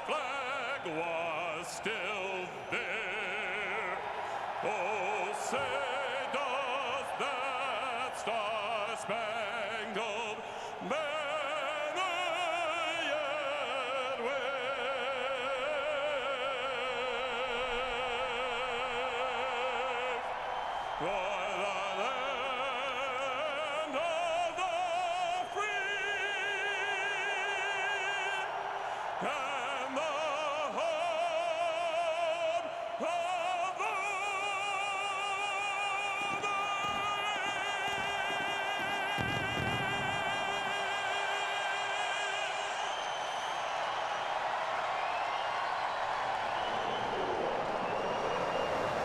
flag was still there. Oh, say does that star-spangled banner yet wave? For the land of the free and the home of the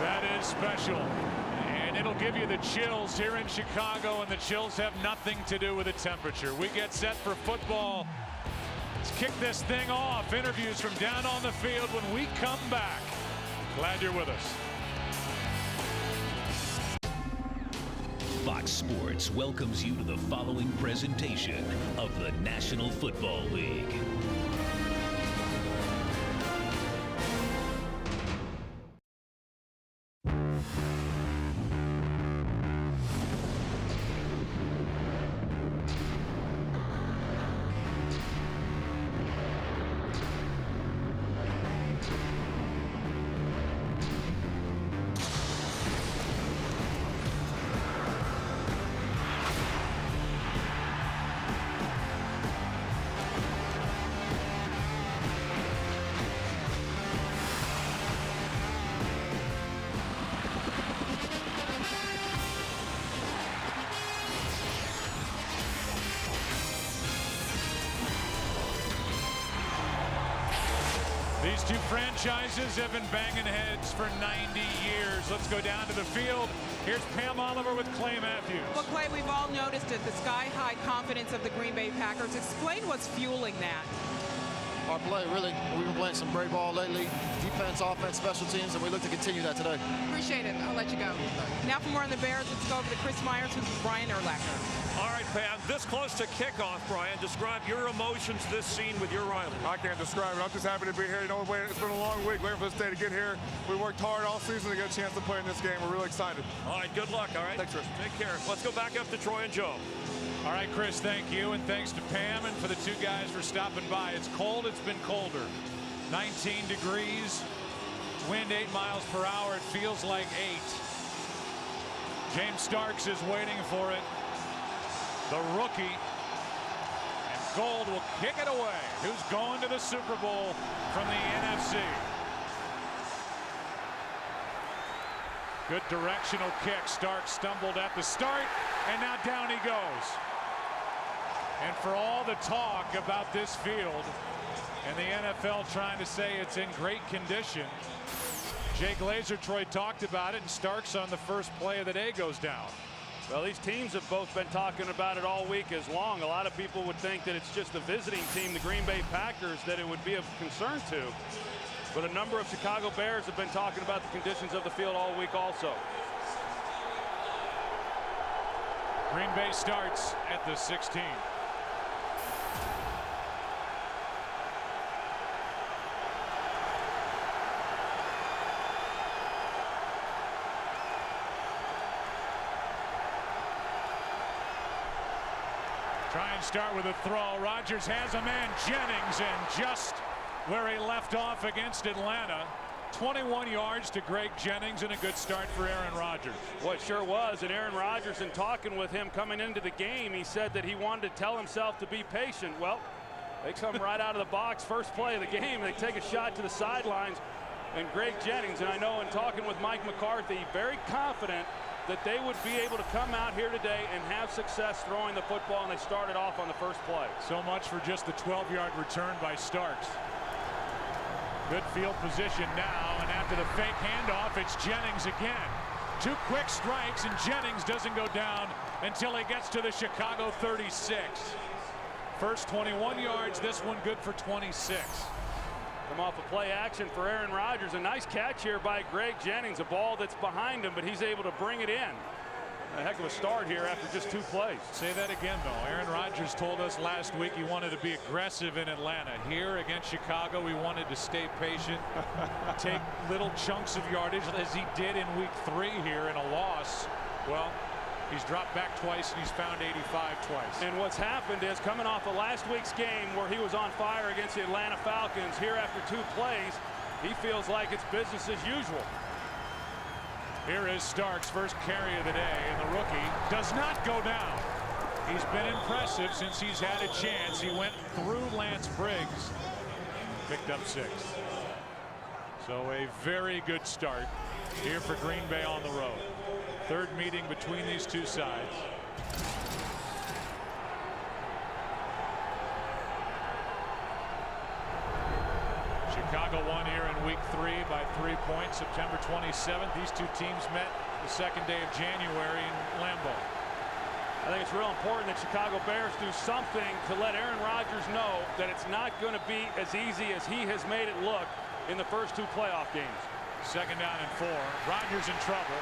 That is special, and it'll give you the chills here in Chicago, and the chills have nothing to do with the temperature. We get set for football. Let's kick this thing off. Interviews from down on the field when we come back. Glad you're with us. Fox Sports welcomes you to the following presentation of the National Football League. These two franchises have been banging heads for 90 years. Let's go down to the field. Here's Pam Oliver with Clay Matthews. Well, Clay, we've all noticed it, the sky-high confidence of the Green Bay Packers. Explain what's fueling that. Our play, really, we've been playing some great ball lately. Defense, offense, special teams, and we look to continue that today. Appreciate it. I'll let you go. Now for more on the Bears, let's go over to Chris Myers with Brian Urlacher. All right, Pam, this close to kickoff, Brian, describe your emotions this scene with your rival. I can't describe it. I'm just happy to be here. You know, it's been a long week waiting for this day to get here. We worked hard all season to get a chance to play in this game. We're really excited. All right, good luck, all right? Thanks, Chris. Take care. Let's go back up to Troy and Joe. All right, Chris, thank you, and thanks to Pam and for the two guys for stopping by. It's cold. It's been colder. 19 degrees. Wind 8 miles per hour. It feels like 8. James Starks is waiting for it. The rookie. And Gold will kick it away. Who's going to the Super Bowl from the NFC? Good directional kick. Starks stumbled at the start, and now down he goes. And for all the talk about this field and the NFL trying to say it's in great condition, Jay Glazer, Troy talked about it, and Starks on the first play of the day goes down. Well, these teams have both been talking about it all week as long. A lot of people would think that it's just the visiting team, the Green Bay Packers, that it would be of concern to. But a number of Chicago Bears have been talking about the conditions of the field all week also. Green Bay starts at the 16. Try and start with a throw. Rodgers has a man, Jennings, and just where he left off against Atlanta. 21 yards to Greg Jennings, and a good start for Aaron Rodgers. Well, it sure was. And Aaron Rodgers, in talking with him coming into the game, he said that he wanted to tell himself to be patient. Well, they come right out of the box, first play of the game. They take a shot to the sidelines, and Greg Jennings, and I know in talking with Mike McCarthy, very confident that they would be able to come out here today and have success throwing the football, and they started off on the first play. So much for just the 12-yard return by Starks. Good field position now, and after the fake handoff, it's Jennings again. 2 quick strikes, and Jennings doesn't go down until he gets to the Chicago 36. First 21 yards, this one good for 26. Come off a play action for Aaron Rodgers. A nice catch here by Greg Jennings. A ball that's behind him, but he's able to bring it in. a heck of a start here after just 2 plays. Say that again, though. Aaron Rodgers told us last week he wanted to be aggressive in Atlanta. Here against Chicago, he wanted to stay patient, take little chunks of yardage as he did in week 3 here in a loss. Well, he's dropped back twice and he's found 85 twice. And what's happened is, coming off of last week's game where he was on fire against the Atlanta Falcons, here after 2 plays, he feels like it's business as usual. Here is Starks' first carry of the day, and the rookie does not go down. He's been impressive since he's had a chance. He went through Lance Briggs, picked up 6. So a very good start here for Green Bay on the road. 3rd meeting between these two sides. Chicago won here in week 3 by 3 points. September 27th. These two teams met the 2nd day of January in Lambeau. I think it's real important that Chicago Bears do something to let Aaron Rodgers know that it's not going to be as easy as he has made it look in the first 2 playoff games. 2nd down and 4. Rodgers in trouble.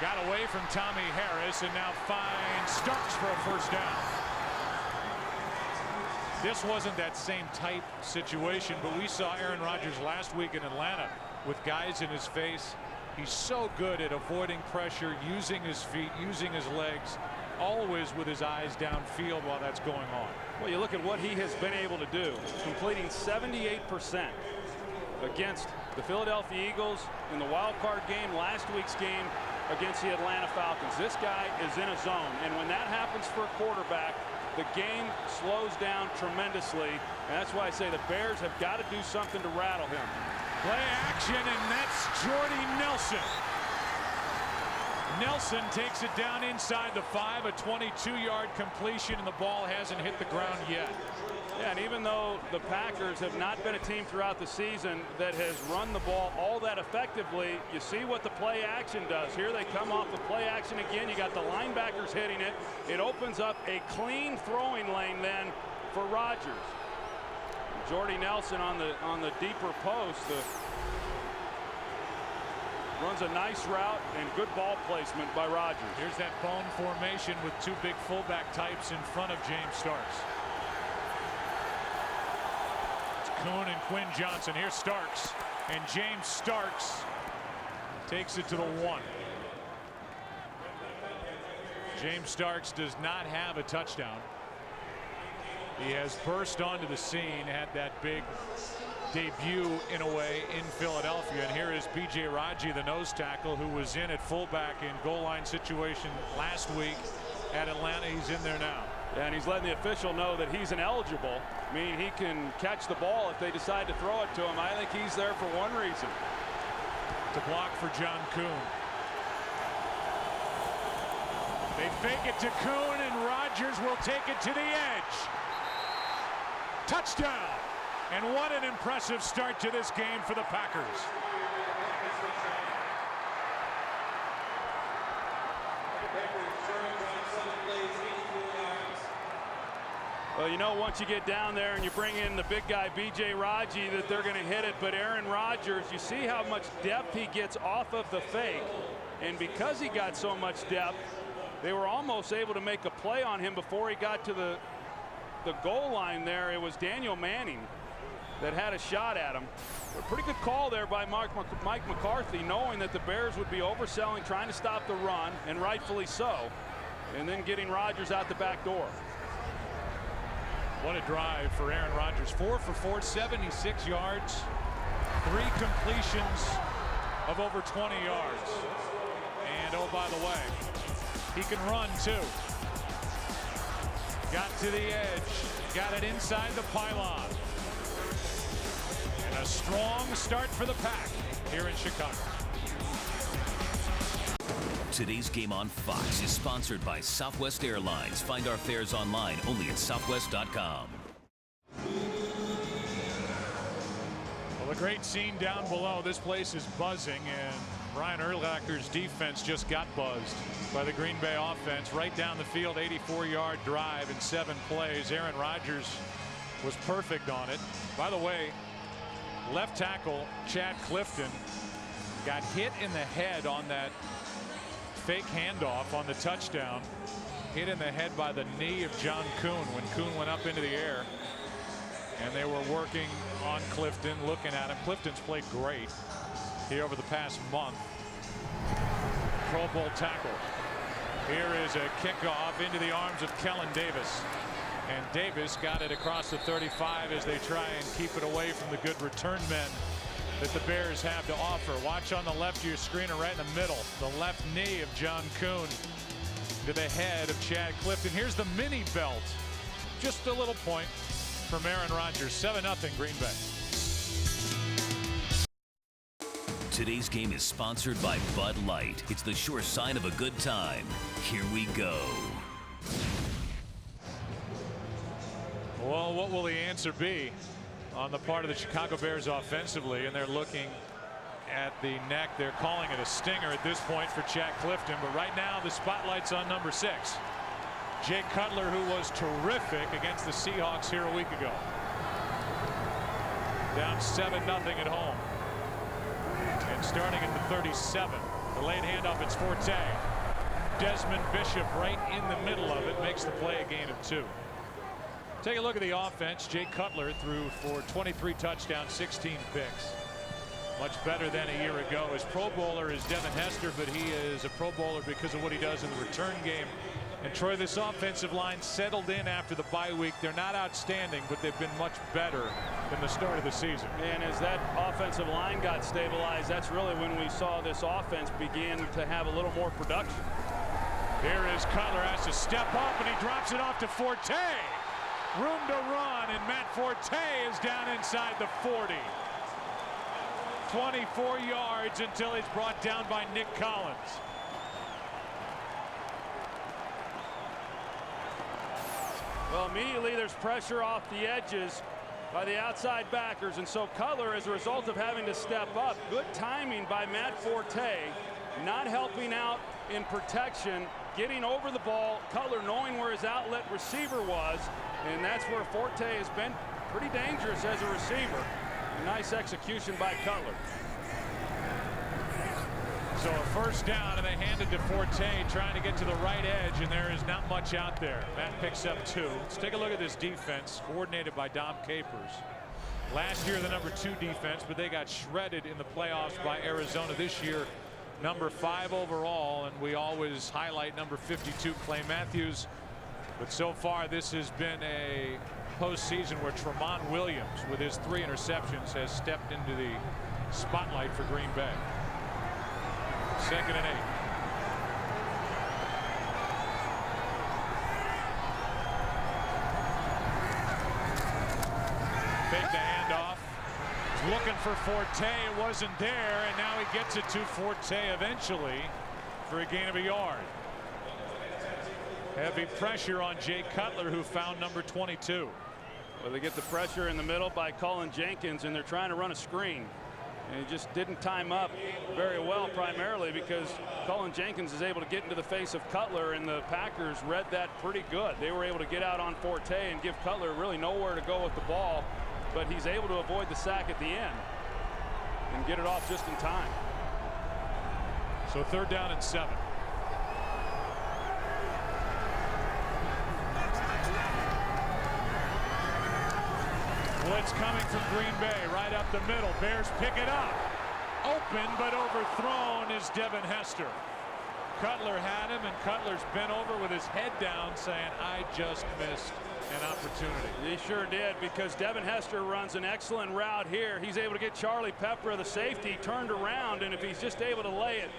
Got away from Tommy Harris and now finds Starks for a 1st down. This wasn't that same type situation, but we saw Aaron Rodgers last week in Atlanta with guys in his face. He's so good at avoiding pressure, using his feet, using his legs, always with his eyes downfield while that's going on. Well, you look at what he has been able to do, completing 78% against the Philadelphia Eagles in the wild card game, last week's game against the Atlanta Falcons. This guy is in a zone, and when that happens for a quarterback, the game slows down tremendously, and that's why I say the Bears have got to do something to rattle him. Play action, and that's Jordy Nelson. Nelson takes it down inside the 5, a 22-yard completion, and the ball hasn't hit the ground yet. Yeah, and even though the Packers have not been a team throughout the season that has run the ball all that effectively, you see what the play action does. Here they come off the play action again. You got the linebackers hitting it. It opens up a clean throwing lane then for Rodgers. Jordy Nelson on the deeper post runs a nice route and good ball placement by Rodgers. Here's that bone formation with 2 big fullback types in front of James Starks. Kuhn and Quinn Johnson. Here's Starks, and James Starks takes it to the 1. James Starks does not have a touchdown. He has burst onto the scene, had that big debut in a way in Philadelphia, and here is B.J. Raji, the nose tackle, who was in at fullback in goal line situation last week at Atlanta. He's in there now. And he's letting the official know that he's ineligible, meaning he can catch the ball if they decide to throw it to him. I think he's there for one reason. To block for John Kuhn. They fake it to Kuhn, and Rodgers will take it to the edge. Touchdown! And what an impressive start to this game for the Packers. Well, you know, once you get down there and you bring in the big guy, B.J. Raji, that they're going to hit it. But Aaron Rodgers, you see how much depth he gets off of the fake. And because he got so much depth, they were almost able to make a play on him before he got to the goal line there. It was Daniel Manning that had a shot at him. A pretty good call there by Mike McCarthy, knowing that the Bears would be overselling, trying to stop the run, and rightfully so, and then getting Rodgers out the back door. What a drive for Aaron Rodgers. 4 for 4, 76 yards, 3 completions of over 20 yards. And oh, by the way, he can run too. Got to the edge, got it inside the pylon. And a strong start for the Pack here in Chicago. Today's game on Fox is sponsored by Southwest Airlines. Find our fares online only at southwest.com. Well, a great scene down below. This place is buzzing, and Brian Urlacher's defense just got buzzed by the Green Bay offense. Right down the field, 84-yard drive in 7 plays. Aaron Rodgers was perfect on it. By the way, left tackle Chad Clifton got hit in the head on that fake handoff on the touchdown. Hit in the head by the knee of John Kuhn when Kuhn went up into the air. And they were working on Clifton, looking at him. Clifton's played great here over the past month. Pro Bowl tackle. Here is a kickoff into the arms of Kellen Davis. And Davis got it across the 35 as they try and keep it away from the good return men that the Bears have to offer. Watch on the left of your screen or right in the middle. The left knee of John Kuhn to the head of Chad Clifton. Here's the mini belt. Just a little point from Aaron Rodgers. 7-0 Green Bay. Today's game is sponsored by Bud Light. It's the sure sign of a good time. Here we go. Well, what will the answer be on the part of the Chicago Bears offensively? And they're looking at the neck. They're calling it a stinger at this point for Chad Clifton. But right now the spotlight's on number 6. Jay Cutler, who was terrific against the Seahawks here a week ago. Down 7-0 at home. And starting at the 37. The late handoff, it's Forte. Desmond Bishop right in the middle of it makes the play a gain of 2. Take a look at the offense. Jay Cutler threw for 23 touchdowns, 16 picks. Much better than a year ago. His Pro Bowler is Devin Hester, but he is a Pro Bowler because of what he does in the return game. And Troy, this offensive line settled in after the bye week. They're not outstanding, but they've been much better than the start of the season. And as that offensive line got stabilized, that's really when we saw this offense begin to have a little more production. Here is Cutler, has to step up, and he drops it off to Forte. Room to run, and Matt Forte is down inside the 40. 24 yards until he's brought down by Nick Collins. Well, immediately there's pressure off the edges by the outside backers, and so Cutler, as a result of having to step up, good timing by Matt Forte, not helping out in protection, getting over the ball, Cutler knowing where his outlet receiver was, and that's where Forte has been pretty dangerous as a receiver. A nice execution by Cutler. So a first down, and they hand it to Forte, trying to get to the right edge, and there is not much out there. Matt picks up 2. Let's take a look at this defense, coordinated by Dom Capers. Last year, the number 2 defense, but they got shredded in the playoffs by Arizona. This year, number 5 overall, and we always highlight number 52, Clay Matthews. But so far, this has been a postseason where Tramon Williams, with his 3 interceptions, has stepped into the spotlight for Green Bay. 2nd and 8. Fake the handoff. Looking for Forte. It wasn't there, and now he gets it to Forte eventually for a gain of a yard. Heavy pressure on Jay Cutler, who found number 22. Well, they get the pressure in the middle by Colin Jenkins, and they're trying to run a screen. And he just didn't time up very well, primarily because Colin Jenkins is able to get into the face of Cutler, and the Packers read that pretty good. They were able to get out on Forte and give Cutler really nowhere to go with the ball, but he's able to avoid the sack at the end and get it off just in time. So 3rd down and 7. Blitz coming from Green Bay, right up the middle. Bears pick it up. Open, but overthrown is Devin Hester. Cutler had him, and Cutler's bent over with his head down, saying, I just missed an opportunity. He sure did, because Devin Hester runs an excellent route here. He's able to get Charlie Pepper, the safety, turned around, and if he's just able to lay it.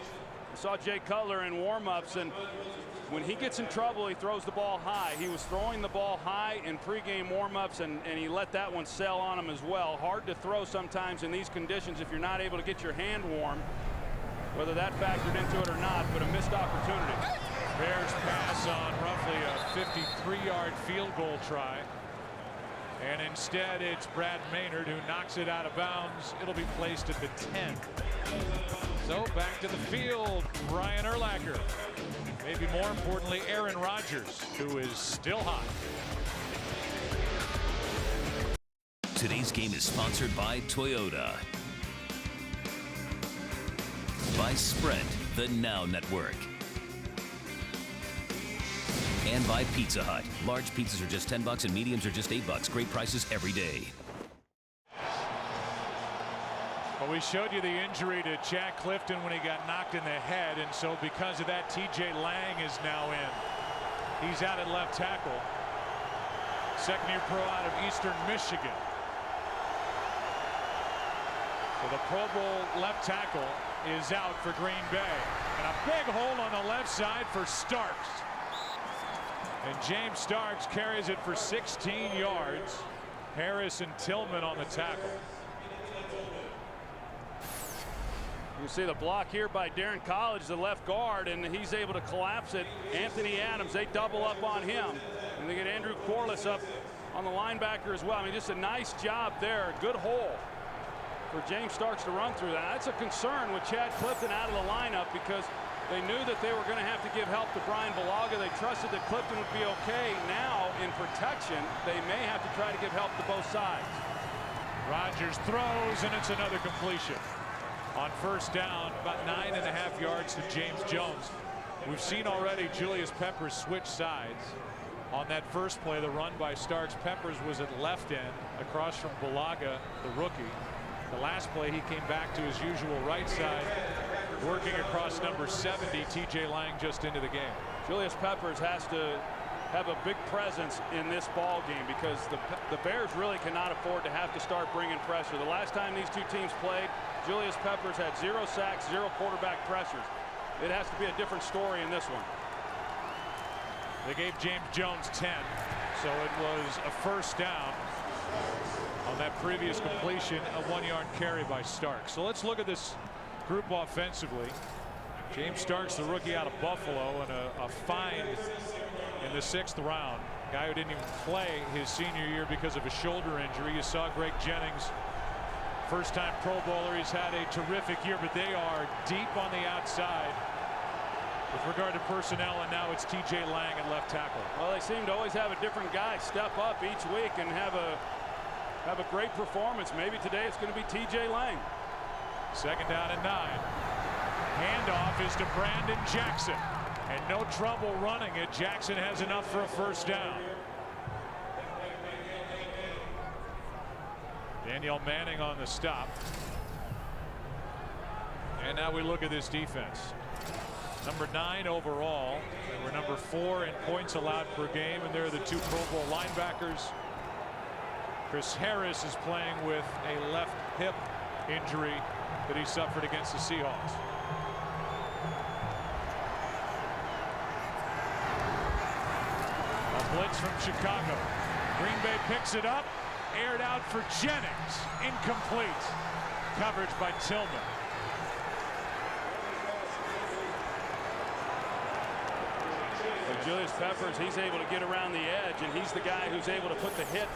I saw Jay Cutler in warm-ups, and when he gets in trouble, he throws the ball high. He was throwing the ball high in pregame warm-ups, and he let that one sail on him as well. Hard to throw sometimes in these conditions if you're not able to get your hand warm, whether that factored into it or not, but a missed opportunity. Bears pass on roughly a 53-yard field goal try. And instead, it's Brad Maynard who knocks it out of bounds. It'll be placed at the 10. So back to the field, Brian Urlacher. Maybe more importantly, Aaron Rodgers, who is still hot. Today's game is sponsored by Toyota. By Sprint, the Now Network. And by Pizza Hut. Large pizzas are just $10 and mediums are just $8. Great prices every day. Well, we showed you the injury to Jack Clifton when he got knocked in the head, and so because of that, TJ Lang is now in. He's out at left tackle. Second-year pro out of Eastern Michigan. So the Pro Bowl left tackle is out for Green Bay. And a big hole on the left side for Starks. And James Starks carries it for 16 yards. Harris and Tillman on the tackle. You see the block here by Darren College, the left guard, and he's able to collapse it. Anthony Adams, they double up on him. And they get Andrew Corliss up on the linebacker as well. I mean, just a nice job there. Good hole for James Starks to run through that. That's a concern with Chad Clifton out of the lineup because they knew that they were going to have to give help to Brian Balaga. They trusted that Clifton would be okay. Now, in protection, they may have to try to give help to both sides. Rodgers throws, and it's another completion. On first down, about 9.5 yards to James Jones. We've seen already Julius Peppers switch sides. On that first play, the run by Starks, Peppers was at left end across from Balaga, the rookie. The last play, he came back to his usual right side, working across number 70. TJ Lang just into the game. Julius Peppers has to have a big presence in this ball game because the Bears really cannot afford to have to start bringing pressure. The last time these two teams played, Julius Peppers had 0 sacks, 0 quarterback pressures. It has to be a different story in this one. They gave James Jones 10, so it was a first down on that previous completion, a 1-yard carry by Starks. So let's look at this group offensively. James Starks, the rookie out of Buffalo, and a find in the 6th round. Guy who didn't even play his senior year because of a shoulder injury. You saw Greg Jennings, first-time Pro Bowler. He's had a terrific year, but they are deep on the outside with regard to personnel, and now it's TJ Lang at left tackle. Well, they seem to always have a different guy step up each week and have a great performance. Maybe today it's going to be TJ Lang. Second down and 9. Handoff is to Brandon Jackson, and no trouble running it. Jackson has enough for a first down. Daniel Manning on the stop. And now we look at this defense. Number 9 overall. They were number 4 in points allowed per game, and they're the 2 Pro Bowl linebackers. Chris Harris is playing with a left hip injury that he suffered against the Seahawks. A blitz from Chicago. Green Bay picks it up. Aired out for Jennings. Incomplete. Coverage by Tillman. Julius Peppers, he's able to get around the edge, and he's the guy who's able to put the hit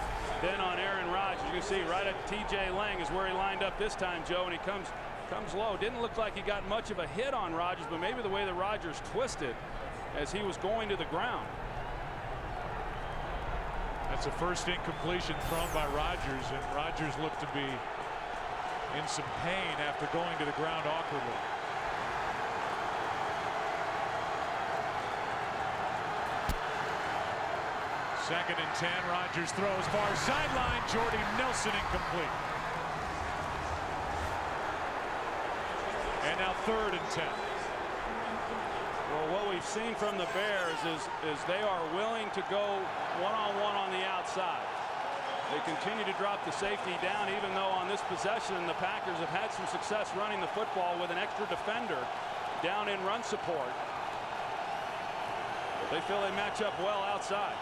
then on Aaron Rodgers. You can see right at TJ Lang is where he lined up this time, Joe, and he comes low. Didn't look like he got much of a hit on Rodgers, but maybe the way that Rodgers twisted as he was going to the ground. That's a first incompletion thrown by Rodgers, and Rodgers looked to be in some pain after going to the ground awkwardly. Second and 10. Rodgers throws far sideline. Jordy Nelson incomplete. And now 3rd and 10. Well, what we've seen from the Bears is they are willing to go one-on-one on the outside. They continue to drop the safety down, even though on this possession the Packers have had some success running the football with an extra defender down in run support. They feel they match up well outside.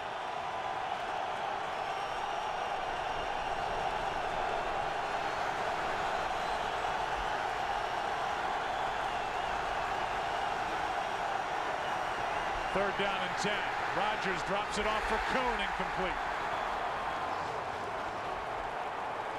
Third down and 10. Rodgers drops it off for Cohn, incomplete.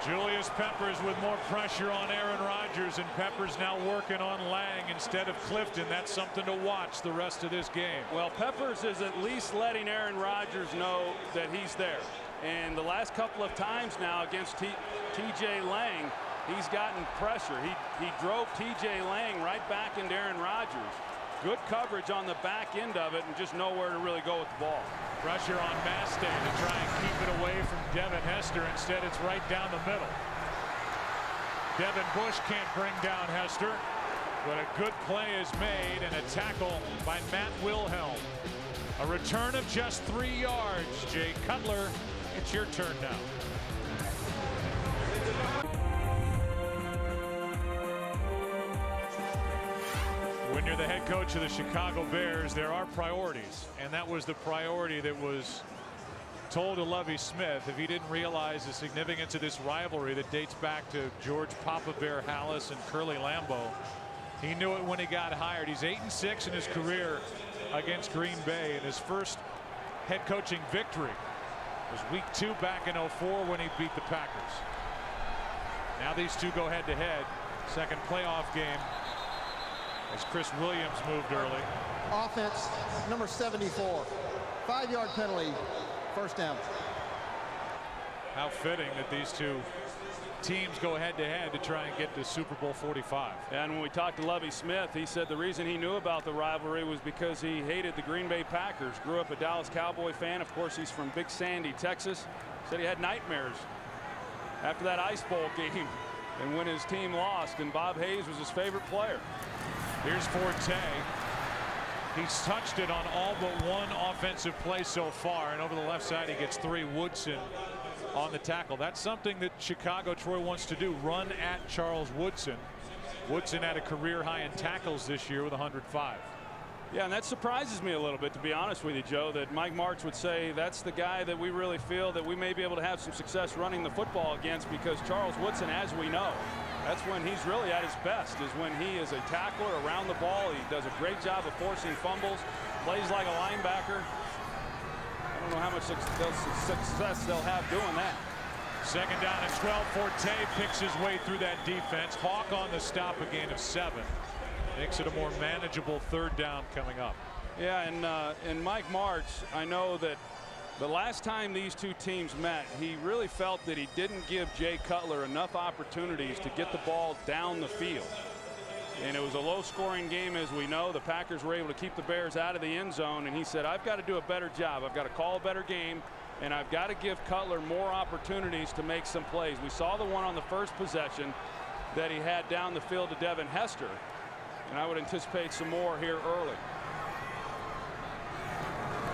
Julius Peppers with more pressure on Aaron Rodgers, and Peppers now working on Lang instead of Clifton. That's something to watch the rest of this game. Well, Peppers is at least letting Aaron Rodgers know that he's there. And the last couple of times now against TJ Lang, he's gotten pressure. He drove TJ Lang right back into Aaron Rodgers. Good coverage on the back end of it and just nowhere to really go with the ball. Pressure on Mastay to try and keep it away from Devin Hester. Instead, it's right down the middle. Devin Bush can't bring down Hester, but a good play is made and a tackle by Matt Wilhelm. A return of just 3 yards. Jay Cutler, it's your turn now. When you're the head coach of the Chicago Bears, there are priorities, and that was the priority that was told to Lovie Smith. If he didn't realize the significance of this rivalry that dates back to George Papa Bear Hallis and Curly Lambeau, he knew it when he got hired. He's 8-6 in his career against Green Bay, and his first head coaching victory was week 2 back in 04 when he beat the Packers. Now these two go head to head. Second playoff game as Chris Williams moved early. Offense number 74. 5-yard penalty. First down. How fitting that these two teams go head to head to try and get to Super Bowl 45. And when we talked to Lovie Smith, he said the reason he knew about the rivalry was because he hated the Green Bay Packers. Grew up a Dallas Cowboy fan. Of course, he's from Big Sandy, Texas. Said he had nightmares after that Ice Bowl game and when his team lost, and Bob Hayes was his favorite player. Here's Forte. He's touched it on all but one offensive play so far, and over the left side he gets 3. Woodson on the tackle. That's something that Chicago Troy wants to do, run at Charles Woodson. Woodson had a career high in tackles this year with 105. Yeah, and that surprises me a little bit, to be honest with you, Joe, that Mike Martz would say that's the guy that we really feel that we may be able to have some success running the football against, because Charles Woodson, as we know, that's when he's really at his best, is when he is a tackler around the ball. He does a great job of forcing fumbles, plays like a linebacker. I don't know how much success they'll have doing that. Second down and 12. Forte picks his way through that defense. Hawk on the stop, a gain of 7. Makes it a more manageable third down coming up. Yeah, and Mike Martz, I know that the last time these two teams met, he really felt that he didn't give Jay Cutler enough opportunities to get the ball down the field. And it was a low-scoring game, as we know. The Packers were able to keep the Bears out of the end zone, and he said, I've got to do a better job. I've got to call a better game, and I've got to give Cutler more opportunities to make some plays. We saw the one on the first possession that he had down the field to Devin Hester, and I would anticipate some more here early.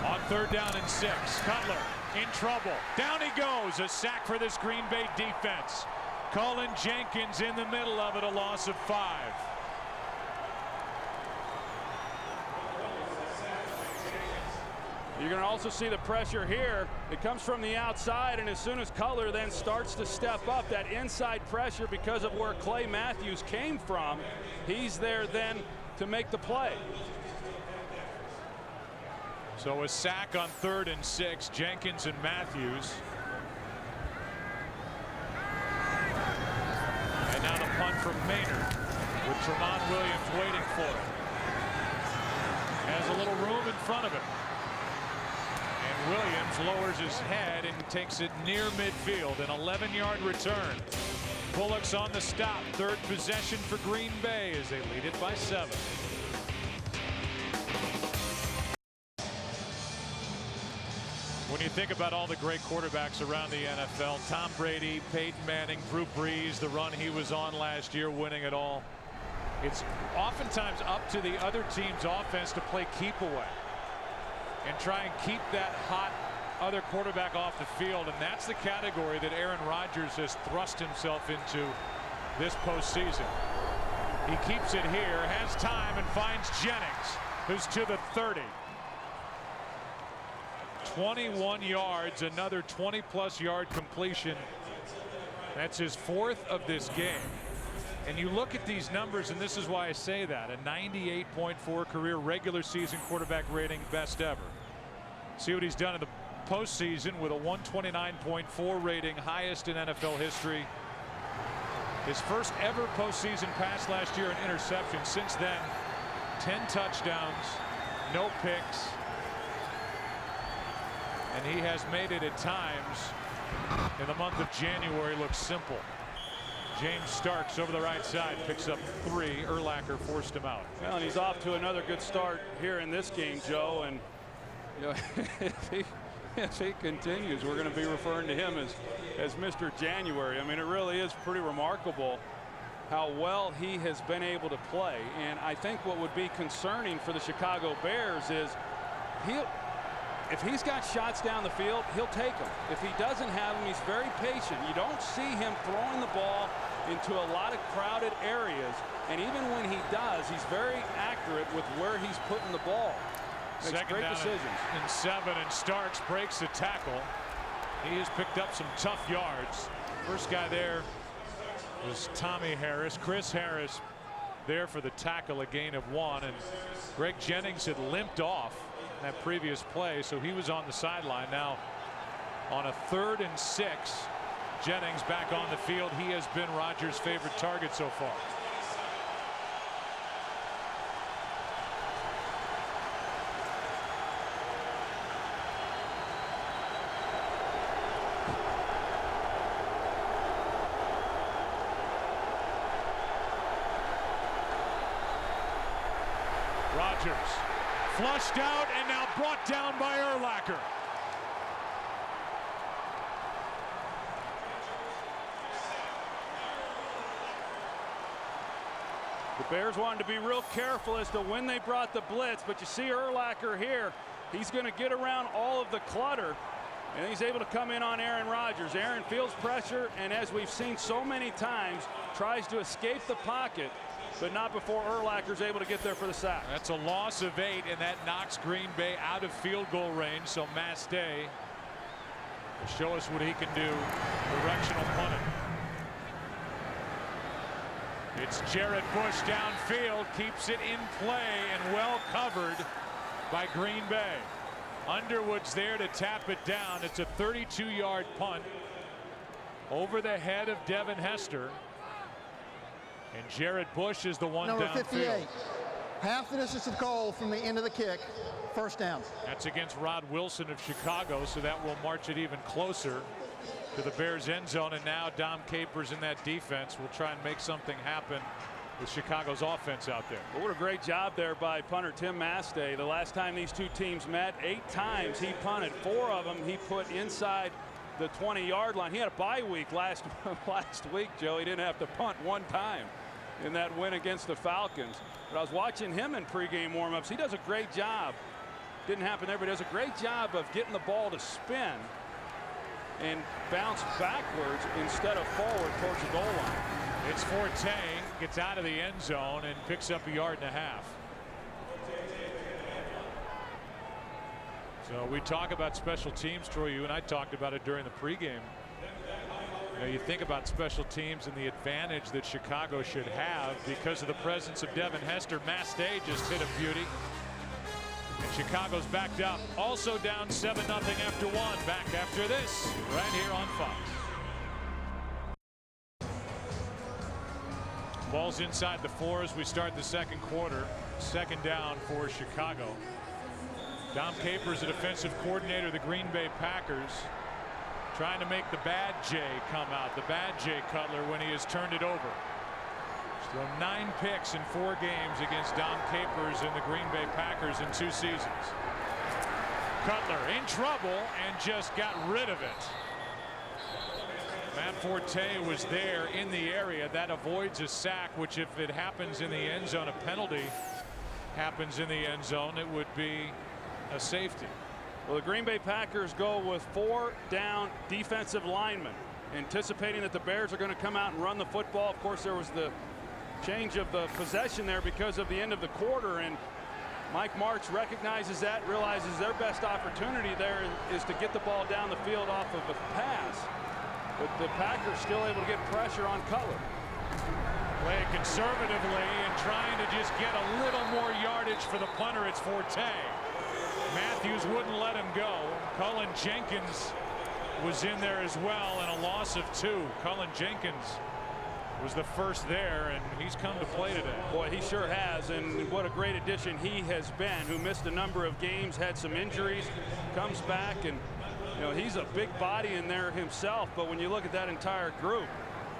On third down and 6, Cutler in trouble. Down he goes. A sack for this Green Bay defense. Cullen Jenkins in the middle of it, a loss of 5. You're going to also see the pressure here. It comes from the outside, and as soon as Cutler then starts to step up, that inside pressure because of where Clay Matthews came from, he's there then to make the play. So a sack on third and 6, Jenkins and Matthews. And now the punt from Maynard with Tremont Williams waiting for it. Has a little room in front of him. And Williams lowers his head and takes it near midfield. An 11-yard return. Bullocks on the stop. Third possession for Green Bay as they lead it by 7. When you think about all the great quarterbacks around the NFL, Tom Brady, Peyton Manning, Drew Brees, the run he was on last year, winning it all, it's oftentimes up to the other team's offense to play keep away and try and keep that hot other quarterback off the field. And that's the category that Aaron Rodgers has thrust himself into this postseason. He keeps it here, has time, and finds Jennings, who's to the 30. 21 yards, another 20-plus yard completion. That's his 4th of this game. And you look at these numbers, and this is why I say that. A 98.4 career regular season quarterback rating, best ever. See what he's done in the postseason with a 129.4 rating, highest in NFL history. His first ever postseason pass last year, an interception. Since then, 10 touchdowns, no picks. And he has made it at times in the month of January look simple. James Starks over the right side picks up 3. Urlacher forced him out. Well, and he's off to another good start here in this game, Joe. And you know, if he continues, we're going to be referring to him as Mr. January. I mean, it really is pretty remarkable how well he has been able to play. And I think what would be concerning for the Chicago Bears is if he's got shots down the field, he'll take them. If he doesn't have them, he's very patient. You don't see him throwing the ball into a lot of crowded areas. And even when he does, he's very accurate with where he's putting the ball. Makes Second great down decisions. and 7, and Starks breaks the tackle. He has picked up some tough yards. First guy there was Tommy Harris. Chris Harris there for the tackle, a gain of 1, and Greg Jennings had limped off that previous play, so he was on the sideline. Now on a 3rd and 6, Jennings back on the field. He has been Rodgers' favorite target so far. Rodgers flushed out and now brought down by Urlacher. The Bears wanted to be real careful as to when they brought the blitz, but you see Urlacher here. He's going to get around all of the clutter, and he's able to come in on Aaron Rodgers. Aaron feels pressure, and as we've seen so many times, tries to escape the pocket, but not before Urlacher's able to get there for the sack. That's a loss of 8, and that knocks Green Bay out of field goal range. So Mastay will show us what he can do. Directional punting. It's Jared Bush downfield, keeps it in play and well covered by Green Bay. Underwood's there to tap it down. It's a 32-yard punt over the head of Devin Hester. And Jared Bush is the one Number downfield. 58. Half the distance of goal from the end of the kick. First down. That's against Rod Wilson of Chicago, so that will march it even closer to the Bears end zone. And now Dom Capers in that defense will try and make something happen with Chicago's offense out there. Well, what a great job there by punter Tim Mastay. The last time these two teams met, 8 times he punted. 4 of them he put inside the 20-yard line. He had a bye week last week, Joe. He didn't have to punt 1 time in that win against the Falcons. But I was watching him in pregame warmups. He does a great job. Didn't happen there, but he does a great job of getting the ball to spin and bounce backwards instead of forward towards the goal line. It's Forte, gets out of the end zone and picks up 1.5 yards. So we talk about special teams, Troy. You and I talked about it during the pregame. You think about special teams and the advantage that Chicago should have because of the presence of Devin Hester. Mastay just hit a beauty. And Chicago's backed up. Also down 7-0 after 1. Back after this, right here on Fox. Ball's inside the 4 as we start the second quarter. Second down for Chicago. Dom Capers, the defensive coordinator of the Green Bay Packers, trying to make the bad Jay come out, the bad Jay Cutler, when he has turned it over. He's thrown 9 picks in 4 games against Dom Capers and the Green Bay Packers in 2 seasons. Cutler in trouble and just got rid of it. Matt Forte was there in the area. That avoids a sack, which if it happens in the end zone, a penalty happens in the end zone, it would be a safety. Well, the Green Bay Packers go with 4 down defensive linemen, anticipating that the Bears are going to come out and run the football. Of course, there was the change of the possession there because of the end of the quarter, and Mike Martz recognizes that, realizes their best opportunity there is to get the ball down the field off of a pass. But the Packers still able to get pressure on Cutler. Playing conservatively and trying to just get a little more yardage for the punter. It's Forte. Matthews wouldn't let him go. Cullen Jenkins was in there as well, and a loss of 2. Cullen Jenkins was the first there, and he's come to play today. Boy, he sure has, and what a great addition he has been, who missed a number of games, had some injuries, comes back, and you know, he's a big body in there himself, but when you look at that entire group,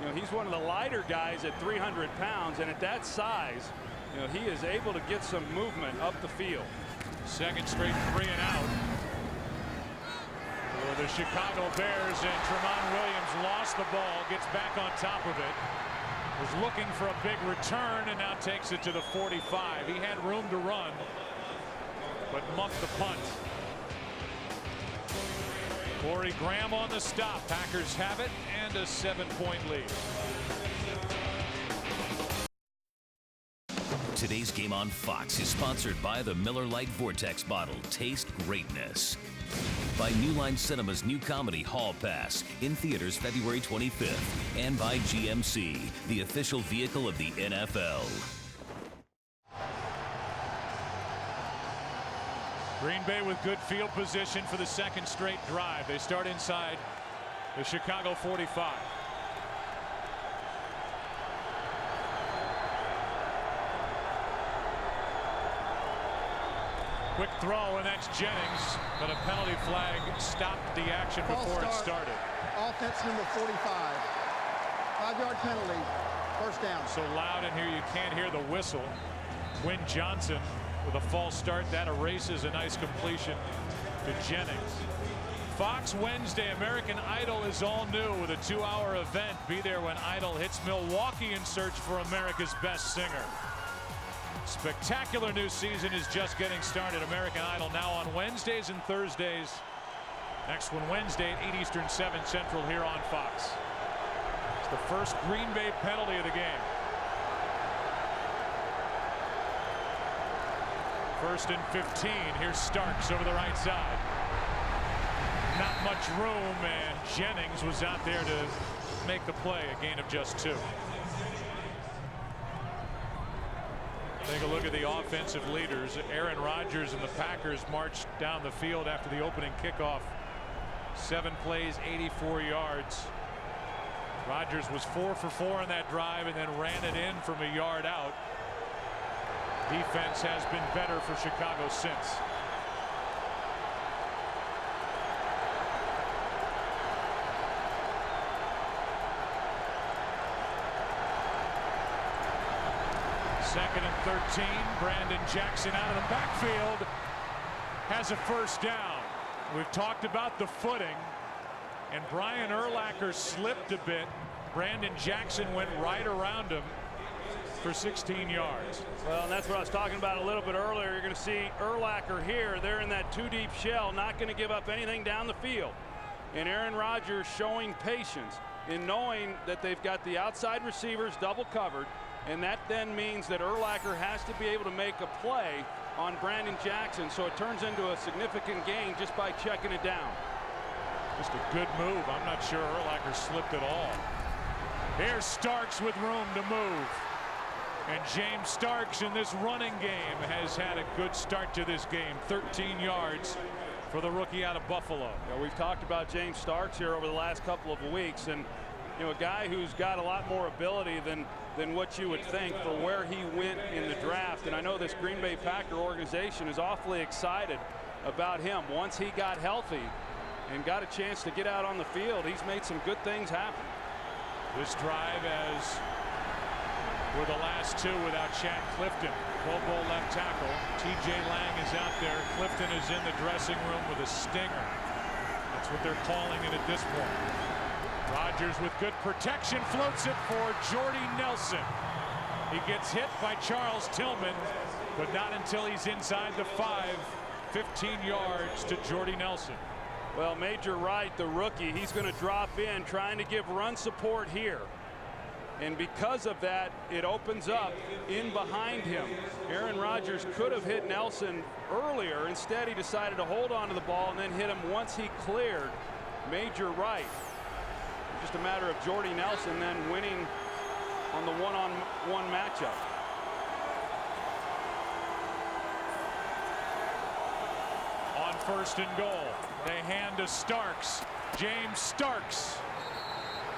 You know, he's one of the lighter guys at 300 pounds, and at that size, you know, he is able to get some movement up the field. Second straight 3 and out for the Chicago Bears, and Tramon Williams lost the ball, gets back on top of it, was looking for a big return, and now takes it to the 45. He had room to run, but muffed the punt. Corey Graham on the stop. Packers have it, and a 7-point lead. Today's game on Fox is sponsored by the Miller Lite Vortex bottle. Taste greatness. By New Line Cinema's new comedy Hall Pass, in theaters February 25th. And by GMC, the official vehicle of the NFL. Green Bay with good field position for the second straight drive. They start inside the Chicago 45. Quick throw, and that's Jennings, but a penalty flag stopped the action before it started. Offense number 45. 5-yard penalty. First down. So loud in here you can't hear the whistle. Quinn Johnson with a false start. That erases a nice completion to Jennings. Fox Wednesday, American Idol is all new with a 2-hour event. Be there when Idol hits Milwaukee in search for America's Best Singer. Spectacular new season is just getting started. American Idol now on Wednesdays and Thursdays. Next one Wednesday at 8 Eastern, 7 Central here on Fox. It's the first Green Bay penalty of the game. First and 15. Here's Starks over the right side. Not much room, and Jennings was out there to make the play. A gain of just 2. Take a look at the offensive leaders. Aaron Rodgers and the Packers marched down the field after the opening kickoff. 7 plays, 84 yards. Rodgers was 4 for 4 on that drive and then ran it in from a yard out. Defense has been better for Chicago since. Second and 13. Brandon Jackson out of the backfield has a first down. We've talked about the footing, and Brian Urlacher slipped a bit. Brandon Jackson went right around him for 16 yards. Well, and that's what I was talking about a little bit earlier. You're going to see Urlacher here. They're in that 2-deep shell, not going to give up anything down the field. And Aaron Rodgers showing patience in knowing that they've got the outside receivers double covered. And that then means that Urlacher has to be able to make a play on Brandon Jackson. So it turns into a significant gain just by checking it down. Just a good move. I'm not sure Urlacher slipped at all. Here's Starks with room to move. And James Starks in this running game has had a good start to this game. 13 yards for the rookie out of Buffalo. Yeah, we've talked about James Starks here over the last couple of weeks, and you know, a guy who's got a lot more ability than what you would think for where he went in the draft. And I know this Green Bay Packer organization is awfully excited about him. Once he got healthy and got a chance to get out on the field, he's made some good things happen. This drive, as were the last 2 without Chad Clifton. Pro Bowl left tackle. TJ Lang is out there. Clifton is in the dressing room with a stinger. That's what they're calling it at this point. Rodgers with good protection floats it for Jordy Nelson. He gets hit by Charles Tillman, but not until he's inside the 5. 15 yards to Jordy Nelson. Well, Major Wright, the rookie, he's going to drop in trying to give run support here. And because of that, it opens up in behind him. Aaron Rodgers could have hit Nelson earlier. Instead, he decided to hold on to the ball and then hit him once he cleared Major Wright. Just a matter of Jordy Nelson then winning on the one-on-one matchup. On first and goal, they hand to Starks. James Starks.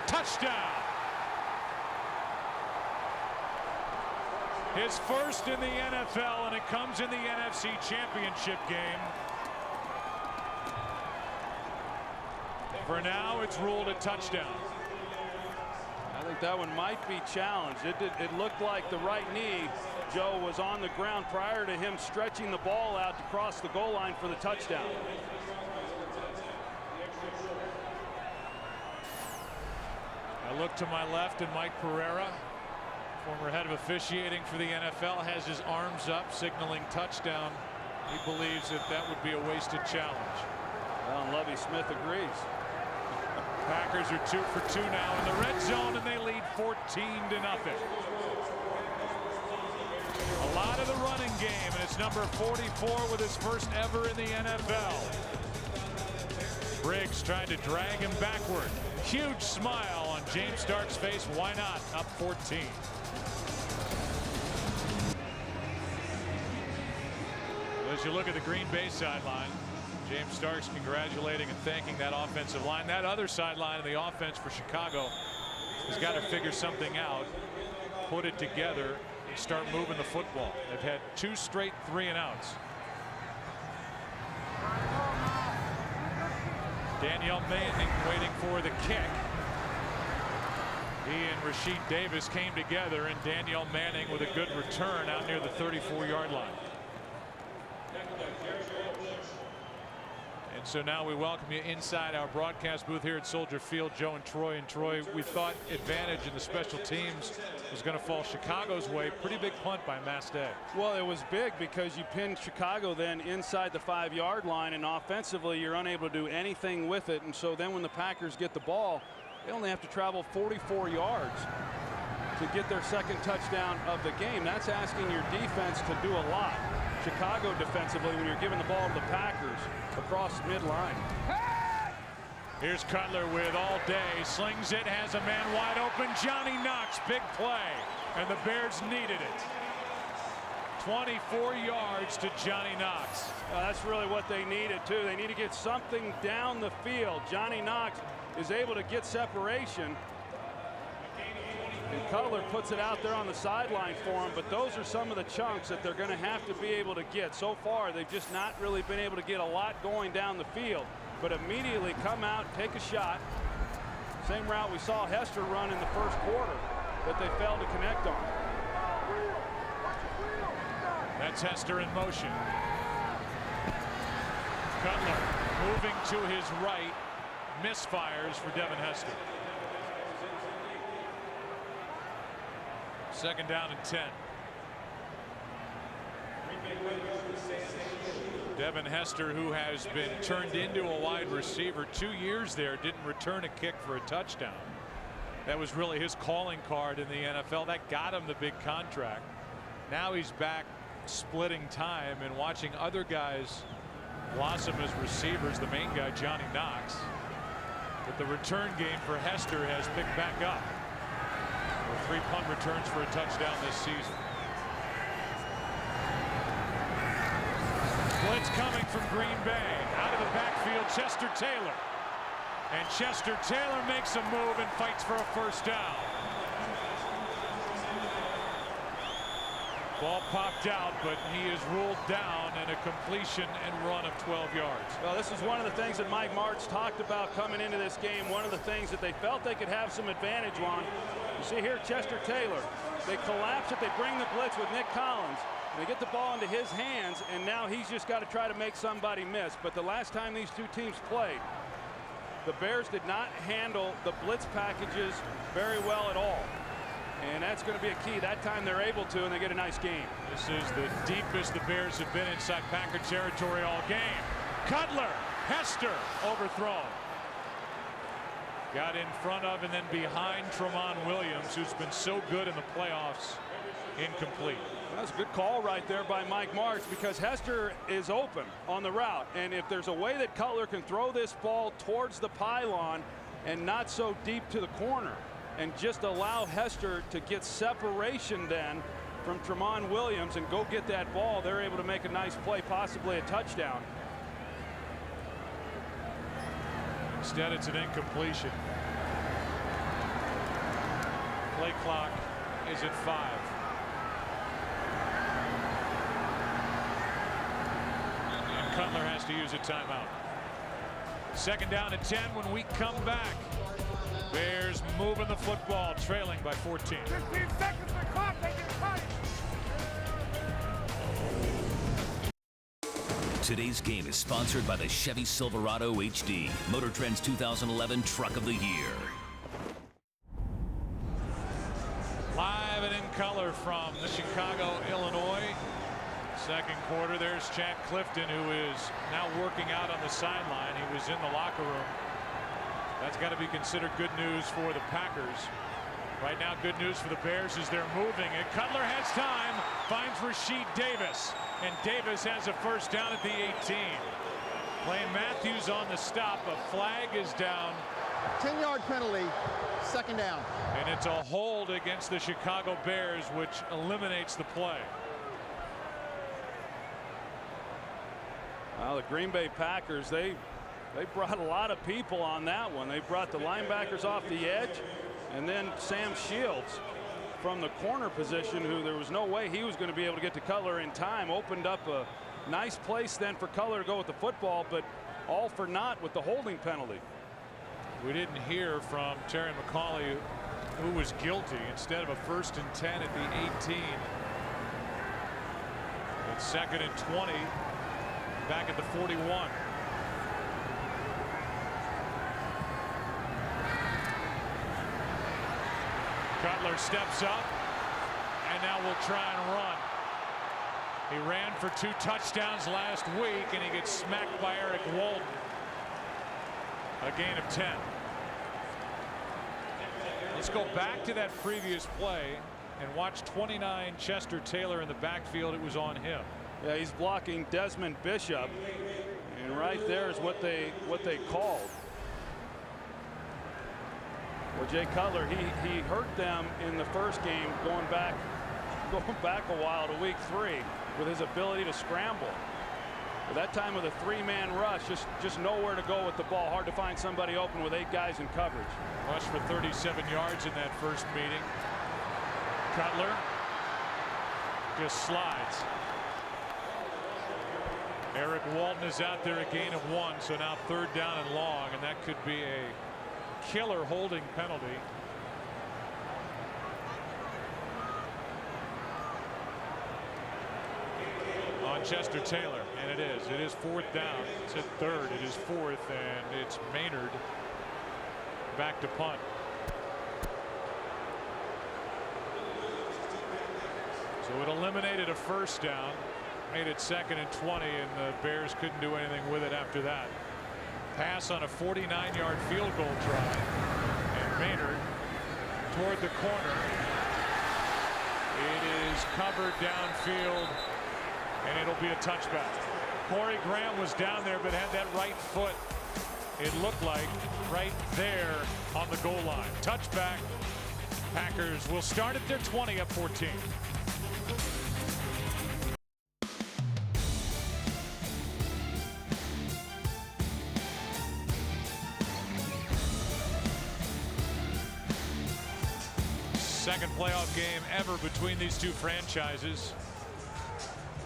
Touchdown. His first in the NFL, and it comes in the NFC Championship game. For now, it's ruled a touchdown. I think think that one might be challenged. It looked like the right knee, Joe, was on the ground prior to him stretching the ball out to cross the goal line for the touchdown. I look to my left, and Mike Pereira, former head of officiating for the NFL, has his arms up signaling touchdown. He believes that would be a wasted challenge. Well, and Lovie Smith agrees. Packers are 2 for 2 now in the red zone, and they lead 14-0. A lot of the running game, and it's number 44 with his first ever in the NFL. Briggs trying to drag him backward. Huge smile on James Stark's face. Why not? Up 14. As you look at the Green Bay sideline, James Starks congratulating and thanking that offensive line. That other sideline of the offense for Chicago has got to figure something out, put it together, and start moving the football. They've had 2 straight 3-and-outs. Danielle Manning waiting for the kick. He and Rashid Davis came together, and Danielle Manning with a good return out near the 34-yard line. And so now we welcome you inside our broadcast booth here at Soldier Field. Joe and Troy. And Troy, we thought advantage in the special teams was going to fall Chicago's way. Pretty big punt by Mastay. Well, it was big because you pinned Chicago then inside the 5-yard line, and offensively you're unable to do anything with it. And so then when the Packers get the ball, they only have to travel 44 yards to get their second touchdown of the game. That's asking your defense to do a lot. Chicago defensively, when you're giving the ball to the Packers across midline. Here's Cutler with all day, slings it, has a man wide open. Johnny Knox, big play, and the Bears needed it. 24 yards to Johnny Knox. That's really what they needed too. They need to get something down the field. Johnny Knox is able to get separation, and Cutler puts it out there on the sideline for him. But those are some of the chunks that they're going to have to be able to get. So far, they've just not really been able to get a lot going down the field. But immediately come out, take a shot. Same route we saw Hester run in the first quarter that they failed to connect on. That's Hester in motion. Cutler moving to his right. Misfires for Devin Hester. Second down and 10. Devin Hester, who has been turned into a wide receiver 2 years there, didn't return a kick for a touchdown. That was really his calling card in the NFL. That got him the big contract. Now he's back splitting time and watching other guys blossom as receivers. The main guy, Johnny Knox. But the return game for Hester has picked back up. 3 punt returns for a touchdown this season. Blitz coming from Green Bay. Out of the backfield, Chester Taylor. And Chester Taylor makes a move and fights for a first down. Ball popped out, but he is ruled down in a completion and run of 12 yards. Well, this is one of the things that Mike Martz talked about coming into this game. One of the things that they felt they could have some advantage on. You see here Chester Taylor. They collapse it. They bring the blitz with Nick Collins. They get the ball into his hands, and now he's just got to try to make somebody miss. But the last time these two teams played, the Bears did not handle the blitz packages very well at all. And that's going to be a key. That time they're able to, and they get a nice game. This is the deepest the Bears have been inside Packer territory all game. Cutler, Hester, overthrown. Got in front of and then behind Tramon Williams, who's been so good in the playoffs. Incomplete. That's a good call right there by Mike Martz, because Hester is open on the route. And if there's a way that Cutler can throw this ball towards the pylon and not so deep to the corner, and just allow Hester to get separation then from Tramon Williams and go get that ball, they're able to make a nice play, possibly a touchdown. Instead, it's an incompletion. Play clock is at 5. And Cutler has to use a timeout. Second down and 10 when we come back. Bears moving the football, trailing by 14. 15 seconds to clock, they get cut. Today's game is sponsored by the Chevy Silverado HD, Motor Trend's 2011 Truck of the Year. Live and in color from the Chicago, Illinois. Second quarter, there's Chad Clifton, who is now working out on the sideline. He was in the locker room. That's got to be considered good news for the Packers. Right now, good news for the Bears is they're moving. And Cutler has time, finds Rasheed Davis. And Davis has a first down at the 18. Blaine Matthews on the stop. A flag is down. 10-yard penalty, second down. And it's a hold against the Chicago Bears, which eliminates the play. Well, the Green Bay Packers, they brought a lot of people on that one. They brought the linebackers off the edge, and then Sam Shields from the corner position, who there was no way he was going to be able to get to Cutler in time, opened up a nice place then for Cutler to go with the football, but all for naught with the holding penalty. We didn't hear from Terry McCauley who was guilty. Instead of a 1st and 10 at the 18. It's 2nd and 20 back at the 41. Cutler steps up and now will try and run. He ran for 2 touchdowns last week and he gets smacked by Eric Walden. A gain of 10. Let's go back to that previous play and watch 29 Chester Taylor in the backfield. It was on him. Yeah, he's blocking Desmond Bishop, and right there is what they called. Well, Jay Cutler, he hurt them in the first game, going back a while to week 3 with his ability to scramble. But that time with a 3-man rush, just nowhere to go with the ball. Hard to find somebody open with 8 guys in coverage. Rush for 37 yards in that first meeting. Cutler just slides. Eric Walden is out there, a gain of 1, so now 3rd down and long, and that could be a killer holding penalty. On Chester Taylor, and it is 4th down. It's at 3rd, it is 4th, and it's Maynard back to punt. So it eliminated a 1st down, made it 2nd and 20, and the Bears couldn't do anything with it after that. Pass on a 49-yard field goal try, and Maynard toward the corner. It is covered downfield, and it'll be a touchback. Corey Graham was down there but had that right foot, it looked like, right there on the goal line. Touchback. Packers will start at their 20 up 14. Second playoff game ever between these two franchises.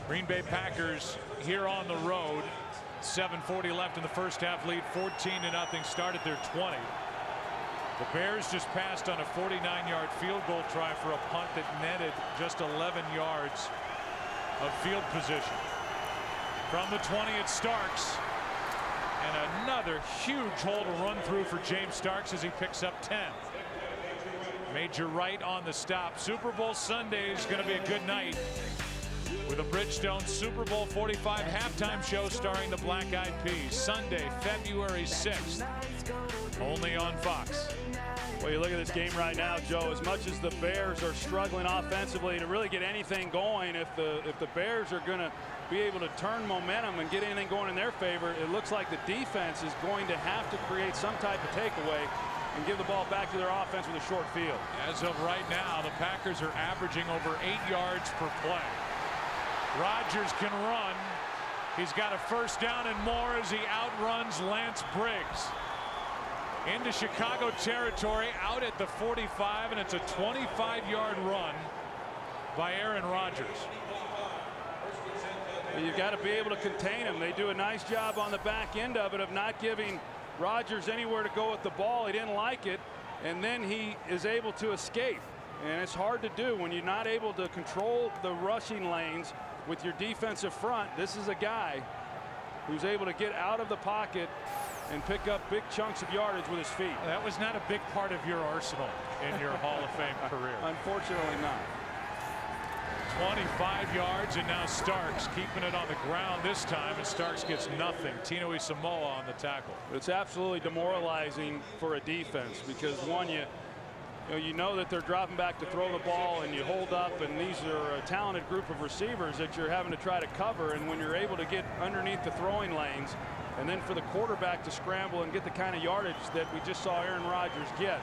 Green Bay Packers here on the road. 7:40 left in the first half, lead 14-0, start at their 20. The Bears just passed on a 49-yard field goal try for a punt that netted just 11 yards of field position. From the 20, it's Starks. And another huge hole to run through for James Starks as he picks up 10. Major right on the stop. Super Bowl Sunday is going to be a good night with a Bridgestone Super Bowl 45 halftime show starring the Black Eyed Peas. Sunday, February 6th, only on Fox. Well, you look at this game right now, Joe, as much as the Bears are struggling offensively to really get anything going, if the Bears are going to be able to turn momentum and get anything going in their favor, it looks like the defense is going to have to create some type of takeaway and give the ball back to their offense with a short field. As of right now, the Packers are averaging over 8 yards per play. Rodgers can run. He's got a first down and more as he outruns Lance Briggs. Into Chicago territory, out at the 45, and it's a 25-yard run by Aaron Rodgers. You've got to be able to contain him. They do a nice job on the back end of it of not giving Rodgers anywhere to go with the ball. He didn't like it. and then he is able to escape. And it's hard to do when you're not able to control the rushing lanes with your defensive front. This is a guy who's able to get out of the pocket and pick up big chunks of yardage with his feet. That was not a big part of your arsenal in your Hall of Fame career. Unfortunately not. 25 yards, and now Starks keeping it on the ground this time, and Starks gets nothing. Tino Isamoa on the tackle. It's absolutely demoralizing for a defense because, one, you know that they're dropping back to throw the ball, and you hold up, and these are a talented group of receivers that you're having to try to cover. And when you're able to get underneath the throwing lanes, and then for the quarterback to scramble and get the kind of yardage that we just saw Aaron Rodgers get,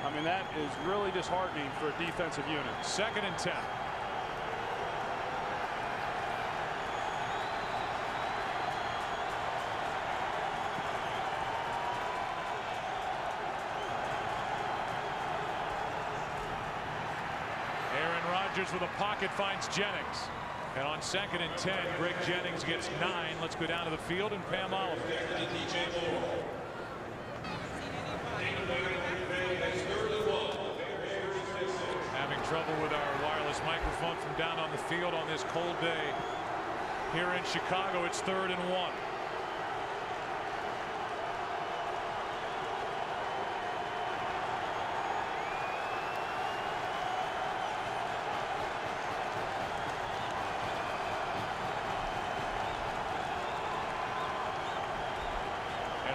I mean, that is really disheartening for a defensive unit. 2nd and 10. With a pocket finds Jennings, and on 2nd and 10, Greg Jennings gets 9. Let's go down to the field and Pam Oliver. Having trouble with our wireless microphone from down on the field on this cold day here in Chicago. It's 3rd and 1.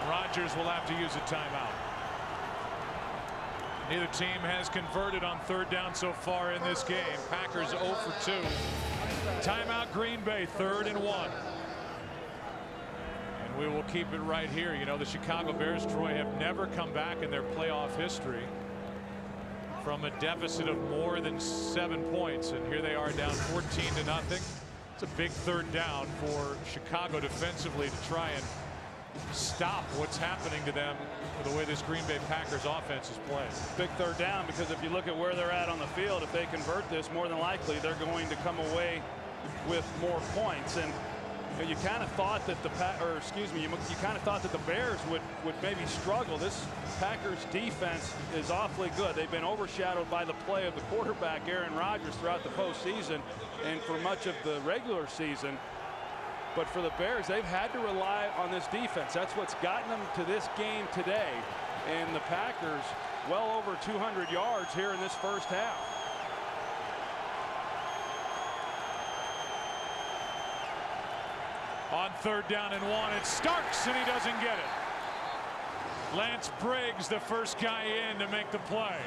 Rodgers will have to use a timeout. Neither team has converted on 3rd down so far in this game. Packers 0 for 2. Timeout Green Bay, 3rd and 1. And we will keep it right here. You know, the Chicago Bears, Troy, have never come back in their playoff history from a deficit of more than 7 points. And here they are down 14-0. It's a big 3rd down for Chicago defensively to try and stop what's happening to them with the way this Green Bay Packers offense is playing. Big 3rd down, because if you look at where they're at on the field, if they convert this, more than likely they're going to come away with more points. And you kind of thought that you kind of thought that the Bears would maybe struggle. This Packers defense is awfully good. They've been overshadowed by the play of the quarterback Aaron Rodgers throughout the postseason and for much of the regular season. But for the Bears, they've had to rely on this defense. That's what's gotten them to this game today. And the Packers well over 200 yards here in this first half. On 3rd down and 1, it's Starks, and he doesn't get it. Lance Briggs, the first guy in to make the play.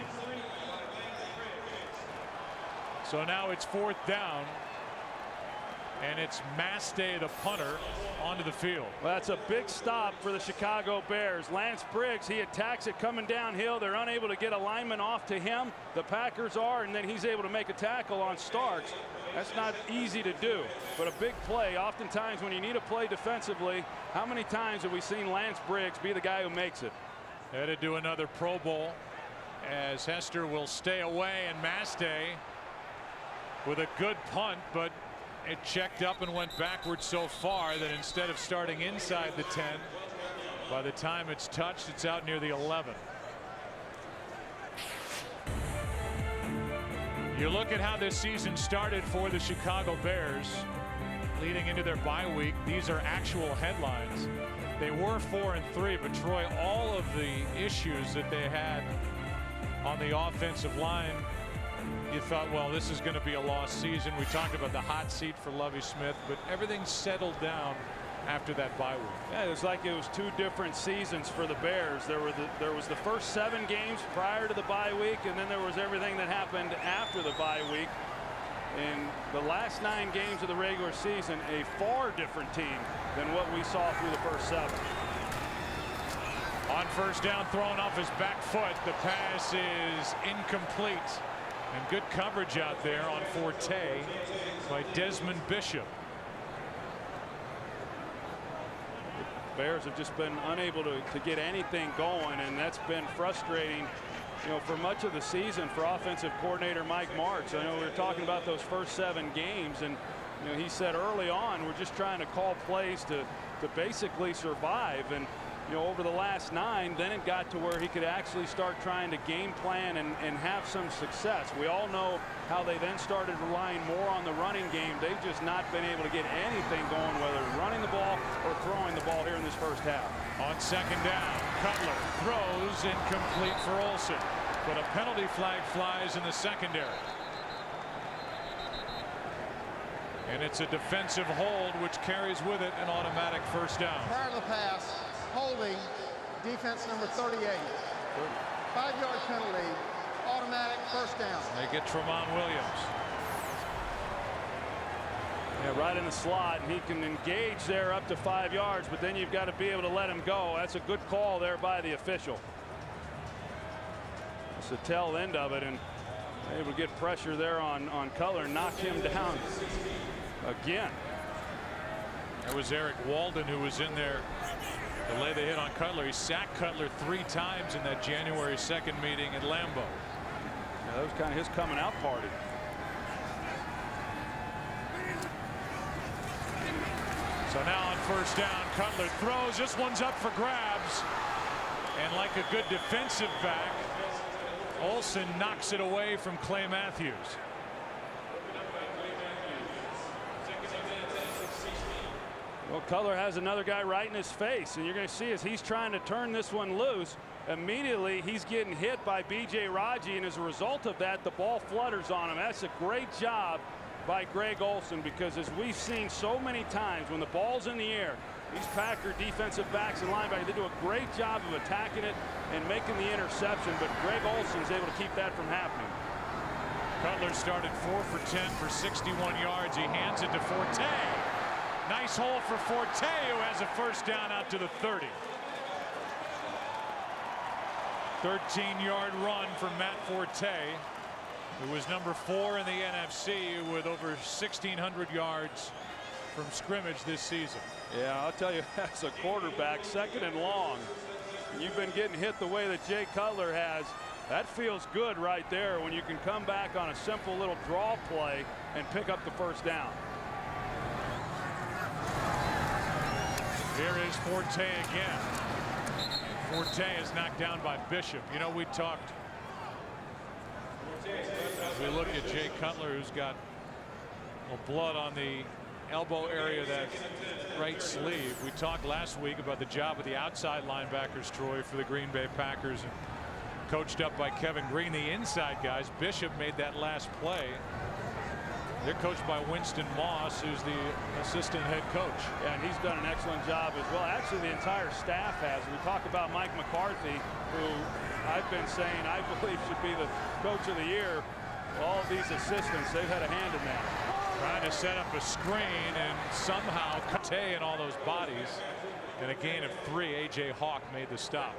So now it's 4th down. And it's Mastay, the punter, onto the field. Well, that's a big stop for the Chicago Bears. Lance Briggs, he attacks it coming downhill. They're unable to get alignment off to him. The Packers are, and then he's able to make a tackle on Starks. That's not easy to do, but a big play. Oftentimes when you need a play defensively, how many times have we seen Lance Briggs be the guy who makes it? Headed to another Pro Bowl as Hester will stay away, and Mastay with a good punt, but it checked up and went backwards so far that instead of starting inside the 10, by the time it's touched, it's out near the 11. You look at how this season started for the Chicago Bears leading into their bye week. These are actual headlines. They were 4-3, but Troy, all of the issues that they had on the offensive line, you thought, well, this is going to be a lost season. We talked about the hot seat for Lovie Smith, but everything settled down after that bye week. Yeah, it was like it was 2 different seasons for the Bears. There was the first 7 games prior to the bye week, and then there was everything that happened after the bye week. In the last 9 games of the regular season, a far different team than what we saw through the first 7. On 1st down, thrown off his back foot. The pass is incomplete. And good coverage out there on Forte by Desmond Bishop. Bears have just been unable to get anything going, and that's been frustrating, you know, for much of the season for offensive coordinator Mike Martz. I know we were talking about those first 7 games, and you know, he said early on, we're just trying to call plays to basically survive. And over the last 9, then it got to where he could actually start trying to game plan and have some success. We all know how they then started relying more on the running game. They've just not been able to get anything going, whether running the ball or throwing the ball here in this first half. On second down, Cutler throws incomplete for Olsen, but a penalty flag flies in the secondary. And it's a defensive hold, which carries with it an automatic first down. Prior to the pass, holding defense number 38. 5-yard penalty, automatic first down. They get Tremont Williams. Yeah, right in the slot, and he can engage there up to 5 yards, but then you've got to be able to let him go. That's a good call there by the official. It's the tail end of it, and able to get pressure there on Cutler, knock him down again. That was Eric Walden who was in there to lay the hit on Cutler. He sacked Cutler 3 times in that January 2nd meeting at Lambeau. Yeah, that was kind of his coming out party. So now on first down, Cutler throws. This one's up for grabs. And like a good defensive back, Olsen knocks it away from Clay Matthews. Well, Cutler has another guy right in his face, and you're going to see as he's trying to turn this one loose, immediately he's getting hit by B.J. Raji, and as a result of that, the ball flutters on him. That's a great job by Greg Olsen, because as we've seen so many times, when the ball's in the air, these Packer defensive backs and linebackers, they do a great job of attacking it and making the interception, but Greg Olsen's able to keep that from happening. Cutler started 4 for 10 for 61 yards. He hands it to Forte. Nice hole for Forte, who has a first down out to the 30. 13-yard run from Matt Forte, who was number 4 in the NFC with over 1,600 yards from scrimmage this season. Yeah, I'll tell you, as a quarterback, second and long, you've been getting hit the way that Jay Cutler has. That feels good right there when you can come back on a simple little draw play and pick up the first down. Here is Forte again. Forte is knocked down by Bishop. You know, we talked, as we look at Jay Cutler, who's got blood on the elbow area of that right sleeve. We talked last week about the job of the outside linebackers, Troy, for the Green Bay Packers, and coached up by Kevin Green. The inside guys, Bishop made that last play. They're coached by Winston Moss, who's the assistant head coach. Yeah, and he's done an excellent job as well. Actually, the entire staff has. We talk about Mike McCarthy, who I've been saying I believe should be the coach of the year. All of these assistants, they've had a hand in that. Trying to set up a screen, and somehow Cutler and all those bodies. And a gain of 3. A.J. Hawk made the stop.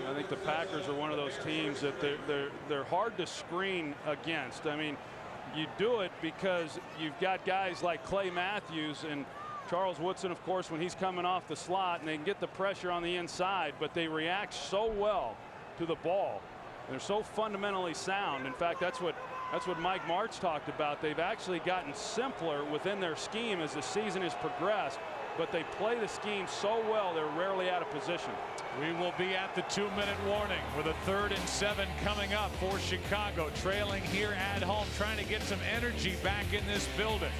I think the Packers are one of those teams that they're hard to screen against. I mean, you do it because you've got guys like Clay Matthews and Charles Woodson, of course, when he's coming off the slot, and they can get the pressure on the inside, but they react so well to the ball. They're so fundamentally sound. In fact, that's what Mike Martz talked about. They've actually gotten simpler within their scheme as the season has progressed, but they play the scheme so well they're rarely out of position. We will be at the 2-minute warning with a 3rd and 7 coming up for Chicago, trailing here at home, trying to get some energy back in this building.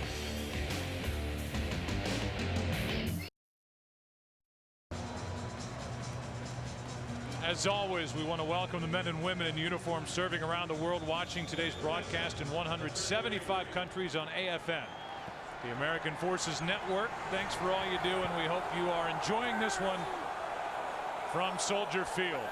As always, we want to welcome the men and women in uniform serving around the world, watching today's broadcast in 175 countries on AFN, the American Forces Network. Thanks for all you do, and we hope you are enjoying this one from Soldier Field.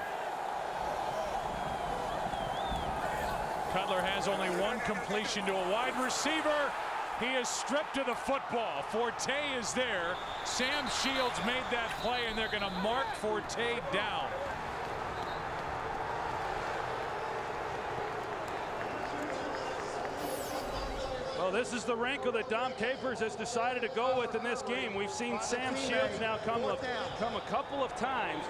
Cutler has only 1 completion to a wide receiver. He is stripped of the football. Forte is there. Sam Shields made that play, and they're going to mark Forte down. Well, this is the wrinkle that Dom Capers has decided to go with in this game. We've seen Sam Shields now come a couple of times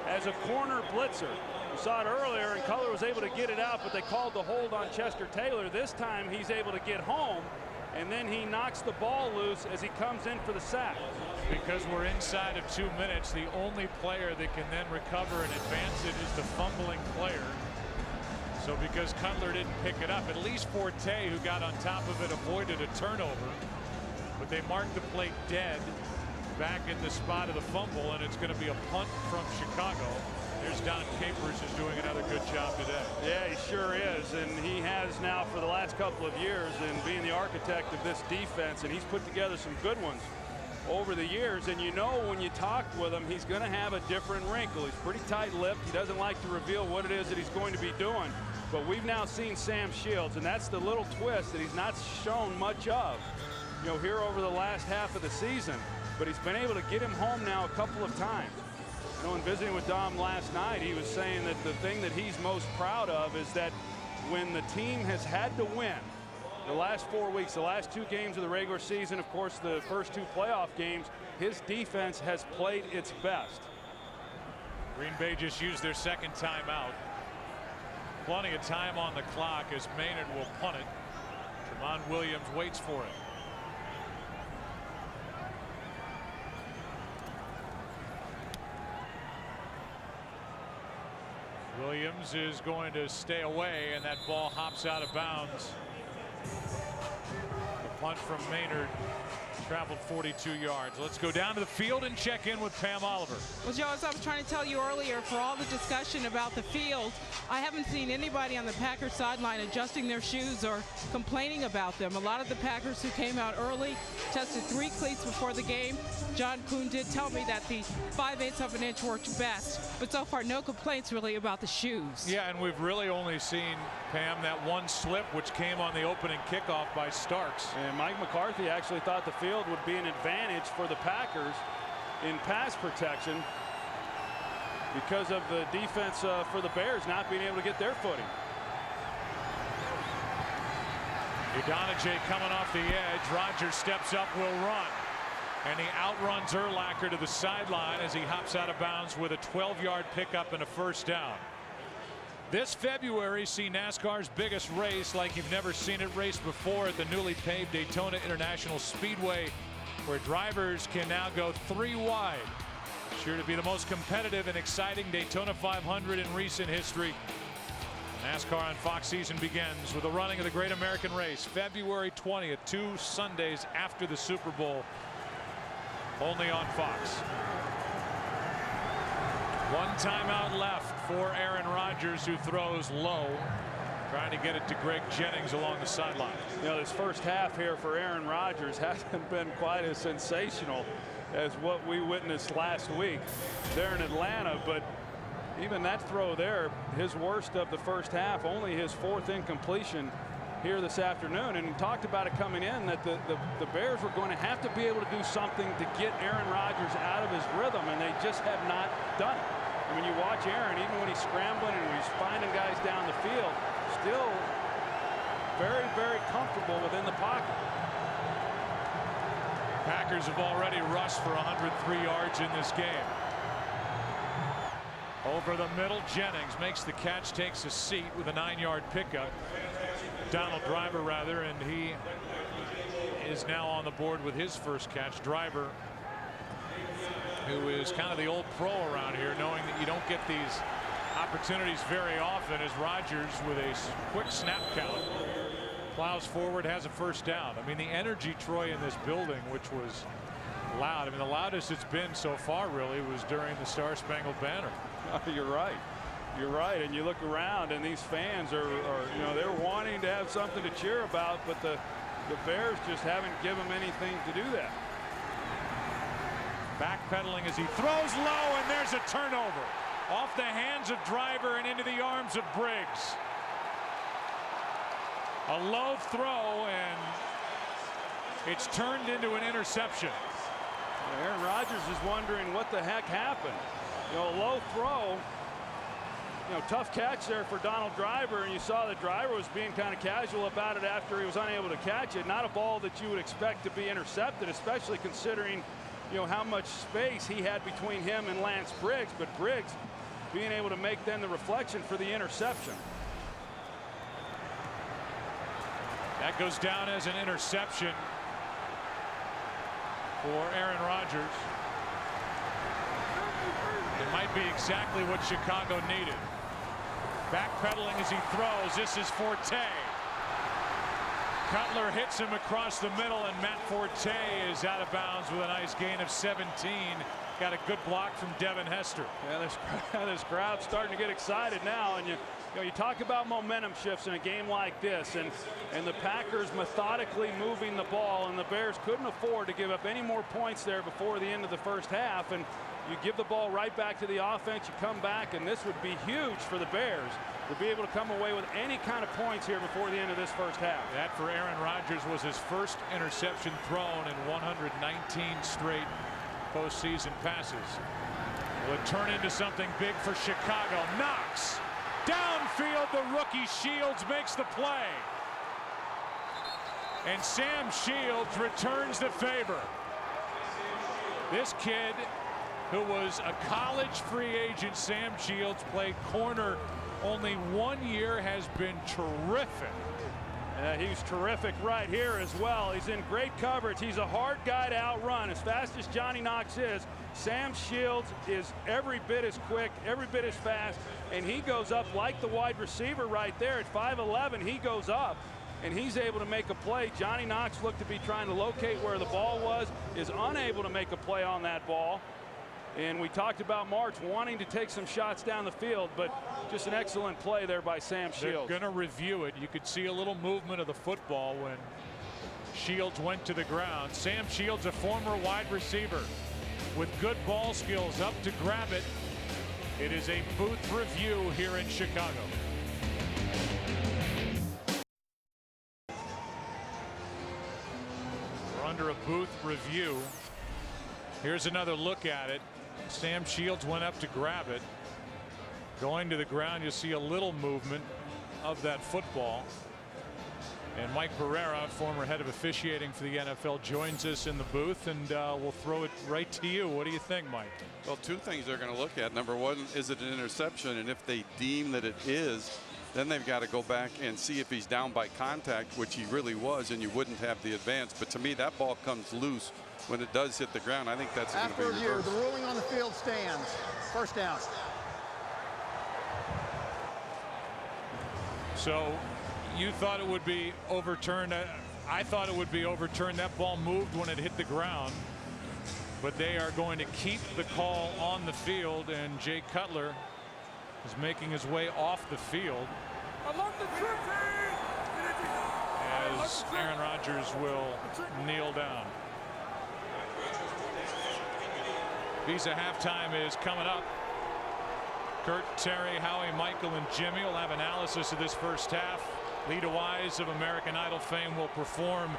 as a corner blitzer. We saw it earlier, and Cutler was able to get it out, but they called the hold on Chester Taylor. This time he's able to get home, and then he knocks the ball loose as he comes in for the sack. because we're inside of 2 minutes, the only player that can then recover and advance it is the fumbling player. So because Cutler didn't pick it up, at least Forte, who got on top of it, avoided a turnover. But they marked the plate dead back in the spot of the fumble, and it's going to be a punt from Chicago. There's Don Capers, who's doing another good job today. Yeah, he sure is, and he has now for the last couple of years in being the architect of this defense, and he's put together some good ones over the years. And you know, when you talk with him, he's going to have a different wrinkle. He's pretty tight-lipped. He doesn't like to reveal what it is that he's going to be doing. But we've now seen Sam Shields, and that's the little twist that he's not shown much of, you know, here over the last half of the season. But he's been able to get him home now a couple of times. You know, in visiting with Dom last night, he was saying that the thing that he's most proud of is that when the team has had to win the last 4 weeks, the last 2 games of the regular season, of course, the first 2 playoff games, his defense has played its best. Green Bay just used their second timeout. Plenty of time on the clock as Maynard will punt it. Tramon Williams waits for it. Williams is going to stay away, and that ball hops out of bounds. The punt from Maynard traveled 42 yards. Let's go down to the field and check in with Pam Oliver. Well, Joe, as I was trying to tell you earlier, for all the discussion about the field, I haven't seen anybody on the Packers sideline adjusting their shoes or complaining about them. A lot of the Packers who came out early tested 3 cleats before the game. John Kuhn did tell me that the 5/8 of an inch worked best, but so far no complaints really about the shoes. Yeah, and we've really only seen, Pam, that one slip which came on the opening kickoff by Starks. And Mike McCarthy actually thought the field would be an advantage for the Packers in pass protection because of the defense for the Bears not being able to get their footing. Udonije coming off the edge. Rodgers steps up, will run. And he outruns Urlacher to the sideline as he hops out of bounds with a 12-yard pickup and a first down. This February, see NASCAR's biggest race like you've never seen it raced before at the newly paved Daytona International Speedway, where drivers can now go 3 wide. Sure to be the most competitive and exciting Daytona 500 in recent history. NASCAR on Fox season begins with the running of the Great American Race, February 20th, 2 Sundays after the Super Bowl, only on Fox. 1 timeout left for Aaron Rodgers, who throws low, trying to get it to Greg Jennings along the sideline. You know, this first half here for Aaron Rodgers hasn't been quite as sensational as what we witnessed last week there in Atlanta, but even that throw there, his worst of the first half, only his 4th incompletion here this afternoon. And he talked about it coming in that the Bears were going to have to be able to do something to get Aaron Rodgers out of his rhythm, and they just have not done it. And when you watch Aaron, even when he's scrambling and he's finding guys down the field, still very, very comfortable within the pocket. Packers have already rushed for 103 yards in this game. Over the middle, Jennings makes the catch, takes a seat with a 9-yard pickup. Donald Driver, rather, and he is now on the board with his first catch. Driver, who is kind of the old pro around here, knowing that you don't get these opportunities very often, as Rodgers, with a quick snap count, plows forward, has a first down. I mean, the energy, Troy, in this building, which was loud. I mean, the loudest it's been so far, really, was during the Star Spangled Banner. You're right. You're right. And you look around, and these fans are you know, they're wanting to have something to cheer about, but the Bears just haven't given them anything to do that. Backpedaling as he throws low, and there's a turnover off the hands of Driver and into the arms of Briggs. A low throw, and it's turned into an interception. Aaron Rodgers is wondering what the heck happened. You know, a low throw, you know, tough catch there for Donald Driver, and you saw that Driver was being kind of casual about it after he was unable to catch it. Not a ball that you would expect to be intercepted, especially considering, you know, how much space he had between him and Lance Briggs, but Briggs being able to make then the reflection for the interception. That goes down as an interception. for Aaron Rodgers. It might be exactly what Chicago needed. Backpedaling as he throws. This is Forte. Cutler hits him across the middle, and Matt Forte is out of bounds with a nice gain of 17. Got a good block from Devin Hester. Yeah, this crowd's starting to get excited now, and you talk about momentum shifts in a game like this, and the Packers methodically moving the ball, and the Bears couldn't afford to give up any more points there before the end of the first half. And you give the ball right back to the offense, you come back, and this would be huge for the Bears to be able to come away with any kind of points here before the end of this first half. That for Aaron Rodgers was his first interception thrown in 119 straight postseason passes. Will it turn into something big for Chicago? Knox downfield, the rookie Shields makes the play, and Sam Shields returns the favor. This kid, who was a college free agent, Sam Shields, played corner only 1 year, has been terrific. He was terrific right here as well. He's in great coverage. He's a hard guy to outrun. As fast as Johnny Knox is, Sam Shields is every bit as quick, every bit as fast, and he goes up like the wide receiver right there at 5'11". He goes up, and he's able to make a play. Johnny Knox looked to be trying to locate where the ball was, is unable to make a play on that ball. And we talked about March wanting to take some shots down the field, but just an excellent play there by Sam Shields. They're going to review it. You could see a little movement of the football when Shields went to the ground. Sam Shields, a former wide receiver with good ball skills, up to grab it. It is a booth review here in Chicago. We're under a booth review. Here's another look at it. Sam Shields went up to grab it. Going to the ground, you see a little movement of that football. And Mike Pereira, former head of officiating for the NFL, joins us in the booth, and we'll throw it right to you. What do you think, Mike? Well, two things they're going to look at. Number one, is it an interception? And if they deem that it is, then they've got to go back and see if he's down by contact, which he really was, and you wouldn't have the advance. But to me, that ball comes loose when it does hit the ground. I think that's going to be reversed. After review, the ruling on the field stands. First down. So you thought it would be overturned. I thought it would be overturned. That ball moved when it hit the ground, but they are going to keep the call on the field, and Jay Cutler is making his way off the field as Aaron Rodgers will kneel down. Visa halftime is coming up. Kurt, Terry, Howie, Michael, and Jimmy will have analysis of this first half. Lita Wise of American Idol fame will perform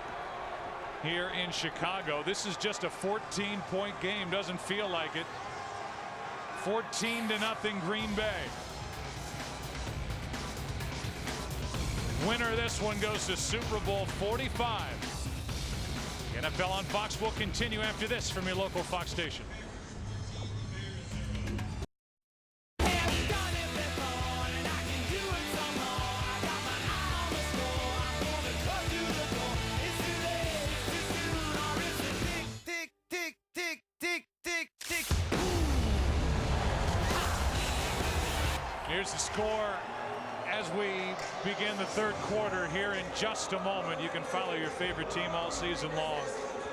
here in Chicago. This is just a 14-point game. Doesn't feel like it. 14-0 Green Bay. Winner of this one goes to Super Bowl 45. NFL on Fox will continue after this from your local Fox station. Here's the score as we begin the third quarter here in just a moment. You can follow your favorite team all season long.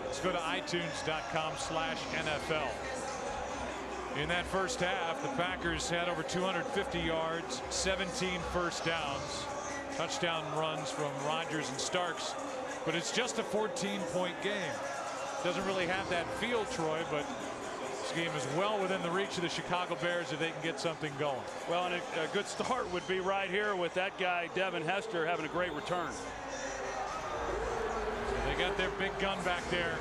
Let's go to itunes.com/NFL. In that first half, the Packers had over 250 yards, 17 first downs, touchdown runs from Rodgers and Starks, but it's just a 14-point game. Doesn't really have that feel, Troy, but this game is well within the reach of the Chicago Bears if they can get something going. Well, and a good start would be right here with that guy, Devin Hester, having a great return. They got their big gun back there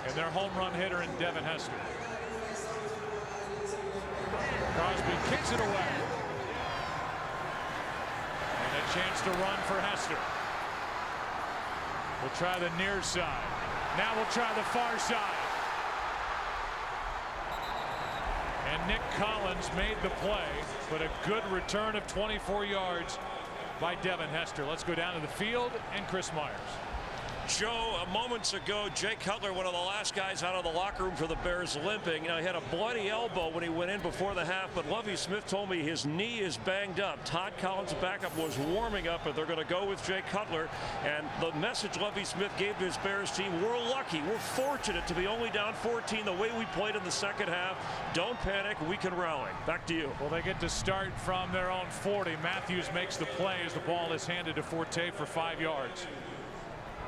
and their home run hitter in Devin Hester. Crosby kicks it away. And a chance to run for Hester. We'll try the near side. Now we'll try the far side. And Nick Collins made the play, but a good return of 24 yards by Devin Hester. Let's go down to the field and Chris Myers. Joe, moments ago, Jay Cutler, one of the last guys out of the locker room for the Bears, limping. He had a bloody elbow when he went in before the half, but Lovie Smith told me his knee is banged up. Todd Collins, backup, was warming up, but they're going to go with Jay Cutler. And the message Lovie Smith gave to his Bears team: we're lucky, we're fortunate to be only down 14 the way we played in the second half. Don't panic, we can rally. Back to you. Well, they get to start from their own 40. Matthews makes the play as the ball is handed to Forte for 5 yards.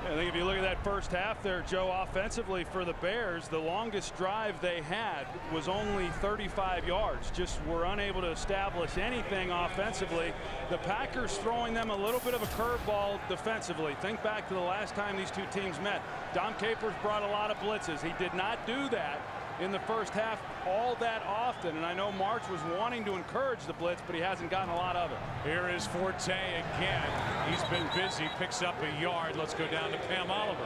I think if you look at that first half there, Joe, offensively for the Bears, the longest drive they had was only 35 yards. Just were unable to establish anything offensively. The Packers throwing them a little bit of a curveball defensively. Think back to the last time these two teams met. Dom Capers brought a lot of blitzes. He did not do that in the first half all that often, and I know March was wanting to encourage the blitz, but he hasn't gotten a lot of it. Here is Forte again. He's been busy, picks up a yard. Let's go down to Pam Oliver.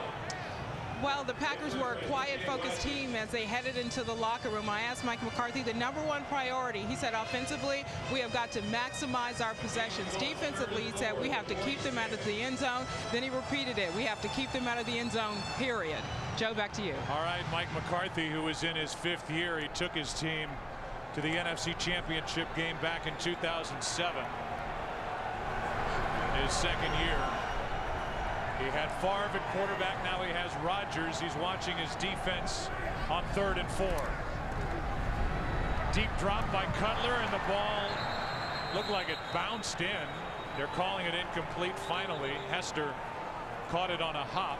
Well, the Packers were a quiet, focused team as they headed into the locker room. I asked Mike McCarthy the #1 priority. He said offensively, we have got to maximize our possessions. Defensively, he said we have to keep them out of the end zone. Then he repeated it. We have to keep them out of the end zone, period. Joe, back to you. All right, Mike McCarthy, who is in his 5th year, he took his team to the NFC Championship game back in 2007. His 2nd year. He had Favre at quarterback. Now he has Rodgers. He's watching his defense on 3rd and 4. Deep drop by Cutler, and the ball looked like it bounced in. They're calling it incomplete finally. Hester caught it on a hop.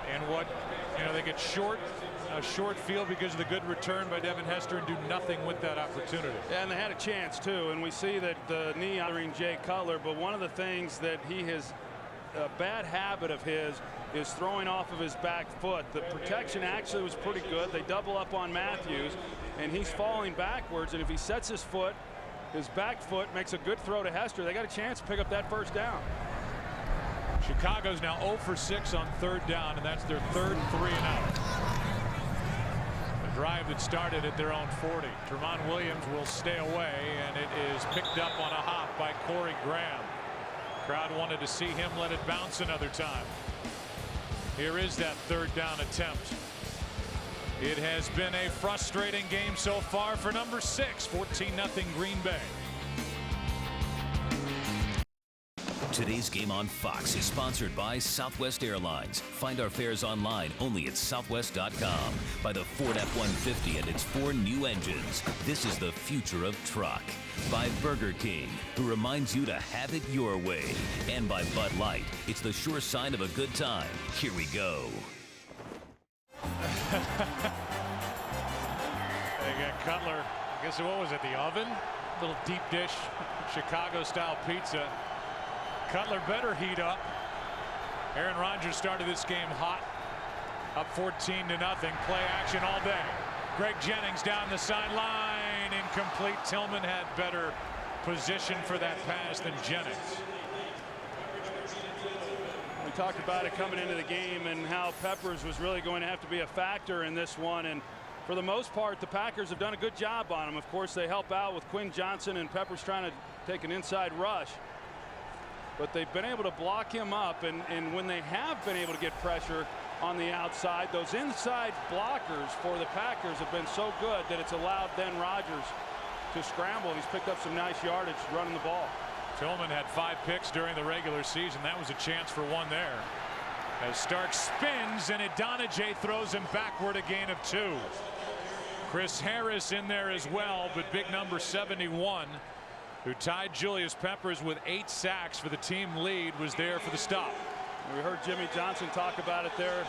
And they get a short field because of the good return by Devin Hester and do nothing with that opportunity. Yeah, and they had a chance too. And we see that the knee honoring Jay Cutler, but one of the things that he has, a bad habit of his, is throwing off of his back foot. The protection actually was pretty good. They double up on Matthews, and he's falling backwards. And if he sets his back foot, makes a good throw to Hester, they got a chance to pick up that first down. Chicago's now 0 for 6 on 3rd down, and that's their 3rd 3-and-out. A drive that started at their own 40. Tremont Williams will stay away, and it is picked up on a hop by Corey Graham. Crowd wanted to see him let it bounce another time. Here is that 3rd down attempt. It has been a frustrating game so far for number 6. 14-0 Green Bay. Today's game on Fox is sponsored by Southwest Airlines. Find our fares online only at southwest.com. By the Ford F-150 and its 4 new engines. This is the future of truck. By Burger King, who reminds you to have it your way. And by Bud Light, it's the sure sign of a good time. Here we go. They got Cutler. I guess what was it, the oven? Little deep dish Chicago-style pizza. Cutler better heat up. Aaron Rodgers started this game hot. Up 14-0. Play action all day. Greg Jennings down the sideline. Incomplete. Tillman had better position for that pass than Jennings. We talked about it coming into the game and how Peppers was really going to have to be a factor in this one. And for the most part, the Packers have done a good job on him. Of course, they help out with Quinn Johnson and Peppers trying to take an inside rush. But they've been able to block him up, and when they have been able to get pressure on the outside, those inside blockers for the Packers have been so good that it's allowed then Rodgers to scramble. He's picked up some nice yardage running the ball. Tillman had 5 picks during the regular season. That was a chance for one there. As Stark spins, and Idonije throws him backward, a gain of 2. Chris Harris in there as well, but big number 71, who tied Julius Peppers with 8 sacks for the team lead, was there for the stop. We heard Jimmy Johnson talk about it there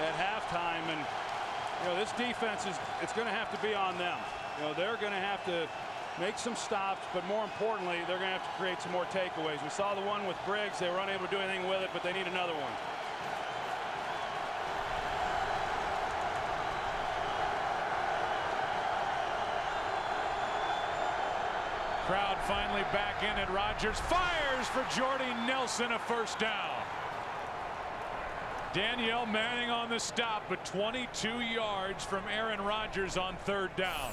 at halftime, and this defense it's going to have to be on them. They're going to have to make some stops, but more importantly, they're going to have to create some more takeaways. We saw the one with Briggs. They were unable to do anything with it, but they need another one. Crowd finally back in, and Rodgers fires for Jordy Nelson, a first down. Danielle Manning on the stop, but 22 yards from Aaron Rodgers on 3rd down.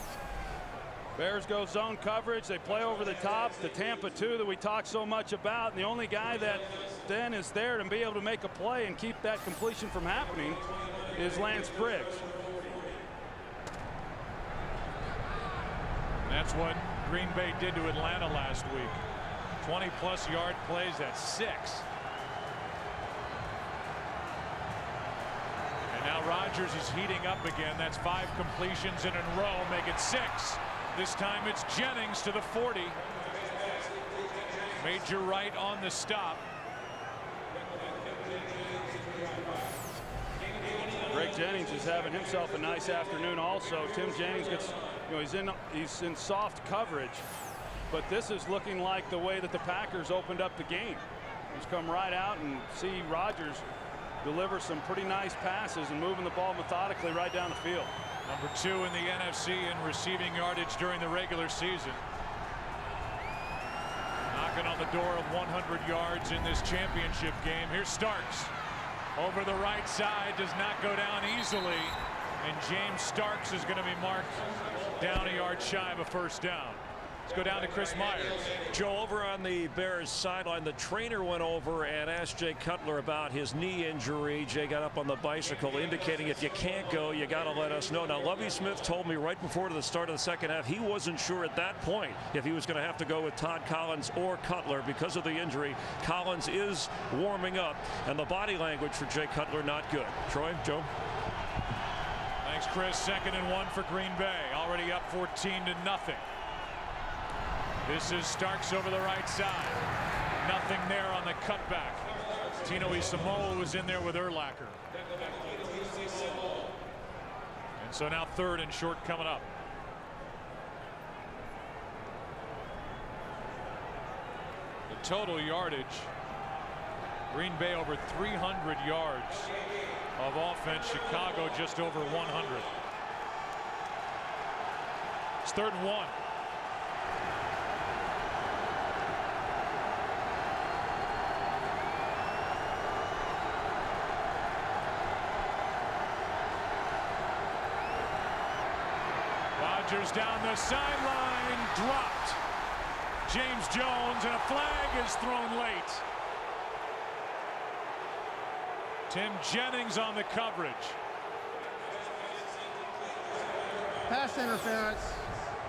Bears go zone coverage. They play over the top. The Tampa 2 that we talk so much about. And the only guy that then is there to be able to make a play and keep that completion from happening is Lance Briggs. That's what Green Bay did to Atlanta last week. 20-plus yard plays at 6. And now Rodgers is heating up again. That's 5 completions in a row, make it 6. This time it's Jennings to the 40. Major Wright on the stop. Greg Jennings is having himself a nice afternoon also. Tim Jennings gets, he's in soft coverage, but this is looking like the way that the Packers opened up the game. He's come right out and see Rodgers deliver some pretty nice passes and moving the ball methodically right down the field. Number 2 in the NFC in receiving yardage during the regular season. Knocking on the door of 100 yards in this championship game. Here's Starks. Over the right side, does not go down easily. And James Starks is going to be marked down a yard shy of a first down. Let's go down to Chris Myers. Joe, over on the Bears sideline, the trainer went over and asked Jay Cutler about his knee injury. Jay got up on the bicycle, indicating if you can't go, you got to let us know. Now, Lovie Smith told me right before the start of the second half he wasn't sure at that point if he was going to have to go with Todd Collins or Cutler because of the injury. Collins is warming up, and the body language for Jay Cutler not good. Troy, Joe. Thanks, Chris. 2nd and 1 for Green Bay. Already up 14-0. This is Starks over the right side. Nothing there on the cutback. Tino Isamoa was in there with Urlacher. And so now 3rd and short coming up. The total yardage. Green Bay over 300 yards of offense. Chicago just over 100. It's 3rd and 1. Rodgers down the sideline, dropped. James Jones, and a flag is thrown late. Tim Jennings on the coverage. Pass interference.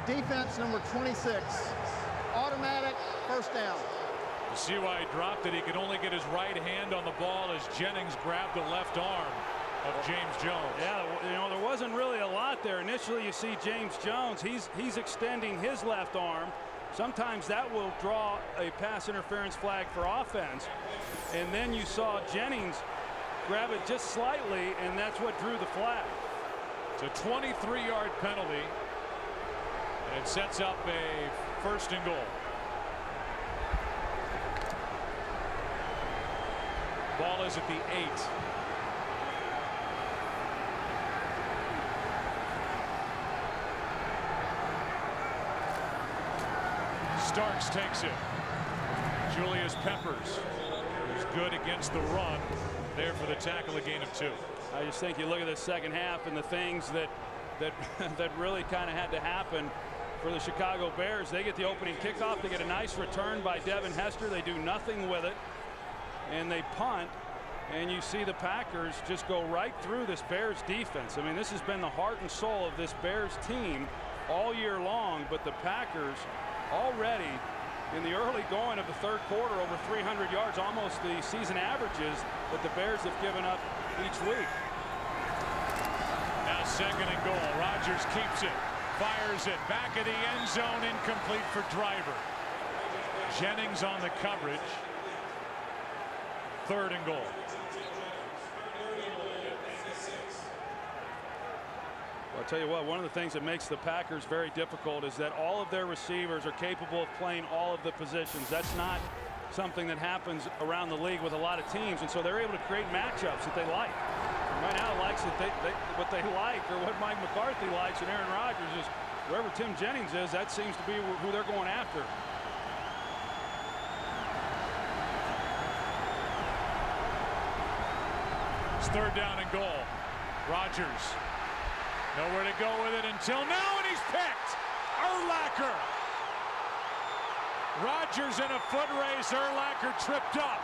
Defense number 26. Automatic first down. You see why he dropped it. He could only get his right hand on the ball as Jennings grabbed the left arm of James Jones. Yeah, there wasn't really a lot there. Initially, you see James Jones. He's extending his left arm. Sometimes that will draw a pass interference flag for offense. And then you saw Jennings grab it just slightly, and that's what drew the flag. It's a 23-yard penalty, and it sets up a 1st and goal. Ball is at the 8. Starks takes it. Julius Peppers is good against the run. There for the tackle, a gain of 2. I just think you look at the second half and the things that really kind of had to happen for the Chicago Bears. They get the opening kickoff. They get a nice return by Devin Hester. They do nothing with it, and they punt. And you see the Packers just go right through this Bears defense. I mean, this has been the heart and soul of this Bears team all year long, but the Packers already in the early going of the 3rd quarter over 300 yards, almost the season averages that the Bears have given up each week. Now 2nd and goal. Rodgers keeps it, fires it back of the end zone, incomplete for Driver. Jennings on the coverage. 3rd and goal. I'll tell you what, one of the things that makes the Packers very difficult is that all of their receivers are capable of playing all of the positions. That's not something that happens around the league with a lot of teams, and so they're able to create matchups that they like. And right now, it likes that what they like, or what Mike McCarthy likes, and Aaron Rodgers is wherever Tim Jennings is. That seems to be who they're going after. It's 3rd down and goal. Rodgers nowhere to go with it until now, and he's picked. A Urlacher. Rodgers in a foot race. Urlacher tripped up.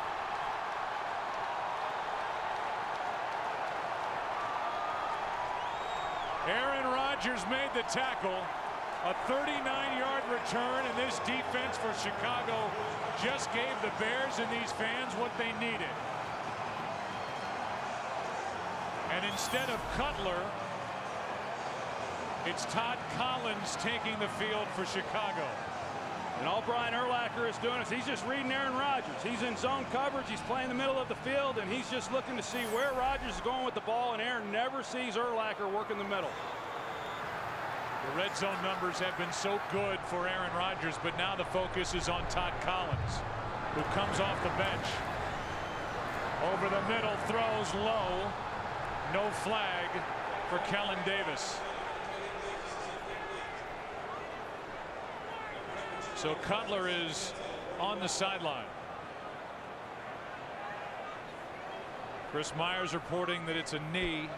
Aaron Rodgers made the tackle. A 39-yard return, and this defense for Chicago just gave the Bears and these fans what they needed. And instead of Cutler, it's Todd Collins taking the field for Chicago. And all Brian Urlacher is doing is he's just reading Aaron Rodgers. He's in zone coverage. He's playing the middle of the field, and he's just looking to see where Rodgers is going with the ball, and Aaron never sees Urlacher working the middle. The red zone numbers have been so good for Aaron Rodgers, but now the focus is on Todd Collins, who comes off the bench. Over the middle, throws low. No flag for Kellen Davis. So Cutler is on the sideline. Chris Myers reporting that it's a knee.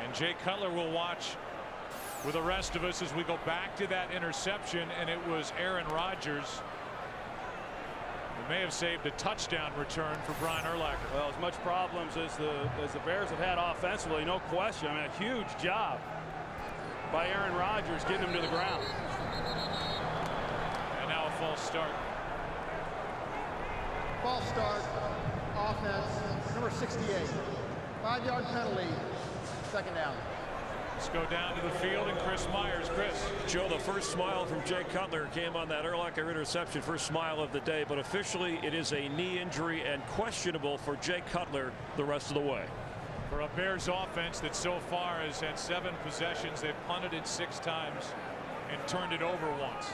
And Jay Cutler will watch with the rest of us as we go back to that interception, and it was Aaron Rodgers who may have saved a touchdown return for Brian Urlacher. Well, as much problems as the Bears have had offensively, no question. I mean, a huge job by Aaron Rodgers getting him to the ground. And now a false start. False start, offense, number 68. 5-yard penalty, second down. Let's go down to the field and Chris Myers. Chris. Joe, the first smile from Jay Cutler came on that Urlacher interception, first smile of the day, but officially it is a knee injury and questionable for Jay Cutler the rest of the way. For a Bears offense that so far has had 7 possessions, they've punted it 6 times and turned it over once.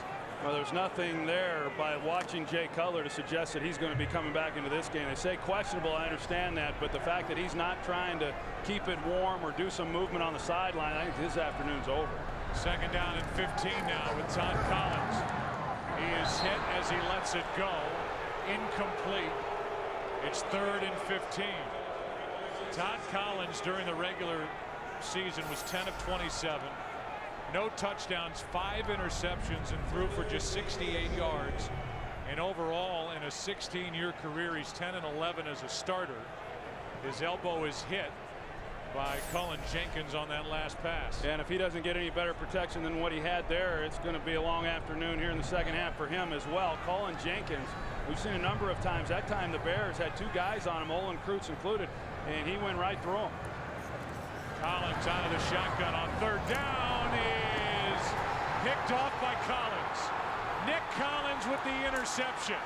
Well, there's nothing there by watching Jay Cutler to suggest that he's going to be coming back into this game. They say questionable, I understand that, but the fact that he's not trying to keep it warm or do some movement on the sideline, I think his afternoon's over. Second down and 15 now with Todd Collins. He is hit as he lets it go. Incomplete. It's 3rd and 15. Todd Collins during the regular season was 10 of 27. No touchdowns, 5 interceptions, and threw for just 68 yards. And overall, in a 16-year career, he's 10 and 11 as a starter. His elbow is hit by Cullen Jenkins on that last pass. And if he doesn't get any better protection than what he had there, it's going to be a long afternoon here in the second half for him as well. Cullen Jenkins, we've seen a number of times. That time the Bears had 2 guys on him, Olin Kreutz included, and he went right through him. Collins out of the shotgun on 3rd down is picked off by Collins. Nick Collins with the interception,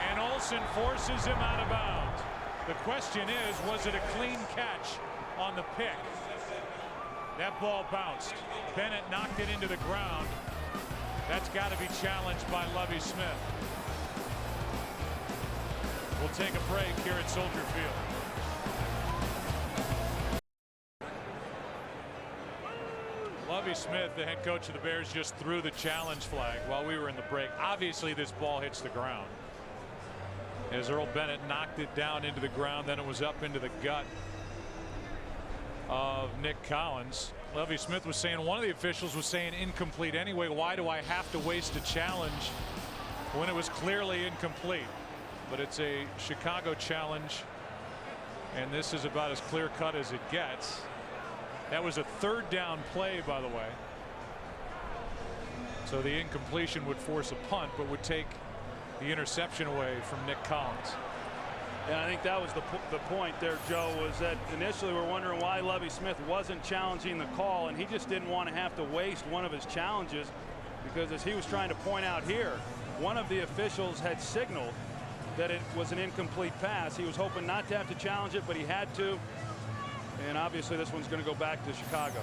and Olsen forces him out of bounds. The question is, was it a clean catch on the pick? That ball bounced. Bennett knocked it into the ground. That's got to be challenged by Lovie Smith. We'll take a break here at Soldier Field. Lovie Smith, the head coach of the Bears, just threw the challenge flag while we were in the break. Obviously, this ball hits the ground. As Earl Bennett knocked it down into the ground, then it was up into the gut of Nick Collins. Lovie Smith was saying, one of the officials was saying incomplete anyway. Why do I have to waste a challenge when it was clearly incomplete? But it's a Chicago challenge, and this is about as clear cut as it gets. That was a 3rd down play, by the way. So the incompletion would force a punt, but would take the interception away from Nick Collins. And I think that was the point there, Joe, was that initially we're wondering why Lovie Smith wasn't challenging the call, and he just didn't want to have to waste one of his challenges, because as he was trying to point out here, one of the officials had signaled that it was an incomplete pass. He was hoping not to have to challenge it, but he had to. And obviously this one's going to go back to Chicago.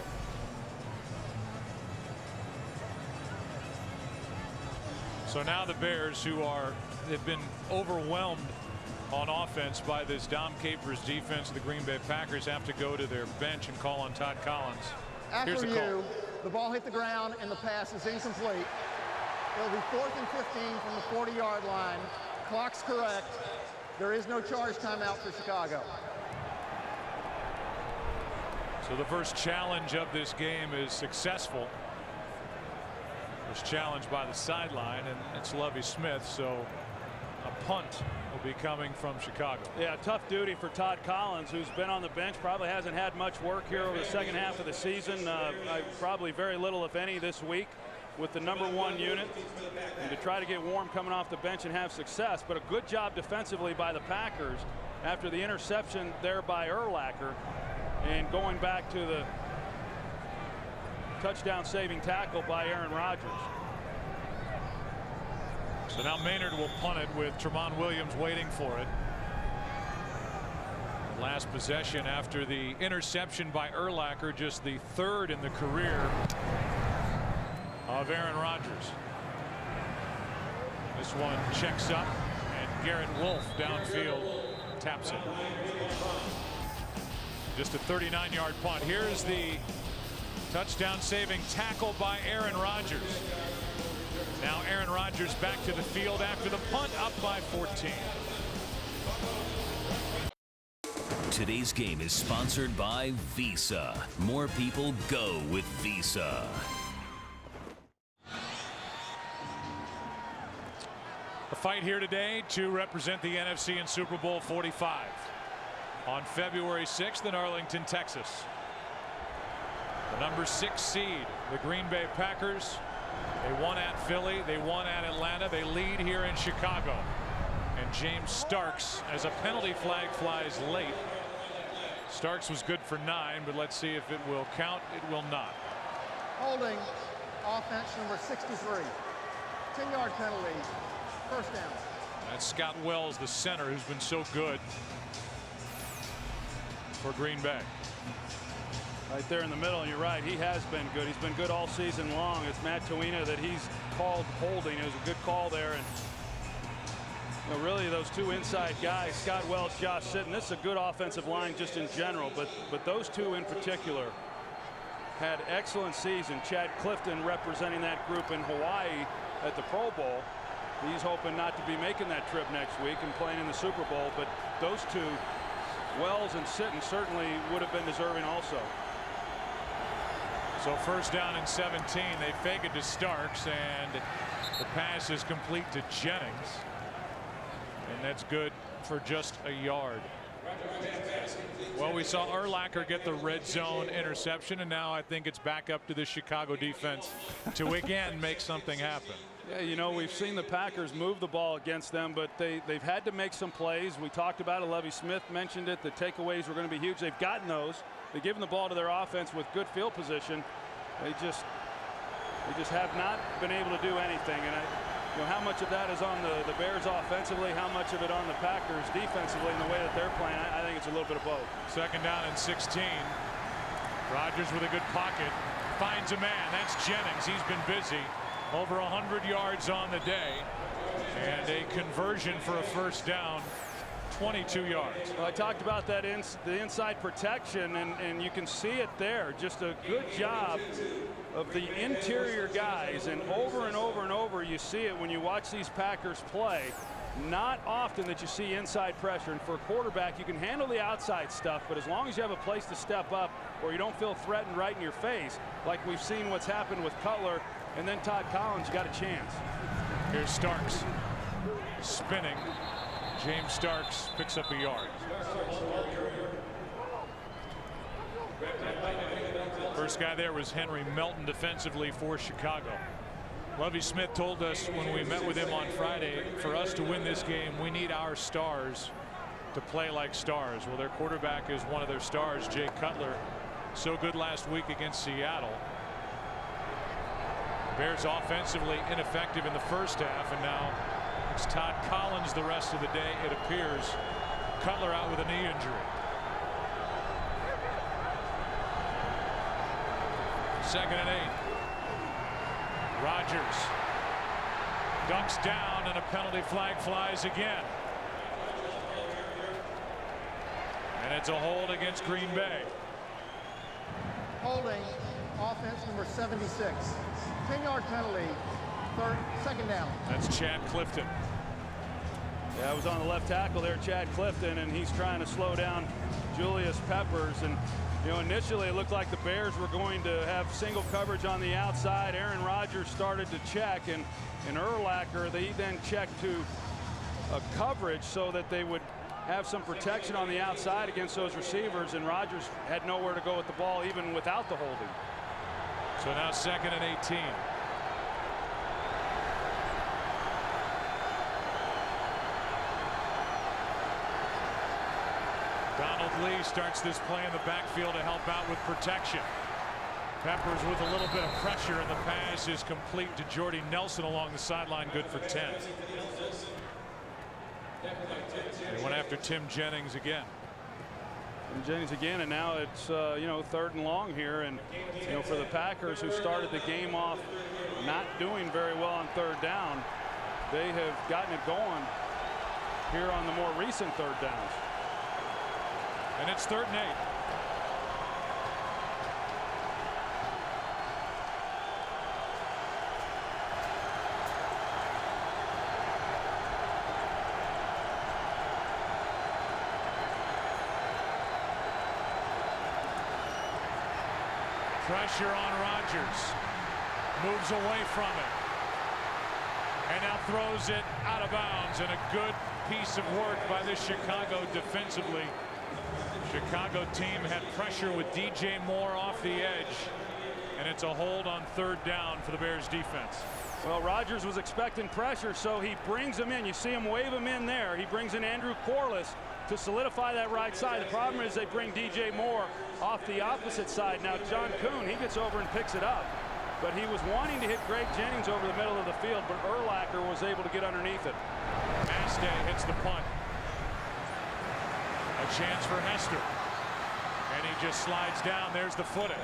So now the Bears, who have been overwhelmed on offense by this Dom Capers defense of the Green Bay Packers, have to go to their bench and call on Todd Collins. After the ball hit the ground and the pass is incomplete. It'll be 4th and 15 from the 40-yard line. Clock's correct. There is no charge timeout for Chicago. So the first challenge of this game is successful. Was challenged by the sideline, and it's Lovie Smith, so a punt will be coming from Chicago. Yeah, tough duty for Todd Collins, who's been on the bench, probably hasn't had much work here over the second half of the season. Probably very little, if any, this week with the #1 unit, and to try to get warm coming off the bench and have success. But a good job defensively by the Packers after the interception there by Urlacher, and going back to the touchdown saving tackle by Aaron Rodgers. So now Maynard will punt it with Tramon Williams waiting for it. Last possession after the interception by Urlacher, just the 3rd in the career of Aaron Rodgers. This one checks up, and Garrett Wolf downfield taps it. Just a 39-yard punt. Here's the touchdown saving tackle by Aaron Rodgers. Now Aaron Rodgers back to the field after the punt, up by 14. Today's game is sponsored by Visa. More people go with Visa. A fight here today to represent the NFC in Super Bowl 45 on February 6th in Arlington, Texas. The number 6 seed, the Green Bay Packers. They won at Philly. They won at Atlanta. They lead here in Chicago. And James Starks, as a penalty flag flies late. Starks was good for 9, but let's see if it will count. It will not. Holding offense number 63. 10-yard penalty. First down. That's Scott Wells, the center, who's been so good for Green Bay. Right there in the middle, and you're right, he has been good. He's been good all season long. It's Matt Toina that he's called holding. It was a good call there, and you know, really those two inside guys, Scott Wells, Josh Sitton. This is a good offensive line just in general, but those two in particular had excellent season. Chad Clifton representing that group in Hawaii at the Pro Bowl. He's hoping not to be making that trip next week and playing in the Super Bowl, but those two, Wells and Sitton, certainly would have been deserving also. So first down and 17. They fake it to Starks, and the pass is complete to Jennings, and that's good for just a yard. Well, we saw Urlacher get the red zone interception, and now I think it's back up to the Chicago defense to again make something happen. Yeah, you know, we've seen the Packers move the ball against them, but they've had to make some plays. We talked about it. Lovie Smith mentioned it. The takeaways were going to be huge. They've gotten those. They've given the ball to their offense with good field position. They just have not been able to do anything. And you know, how much of that is on the Bears offensively, how much of it on the Packers defensively in the way that they're playing? I think it's a little bit of both. Second down and 16. Rodgers with a good pocket, finds a man. That's Jennings. He's been busy. Over 100 yards on the day, and a conversion for a first down, 22 yards. Well, I talked about that the inside protection, and you can see it there. Just a good job of the interior guys, and over you see it when you watch these Packers play. Not often that you see inside pressure, and for a quarterback you can handle the outside stuff, but as long as you have a place to step up or you don't feel threatened right in your face, like we've seen what's happened with Cutler and then Todd Collins, you got a chance. Here's Starks spinning. James Starks picks up a yard. First guy there was Henry Melton defensively for Chicago. Lovie Smith told us when we met with him on Friday, for us to win this game, we need our stars to play like stars. Well, their quarterback is one of their stars, Jay Cutler. So good last week against Seattle. Bears offensively ineffective in the first half, and now it's Todd Collins the rest of the day, it appears. Cutler out with a knee injury. Second and 8. Rodgers ducks down, and a penalty flag flies again. And it's a hold against Green Bay. Holding offense number 76. 10-yard penalty. Second down. That's Chad Clifton. Yeah, I was on the left tackle there, Chad Clifton, and he's trying to slow down Julius Peppers. And You know, initially it looked like the Bears were going to have single coverage on the outside. Aaron Rodgers started to check, and Urlacher, they then checked to a coverage so that they would have some protection on the outside against those receivers, and Rodgers had nowhere to go with the ball even without the holding. So now 2nd and 18. Donald Lee starts this play in the backfield to help out with protection. Peppers with a little bit of pressure, and the pass is complete to Jordy Nelson along the sideline, good for 10. They went after Tim Jennings again. And Jennings again, and now it's you know, 3rd and long here, and you know, for the Packers, who started the game off not doing very well on 3rd down, they have gotten it going here on the more recent 3rd downs. And it's 3rd and 8. Pressure on Rodgers. Moves away from it. And now throws it out of bounds. And a good piece of work by this Chicago defensively. Chicago team had pressure with DJ Moore off the edge. And it's a hold on 3rd down for the Bears defense. Well, Rodgers was expecting pressure, so he brings him in. You see him wave him in there. He brings in Andrew Corliss to solidify that right side. The problem is they bring DJ Moore off the opposite side. Now John Kuhn, he gets over and picks it up, but he was wanting to hit Greg Jennings over the middle of the field, but Urlacher was able to get underneath it. Mastay hits the punt. A chance for Hester, and he just slides down. There's the footing.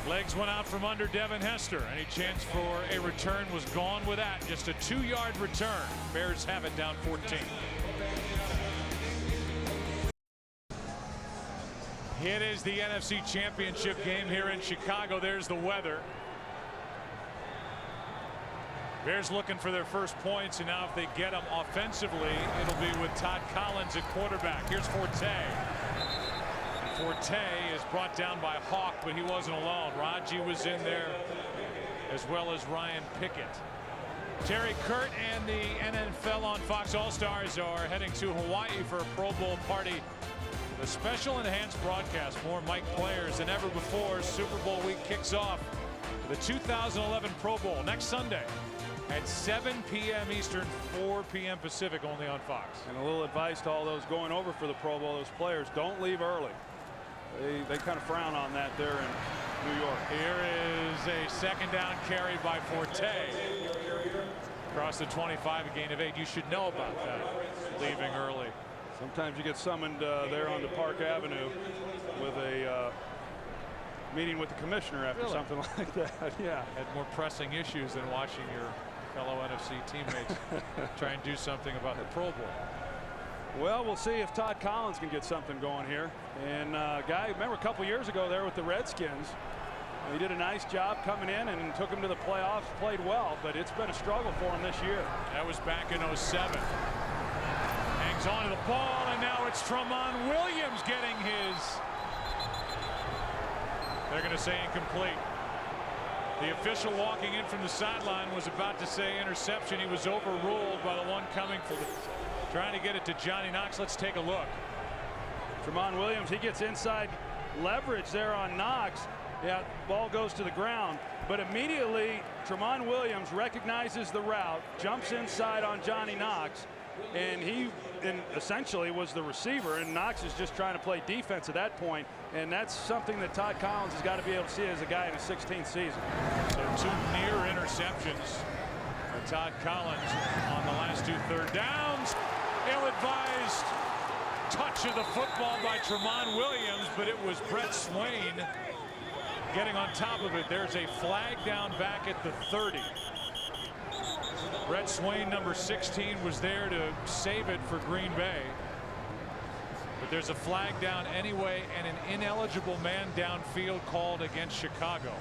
Legs went out from under Devin Hester. Any chance for a return was gone with that. Just a 2-yard return. Bears have it down 14. It is the NFC Championship game here in Chicago. There's the weather. Bears looking for their first points, and now if they get them offensively, it'll be with Todd Collins at quarterback. Here's Forte. Forte is brought down by Hawk, but he wasn't alone. Raji was in there, as well as Ryan Pickett. Terry Kurt and the NFL on Fox All-Stars are heading to Hawaii for a Pro Bowl party. The special enhanced broadcast, more Mike players than ever before. Super Bowl week kicks off with the 2011 Pro Bowl next Sunday at 7 p.m. Eastern, 4 p.m. Pacific, only on Fox. And a little advice to all those going over for the Pro Bowl, those players, don't leave early. They kind of frown on that there in New York. Here is a 2nd down carry by Forte. Across the 25, a gain of 8. You should know about that, leaving early. Sometimes you get summoned there onto Park Avenue with a meeting with the commissioner after something like that. Yeah. Had more pressing issues than watching your fellow NFC teammates try and do something about the Pro Bowl. Well, we'll see if Todd Collins can get something going here. And guy, remember a couple years ago there with the Redskins, he did a nice job coming in and took him to the playoffs, played well, but it's been a struggle for him this year. That was back in 07. Hangs on to the ball, and now it's Tramon Williams getting his. They're going to say incomplete. The official walking in from the sideline was about to say interception. He was overruled by the one coming for the. Trying to get it to Johnny Knox. Let's take a look. Tramon Williams, he gets inside leverage there on Knox. Yeah, ball goes to the ground, but immediately Tramon Williams recognizes the route, jumps inside on Johnny Knox, and he essentially was the receiver, and Knox is just trying to play defense at that point, and that's something that Todd Collins has got to be able to see as a guy in his 16th season. So 2 near interceptions for Todd Collins on the last 2 third downs. Ill-advised touch of the football by Tramon Williams, but it was Brett Swain getting on top of it. There's a flag down back at the 30. Brett Swain, number 16, was there to save it for Green Bay. But there's a flag down anyway, and an ineligible man downfield called against Chicago.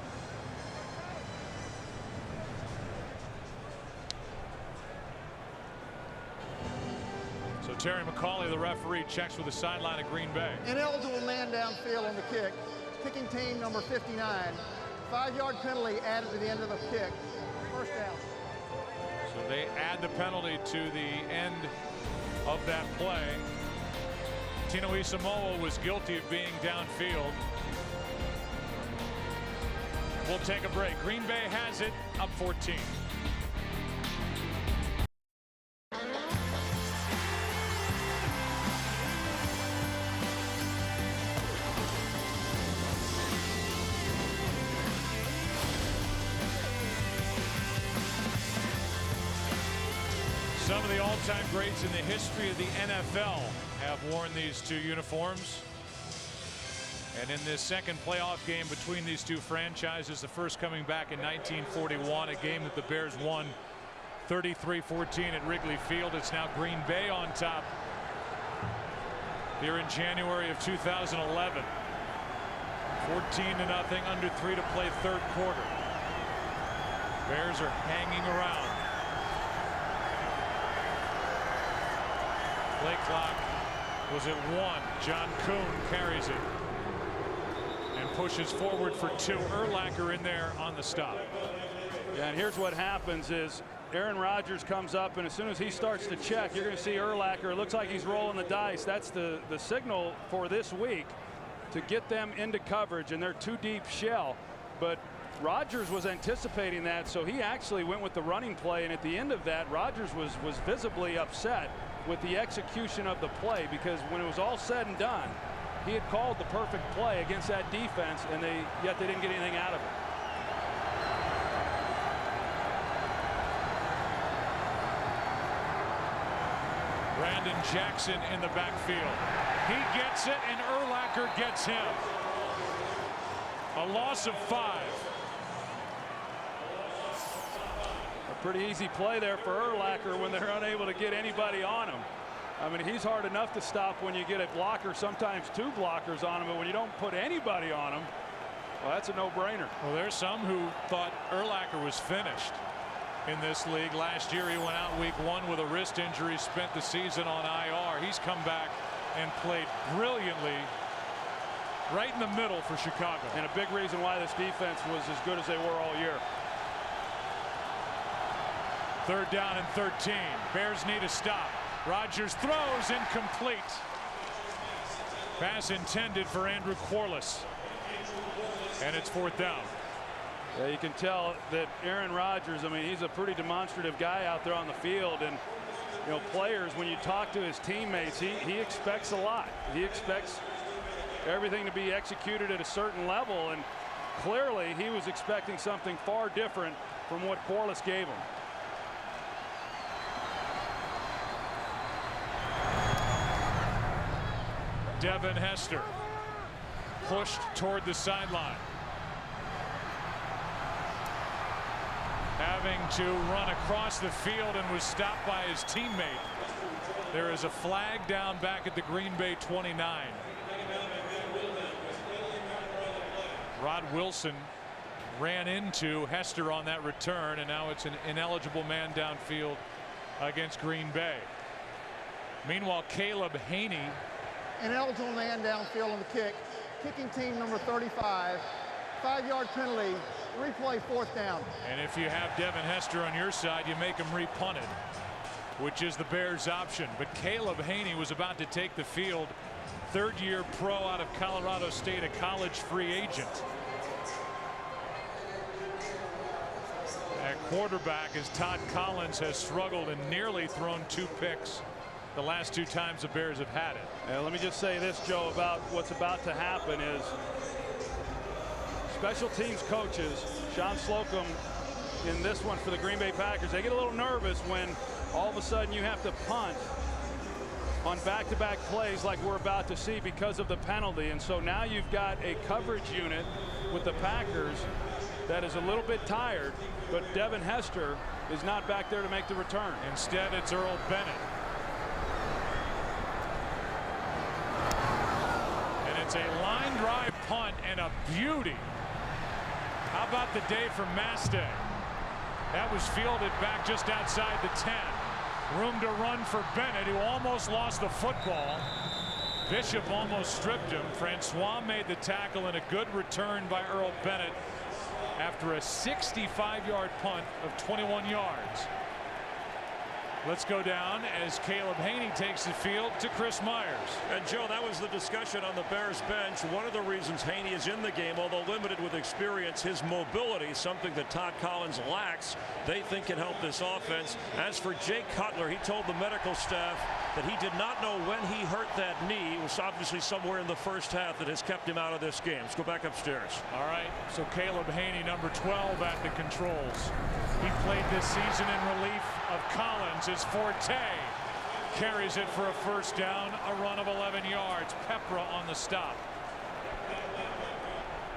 So Terry McCauley, the referee, checks with the sideline of Green Bay. Ineligible man downfield on the kick. Kicking team number 59. 5-yard penalty added to the end of the kick. First down. So they add the penalty to the end of that play. Tino Isamoa was guilty of being downfield. We'll take a break. Green Bay has it, up 14. Some of the all-time greats in the history of the NFL have worn these two uniforms. And in this second playoff game between these two franchises, the first coming back in 1941, a game that the Bears won 33-14 at Wrigley Field. It's now Green Bay on top here in January of 2011. 14-0, under 3 to play third quarter. Bears are hanging around. Play clock was at 1. John Kuhn carries it and pushes forward for 2. Urlacher in there on the stop. Yeah, and here's what happens is Aaron Rodgers comes up, and as soon as he starts to check, you're going to see Urlacher. It looks like he's rolling the dice. That's the signal for this week to get them into coverage, and they're too deep shell. But Rodgers was anticipating that, so he actually went with the running play, and at the end of that, Rodgers was visibly upset with the execution of the play, because when it was all said and done, he had called the perfect play against that defense, and yet they didn't get anything out of it. Brandon Jackson in the backfield. He gets it, and Urlacher gets him. A loss of 5. Pretty easy play there for Urlacher when they're unable to get anybody on him. I mean, he's hard enough to stop when you get a blocker, sometimes 2 blockers on him, but when you don't put anybody on him, well, that's a no-brainer. Well, there's some who thought Urlacher was finished in this league. Last year he went out week 1 with a wrist injury, spent the season on IR. He's come back and played brilliantly right in the middle for Chicago. And a big reason why this defense was as good as they were all year. 3rd down and 13. Bears need a stop. Rodgers throws incomplete. Pass intended for Andrew Quarles. And it's 4th down. Yeah, you can tell that Aaron Rodgers, I mean, he's a pretty demonstrative guy out there on the field. And, you know, players, when you talk to his teammates, he expects a lot. He expects everything to be executed at a certain level. And clearly he was expecting something far different from what Quarles gave him. Devin Hester pushed toward the sideline. Having to run across the field and was stopped by his teammate. There is a flag down back at the Green Bay 29. Rod Wilson ran into Hester on that return, and now it's an ineligible man downfield against Green Bay. Meanwhile, Caleb Haney. Ineligible man downfield on the kick. Kicking team number 35. 5-yard penalty. Replay 4th down. And if you have Devin Hester on your side, you make him repunt it, which is the Bears' option. But Caleb Haney was about to take the field. 3rd-year pro out of Colorado State, a college free agent. At quarterback, as Todd Collins has struggled and nearly thrown 2 picks the last 2 times the Bears have had it. Let me just say this, Joe, about what's about to happen is special teams coaches, Sean Slocum in this one for the Green Bay Packers, they get a little nervous when all of a sudden you have to punt on back-to-back plays like we're about to see because of the penalty. And so now you've got a coverage unit with the Packers that is a little bit tired, but Devin Hester is not back there to make the return. Instead, it's Earl Bennett. And it's a line drive punt and a beauty. How about the day for Mastay? That was fielded back just outside the 10. Room to run for Bennett, who almost lost the football. Bishop almost stripped him. Francois made the tackle, and a good return by Earl Bennett after a 65-yard punt of 21 yards. Let's go down as Caleb Haney takes the field to Chris Myers. And Joe, that was the discussion on the Bears bench. One of the reasons Haney is in the game, although limited with experience, his mobility, something that Todd Collins lacks, they think can help this offense. As for Jake Cutler, he told the medical staff that he did not know when he hurt that knee. It was obviously somewhere in the first half that has kept him out of this game. Let's go back upstairs. All right, so Caleb Haney, number 12 at the controls. He played this season in relief of Collins. His forte carries it for a first down, a run of 11 yards. Pepra on the stop.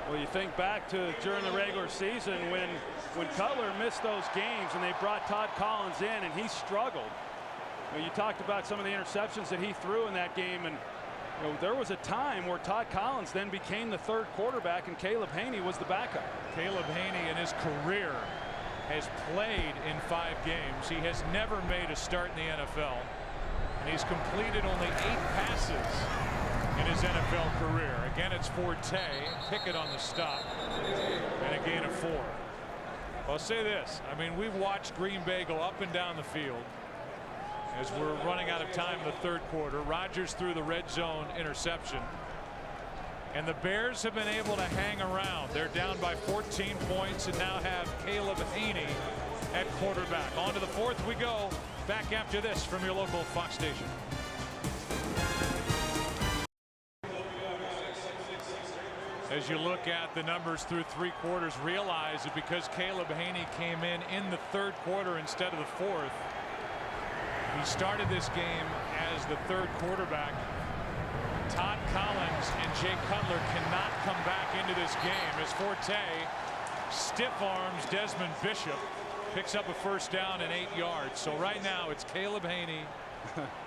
Well, you think back to during the regular season when Cutler missed those games and they brought Todd Collins in and he struggled. You talked about some of the interceptions that he threw in that game, and there was a time where Todd Collins then became the third quarterback and Caleb Haney was the backup. Caleb Haney in his career has played in 5 games. He has never made a start in the NFL, and he's completed only 8 passes in his NFL career. Again, it's Forte, Pickett on the stop, and a gain of 4. I'll say this, I mean, we've watched Green Bay go up and down the field as we're running out of time in the third quarter. Rodgers threw the red zone interception, and the Bears have been able to hang around. They're down by 14 points and now have Caleb Haney at quarterback. On to the fourth we go. Back after this from your local Fox station. As you look at the numbers through 3 quarters, realize that because Caleb Haney came in the third quarter instead of the fourth, he started this game as the third quarterback. Todd Collins and Jake Cutler cannot come back into this game as Forte stiff arms Desmond Bishop, picks up a first down and 8 yards. So right now it's Caleb Haney.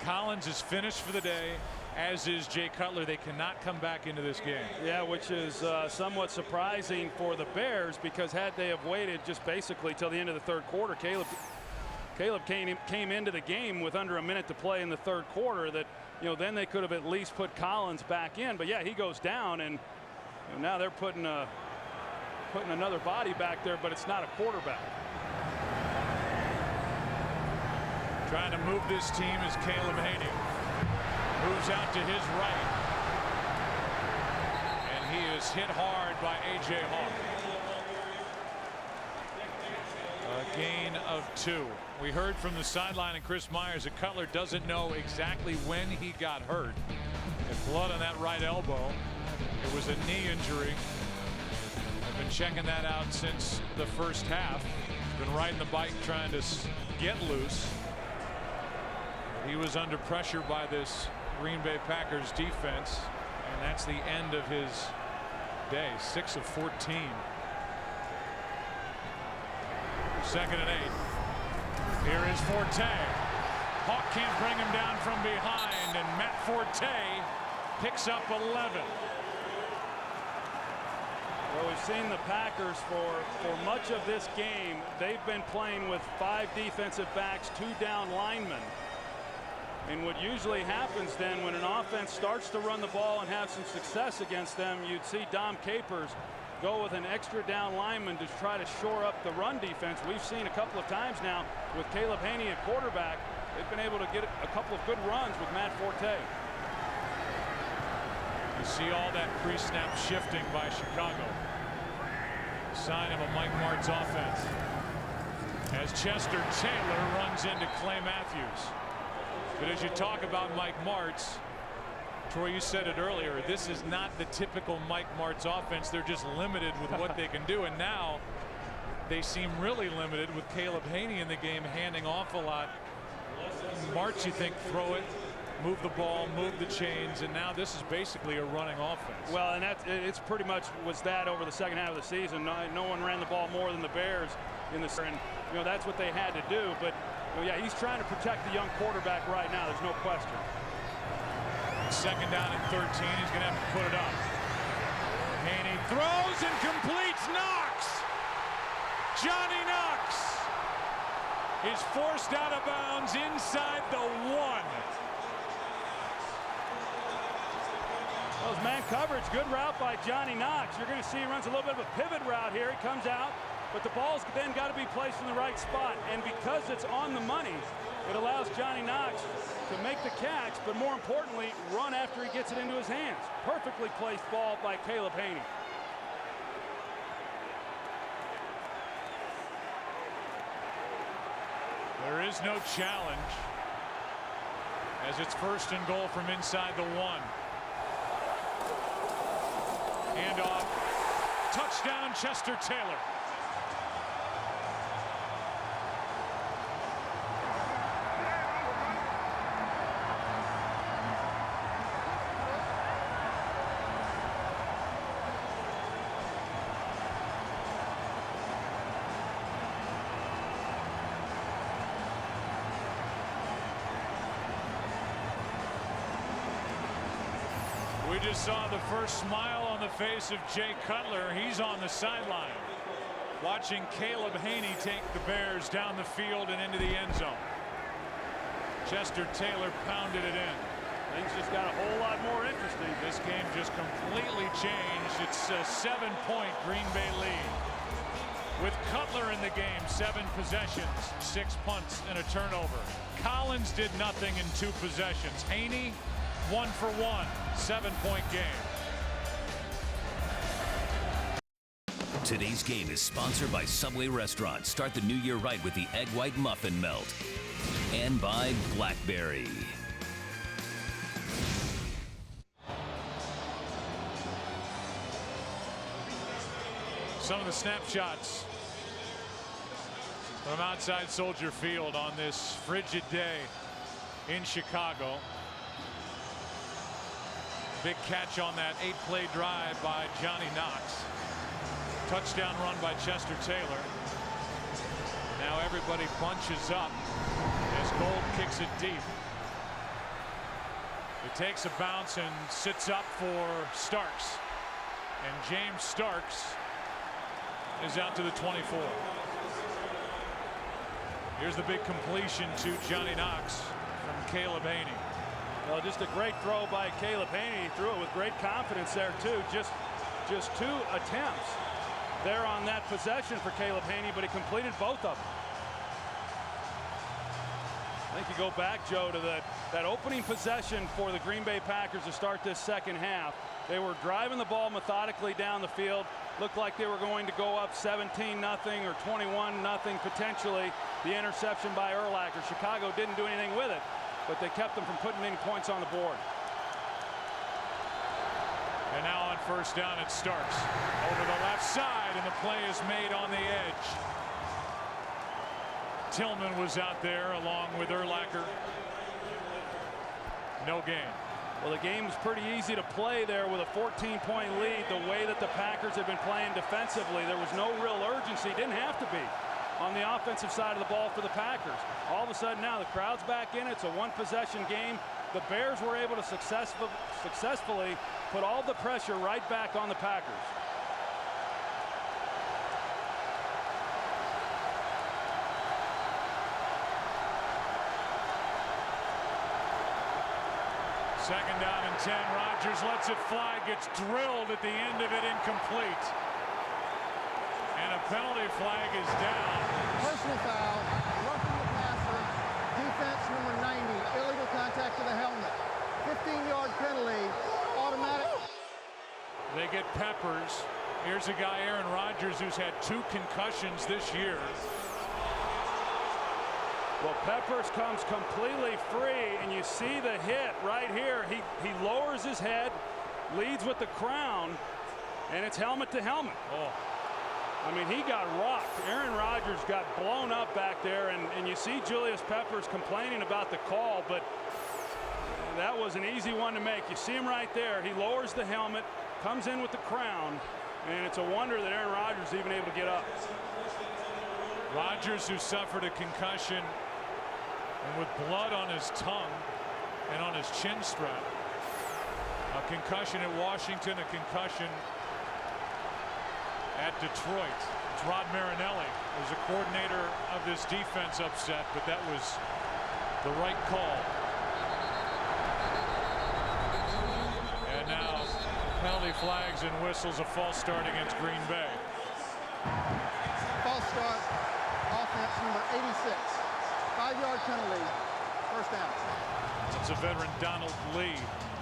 Collins is finished for the day, as is Jay Cutler. They cannot come back into this game. Yeah, which is somewhat surprising for the Bears, because had they have waited just basically till the end of the third quarter, Caleb came into the game with under a minute to play in the third quarter, that then they could have at least put Collins back in. But yeah, he goes down, and now they're putting another body back there, but it's not a quarterback. Trying to move this team is Caleb Haney. Moves out to his right, and he is hit hard by A.J. Hawk. A gain of 2. We heard from the sideline and Chris Myers that Cutler doesn't know exactly when he got hurt. And blood on that right elbow. It was a knee injury. I've been checking that out since the first half. He's been riding the bike trying to get loose. He was under pressure by this Green Bay Packers defense, and that's the end of his day. 6 of 14. 2nd and 8. Here is Forte. Hawk can't bring him down from behind, and Matt Forte picks up 11. Well, we've seen the Packers for much of this game. They've been playing with 5 defensive backs, 2 down linemen. And what usually happens then when an offense starts to run the ball and have some success against them, you'd see Dom Capers go with an extra down lineman to try to shore up the run defense. We've seen a couple of times now with Caleb Haney at quarterback, they've been able to get a couple of good runs with Matt Forte. You see all that pre-snap shifting by Chicago. Sign of a Mike Martz offense. As Chester Taylor runs into Clay Matthews. But as you talk about Mike Martz, Troy, you said it earlier, this is not the typical Mike Martz offense. They're just limited with what they can do. And now they seem really limited with Caleb Haney in the game, handing off a lot. Martz, you think, throw it, move the ball, move the chains, and now this is basically a running offense. Well, and it's pretty much was that over the second half of the season. No one ran the ball more than the Bears in this, and that's what they had to do. But yeah, he's trying to protect the young quarterback right now. There's no question. 2nd down and 13. He's going to have to put it up. Haney throws and completes. Knox. Johnny Knox is forced out of bounds Collins inside the 1. Well, it's man coverage. Good route by Johnny Knox. You're going to see he runs a little bit of a pivot route here. He comes out, but the ball's then got to be placed in the right spot. And because it's on the money, it allows Johnny Knox to make the catch, but more importantly, run after he gets it into his hands. Perfectly placed ball by Caleb Haney. There is no challenge as it's 1st and goal from inside the 1. Handoff. Touchdown, Chester Taylor. We just saw the first smile on the face of Jay Cutler. He's on the sideline watching Caleb Haney take the Bears down the field and into the end zone. Chester Taylor pounded it in. Things just got a whole lot more interesting. This game just completely changed. It's a 7-point Green Bay lead. With Cutler in the game, 7 possessions, 6 punts, and a turnover. Collins did nothing in 2 possessions. Haney, 1 for 1, 7-point game. Today's game is sponsored by Subway Restaurant. Start the new year right with the Egg White Muffin Melt. And by BlackBerry. Some of the snapshots from outside Soldier Field on this frigid day in Chicago. Big catch on that 8-play drive by Johnny Knox. Touchdown run by Chester Taylor. Now everybody bunches up as Gold kicks it deep. It takes a bounce and sits up for Starks. And James Starks is out to the 24. Here's the big completion to Johnny Knox from Caleb Haney. Well, just a great throw by Caleb Haney. He threw it with great confidence there, too. Just 2 attempts there on that possession for Caleb Haney, but he completed both of them. I think you go back, Joe, to that opening possession for the Green Bay Packers to start this second half. They were driving the ball methodically down the field. Looked like they were going to go up 17-0 or 21-0 potentially. The interception by Urlacher. Chicago didn't do anything with it, but they kept them from putting any points on the board. And now on 1st down, it Starks over the left side, and the play is made on the edge. Tillman was out there along with Urlacher. No gain. Well, the game was pretty easy to play there with a 14-point lead. The way that the Packers had been playing defensively, there was no real urgency. Didn't have to be on the offensive side of the ball for the Packers. All of a sudden now the crowd's back in. It's a 1-possession game. The Bears were able to successfully put all the pressure right back on the Packers. Second down and 10. Rodgers lets it fly, gets drilled at the end of it, incomplete. And a penalty flag is down. Personal foul, roughing the passer, defense number 90, illegal contact to the helmet. 15-yard penalty, automatic. They get Peppers. Here's a guy, Aaron Rodgers, who's had 2 concussions this year. Well, Peppers comes completely free, and you see the hit right here. He lowers his head, leads with the crown, and it's helmet to helmet. Oh. I mean, he got rocked. Aaron Rodgers got blown up back there, and you see Julius Peppers complaining about the call, but that was an easy one to make. You see him right there. He lowers the helmet, comes in with the crown, and it's a wonder that Aaron Rodgers is even able to get up. Rodgers, who suffered a concussion and with blood on his tongue and on his chin strap. A concussion at Washington, a concussion at Detroit. It's Rod Marinelli, who's a coordinator of this defense, upset, but that was the right call. And now penalty flags and whistles, a false start against Green Bay. False start, offense number 86. 5-yard penalty, first down. It's a veteran Donald Lee.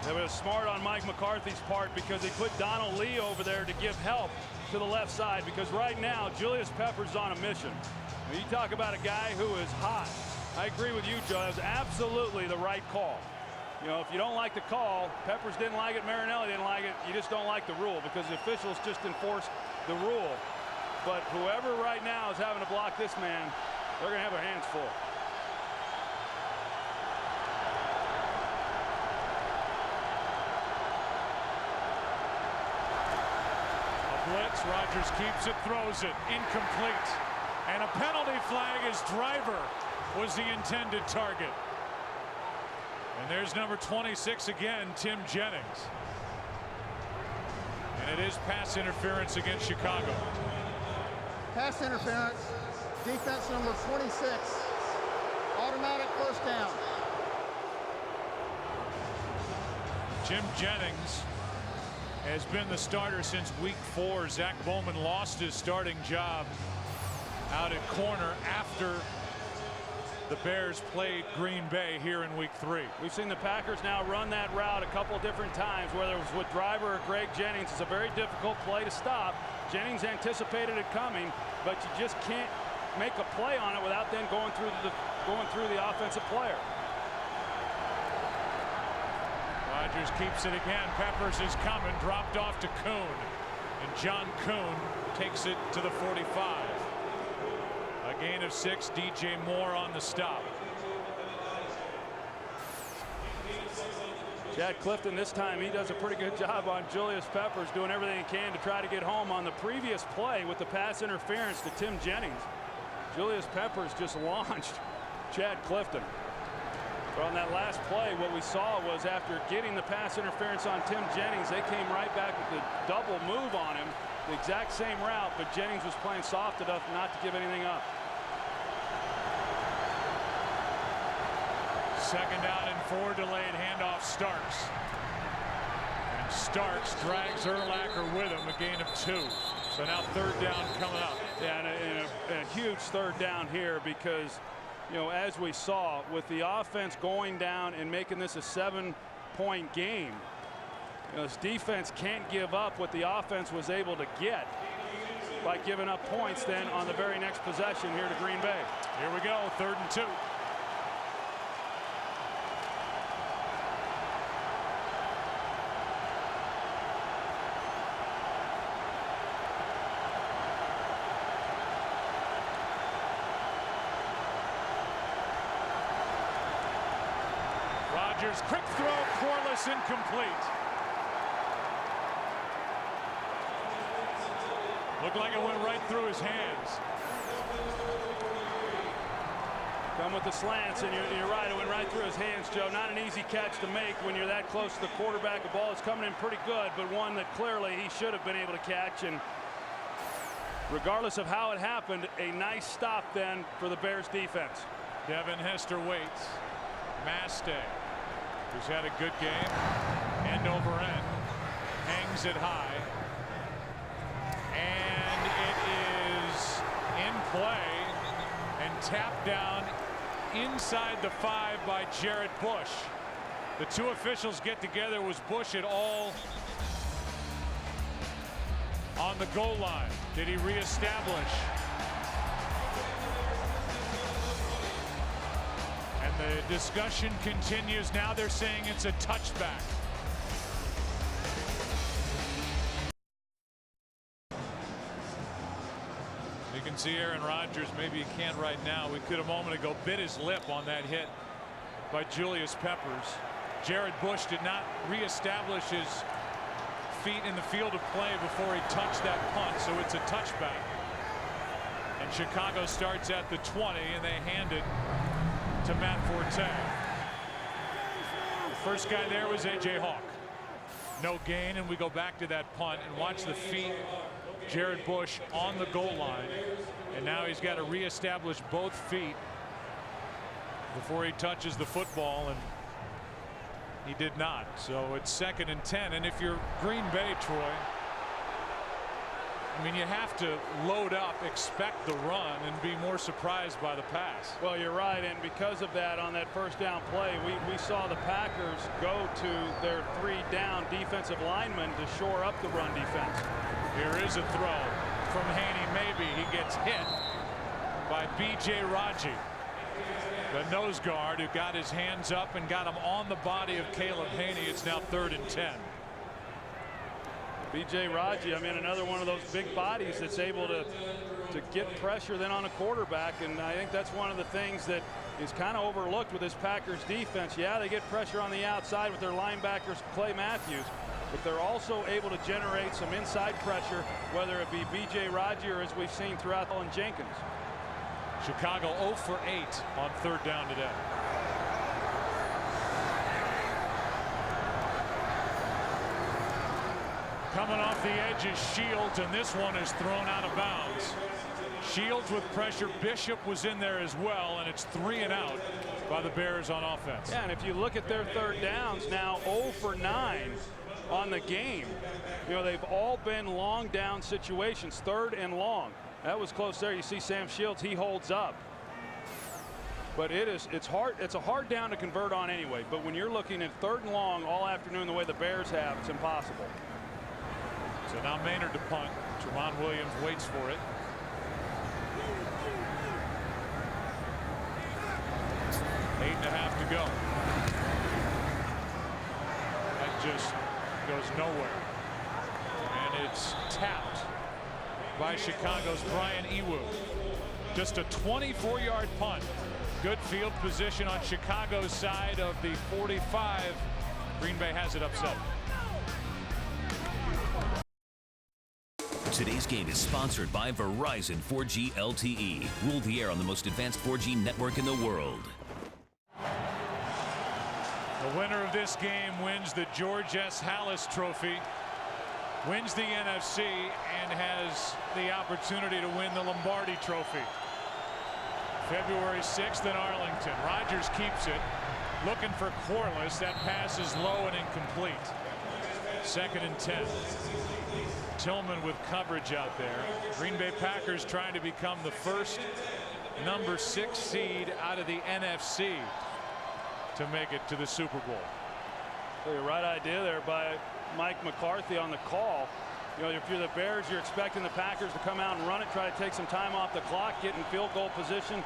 That was smart on Mike McCarthy's part because he put Donald Lee over there to give help to the left side, because right now Julius Peppers on a mission. When you talk about a guy who is hot, I agree with you, Joe. That was absolutely the right call. You know, if you don't like the call, Peppers didn't like it, Marinelli didn't like it, you just don't like the rule because the officials just enforced the rule. But whoever right now is having to block this man, they're going to have their hands full. Blitz, Rodgers keeps it, throws it, incomplete. And a penalty flag as Driver was the intended target. And there's number 26 again, Tim Jennings. And it is pass interference against Chicago. Pass interference, defense number 26, automatic first down. Jim Jennings has been the starter since week 4. Zach Bowman lost his starting job out at corner after the Bears played Green Bay here in week 3. We've seen the Packers now run that route a couple different times, whether it was with Driver or Greg Jennings. It's a very difficult play to stop. Jennings anticipated it coming, but you just can't make a play on it without then going through the offensive player. Rodgers keeps it again. Peppers is coming, dropped off to Kuhn. And John Kuhn takes it to the 45. A gain of 6, DJ Moore on the stop. Chad Clifton, this time he does a pretty good job on Julius Peppers, doing everything he can to try to get home on the previous play with the pass interference to Tim Jennings. Julius Peppers just launched Chad Clifton. But on that last play, what we saw was after getting the pass interference on Tim Jennings, they came right back with the double move on him, the exact same route, but Jennings was playing soft enough not to give anything up. Second down and 4, delayed handoff Starks. And Starks drags Urlacher with him, a gain of 2. So now third down coming up. Yeah, and a huge third down here because, you know, as we saw with the offense going down and making this a 7-point game, you know, this defense can't give up what the offense was able to get by giving up points then on the very next possession here to Green Bay. Here we go, 3rd and 2. Rodgers, quick throw, Corliss, incomplete. Looked like it went right through his hands. Come with the slants, and you're right, it went right through his hands, Joe. Not an easy catch to make when you're that close to the quarterback. The ball is coming in pretty good, but one that clearly he should have been able to catch. And regardless of how it happened, a nice stop then for the Bears defense. Devin Hester waits. Maste, who's had a good game, end over end, hangs it high, and it is in play and tapped down inside the 5 by Jared Bush. The two officials get together. Was Bush at all on the goal line? Did he reestablish? And the discussion continues. Now they're saying it's a touchback. You can see Aaron Rodgers, maybe he can't right now. We could a moment ago bit his lip on that hit by Julius Peppers. Jared Bush did not reestablish his feet in the field of play before he touched that punt, so it's a touchback. And Chicago starts at the 20, and they hand it to Matt Forte. First guy there was A.J. Hawk. No gain, and we go back to that punt and watch the feet. Jared Bush on the goal line, and now he's got to reestablish both feet. before he touches the football, and he did not. So it's 2nd and 10. And if you're Green Bay, Troy, I mean, you have to load up, expect the run, and be more surprised by the pass. Well, you're right, and because of that, on that first down play, we saw the Packers go to their 3-down defensive linemen to shore up the run defense. Here is a throw from Haney. Maybe he gets hit by B.J. Raji, the nose guard, who got his hands up and got him on the body of Caleb Haney. It's now 3rd and 10. B.J. Raji, I mean, another one of those big bodies that's able to get pressure then on a quarterback, and I think that's one of the things that is kind of overlooked with this Packers defense. Yeah, they get pressure on the outside with their linebackers, Clay Matthews, but they're also able to generate some inside pressure, whether it be B.J. Raji or, as we've seen throughout, Alan Jenkins. Chicago 0 for 8 on 3rd down today. Coming off the edge is Shields, and this one is thrown out of bounds. Shields with pressure. Bishop was in there as well, and it's 3 and out by the Bears on offense. Yeah, and if you look at their 3rd downs now, 0 for 9 on the game. You know, they've all been long down situations, 3rd and long. That was close there. You see Sam Shields, he holds up. But it's hard. It's a hard down to convert on anyway. But when you're looking at 3rd and long all afternoon the way the Bears have, it's impossible. So now Maynard to punt. Tramon Williams waits for it. Eight and a half to go. That just goes nowhere. And it's tapped by Chicago's Brian Ewu. Just a 24-yard punt. Good field position on Chicago's side of the 45. Green Bay has it up 7. Today's game is sponsored by Verizon 4G LTE. Rule the air on the most advanced 4G network in the world. The winner of this game wins the George S. Hallis Trophy, wins the NFC, and has the opportunity to win the Lombardi Trophy. February 6th in Arlington. Rodgers keeps it, looking for Corliss. That pass is low and incomplete. 2nd and 10. Tillman with coverage out there. Green Bay Packers trying to become the first number 6 seed out of the NFC to make it to the Super Bowl. So the right idea there by Mike McCarthy on the call. You know, if you're the Bears, you're expecting the Packers to come out and run it, try to take some time off the clock, get in field goal position.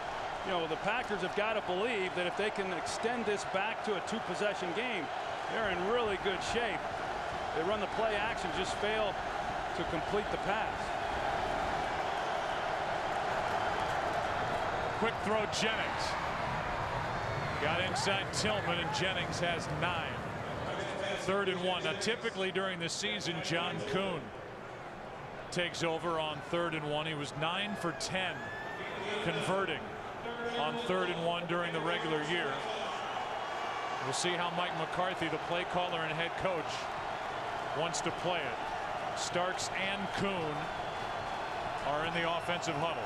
You know, the Packers have got to believe that if they can extend this back to a 2-possession game, they're in really good shape. They run the play action, just fail to complete the pass. Quick throw, Jennings. Got inside Tillman, and Jennings has 9. 3rd and 1. Now, typically during the season, John Kuhn takes over on 3rd and 1. He was 9 for 10 converting on 3rd and 1 during the regular year. We'll see how Mike McCarthy, the play caller and head coach, wants to play it. Starks and Kuhn are in the offensive huddle.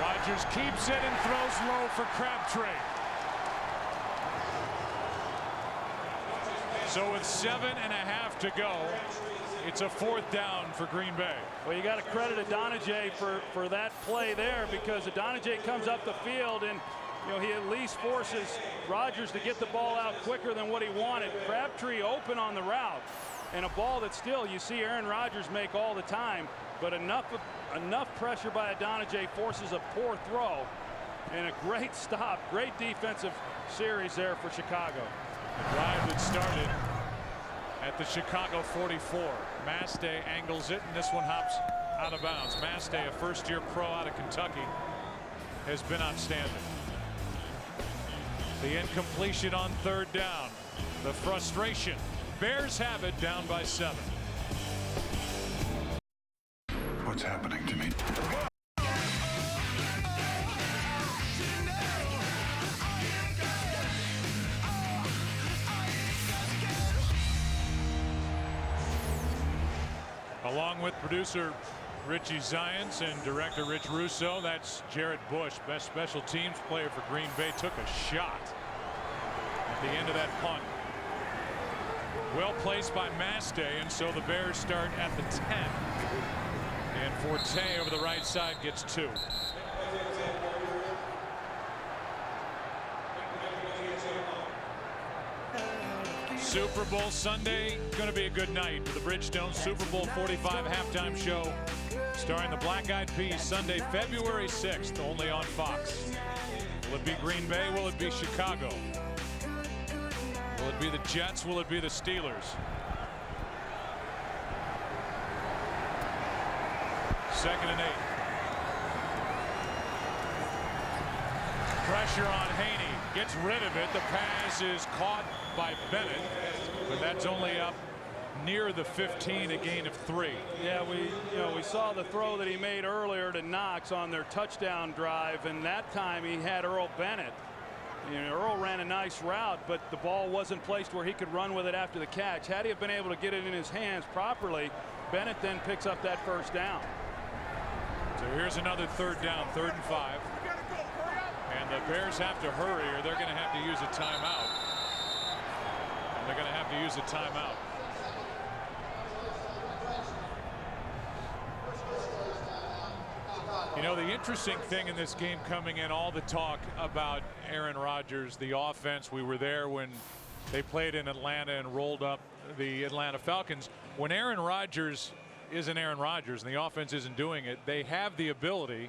Rodgers keeps it and throws low for Crabtree. So with 7.5 to go, it's a 4th down for Green Bay. Well, you got to credit Adonijay for that play there, because Adonijay comes up the field and, you know, he at least forces Rodgers to get the ball out quicker than what he wanted. Crabtree open on the route, and a ball that still you see Aaron Rodgers make all the time, but enough pressure by Adonijay forces a poor throw, and a great stop, great defensive series there for Chicago. The drive that started at the Chicago 44. Mastay angles it, and this one hops out of bounds. Mastay, a first-year pro out of Kentucky, has been outstanding. The incompletion on 3rd down. The frustration. Bears have it, down by 7. What's happening to me? Along with producer Richie Zients and director Rich Russo, that's Jared Bush, best special teams player for Green Bay, took a shot at the end of that punt. Well placed by Mastay, and so the Bears start at the 10. And Forte over the right side gets 2. Super Bowl Sunday, going to be a good night for the Bridgestone Super Bowl 45 halftime show starring the Black Eyed Peas, Sunday, February 6th, only on Fox. Will it be Green Bay? Will it be Chicago? Will it be the Jets? Will it be the Steelers? Second and 8. Pressure on Haney. Gets rid of it. The pass is caught by Bennett, but that's only up near the 15, a gain of 3. Yeah, we saw the throw that he made earlier to Knox on their touchdown drive, and that time he had Earl Bennett. Earl ran a nice route, but the ball wasn't placed where he could run with it after the catch. Had he have been able to get it in his hands properly, Bennett then picks up that first down. So here's another third down, 3rd and 5. And the Bears have to hurry, or they're going to have to use a timeout. And they're going to have to use a timeout. You know, the interesting thing in this game coming in, all the talk about Aaron Rodgers, the offense. We were there when they played in Atlanta and rolled up the Atlanta Falcons. When Aaron Rodgers isn't Aaron Rodgers and the offense isn't doing it, they have the ability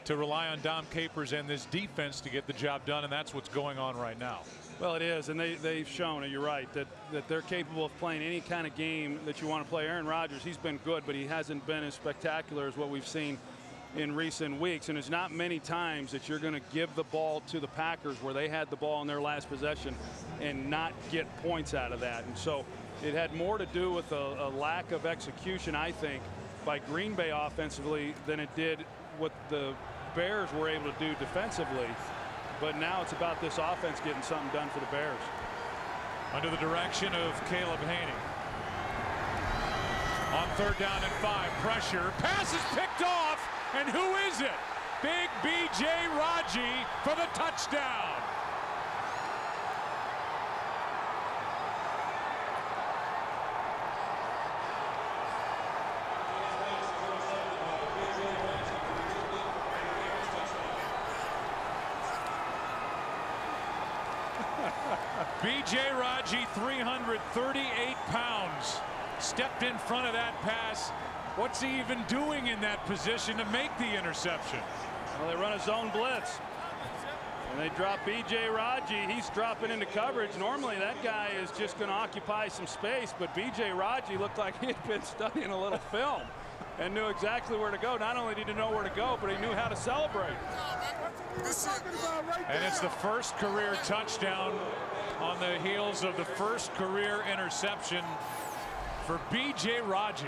to rely on Dom Capers and this defense to get the job done, and that's what's going on right now. Well, it is, and they've shown, you're right, that they're capable of playing any kind of game that you want to play. Aaron Rodgers, he's been good, but he hasn't been as spectacular as what we've seen in recent weeks. And there's not many times that you're going to give the ball to the Packers where they had the ball in their last possession and not get points out of that. And so it had more to do with a lack of execution, I think, by Green Bay offensively than it did what the Bears were able to do defensively. But now it's about this offense getting something done for the Bears. Under the direction of Caleb Haney. On 3rd down and 5, pressure, pass is picked off, and who is it? Big B.J. Raji for the touchdown. B.J. Raji, 338 pounds, stepped in front of that pass. What's he even doing in that position to make the interception? Well, they run a zone blitz, and they drop B.J. Raji. He's dropping into coverage. Normally, that guy is just going to occupy some space, but B.J. Raji looked like he had been studying a little film and knew exactly where to go. Not only did he know where to go, but he knew how to celebrate. And it's the first career touchdown on the heels of the first career interception for B.J. Raji.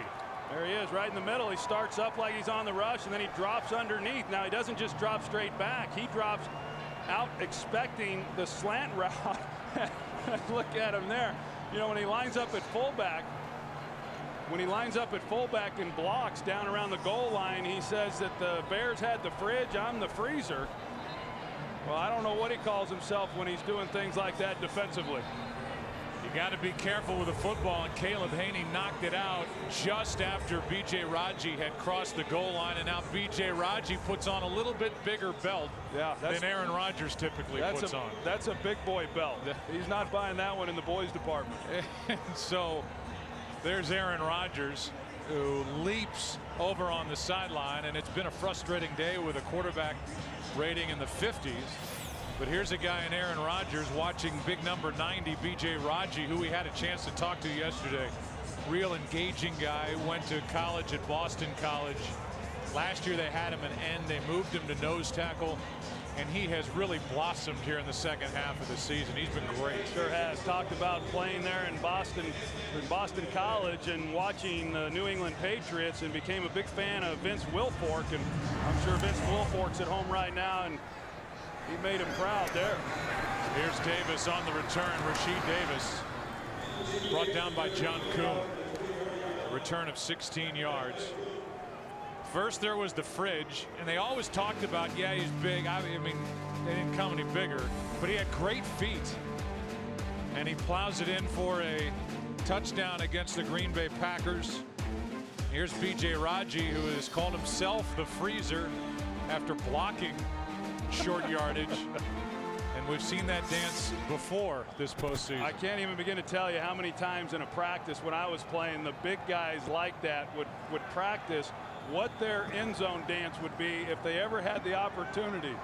There he is, right in the middle. He starts up like he's on the rush, and then he drops underneath. Now, he doesn't just drop straight back. He drops out expecting the slant route. Look at him there. You know, when he lines up at fullback, and blocks down around the goal line, he says that the Bears had the fridge, I'm the freezer. Well, I don't know what he calls himself when he's doing things like that defensively. You got to be careful with the football, and Caleb Haney knocked it out just after B.J. Raji had crossed the goal line, and now B.J. Raji puts on a little bit bigger belt than Aaron Rodgers typically puts on. That's a big boy belt. He's not buying that one in the boys department. And so there's Aaron Rodgers, who leaps over on the sideline, and it's been a frustrating day with a quarterback rating in the 50s. But here's a guy in Aaron Rodgers watching big number 90 B.J. Raji, who we had a chance to talk to yesterday. Real engaging guy, went to college at Boston College. Last year they had him an end. They moved him to nose tackle, and he has really blossomed here in the second half of the season. He's been great. Sure has. Talked about playing there in Boston College and watching the New England Patriots, and became a big fan of Vince Wilfork. And I'm sure Vince Wilfork's at home right now, and he made him proud there. Here's Davis on the return. Rasheed Davis brought down by John Kuhn. return of 16 yards. First there was the fridge, and they always talked about, yeah, he's big. I mean, they didn't come any bigger, but he had great feet. And he plows it in for a touchdown against the Green Bay Packers. Here's B.J. Raji, who has called himself the freezer after blocking short yardage. And we've seen that dance before this postseason. I can't even begin to tell you how many times in a practice when I was playing, the big guys like that would practice what their end zone dance would be if they ever had the opportunity.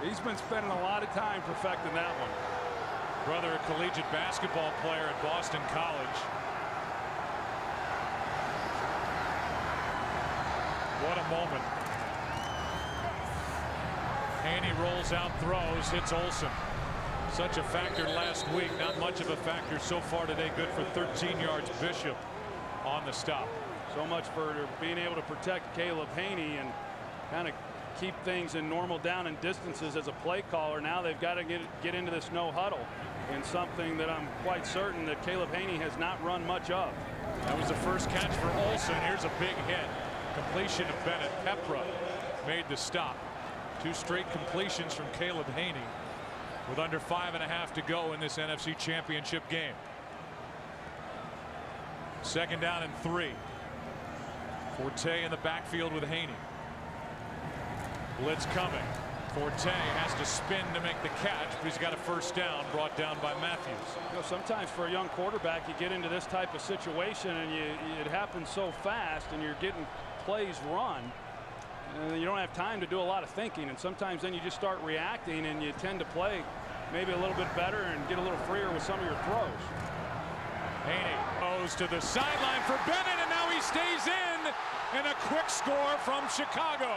He's been spending a lot of time perfecting that one. Brother, a collegiate basketball player at Boston College. What a moment. Haney rolls out, throws, hits Olsen. Such a factor last week, not much of a factor so far today. Good for 13 yards. Bishop on the stop. So much for being able to protect Caleb Haney and kind of keep things in normal down and distances as a play caller. Now they've got to get into this no huddle, and something that I'm quite certain that Caleb Haney has not run much of. That was the first catch for Olsen. Here's a big hit. Completion of Bennett. Pepra made the stop. 2 straight completions from Caleb Haney with under 5.5 to go in this NFC Championship game. 2nd down and 3. Forte in the backfield with Haney. Blitz coming. Forte has to spin to make the catch, but he's got a first down brought down by Matthews. You know, sometimes for a young quarterback, you get into this type of situation and it happens so fast and you're getting plays run. And you don't have time to do a lot of thinking, and sometimes then you just start reacting and you tend to play maybe a little bit better and get a little freer with some of your throws. Haney goes to the sideline for Bennett, and now he stays in, and a quick score from Chicago.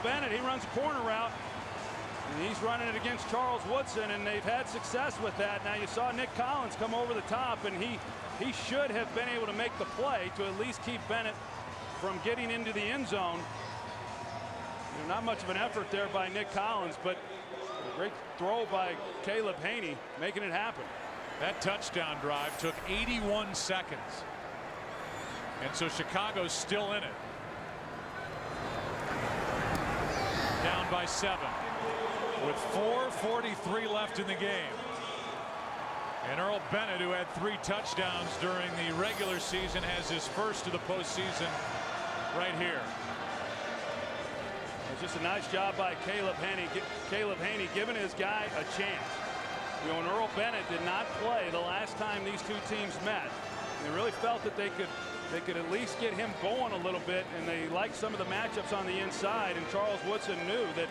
Bennett, he runs a corner route, and he's running it against Charles Woodson, and they've had success with that. Now you saw Nick Collins come over the top, and he should have been able to make the play to at least keep Bennett from getting into the end zone. You know, not much of an effort there by Nick Collins, but a great throw by Caleb Haney, making it happen. That touchdown drive took 81 seconds, and so Chicago's still in it. Down by 7 with 4:43 left in the game. And Earl Bennett, who had 3 touchdowns during the regular season, has his first of the postseason right here. It's just a nice job by Caleb Haney. Caleb Haney giving his guy a chance. You know, when Earl Bennett did not play the last time these two teams met, they really felt that they could at least get him going a little bit, and they liked some of the matchups on the inside, and Charles Woodson knew that,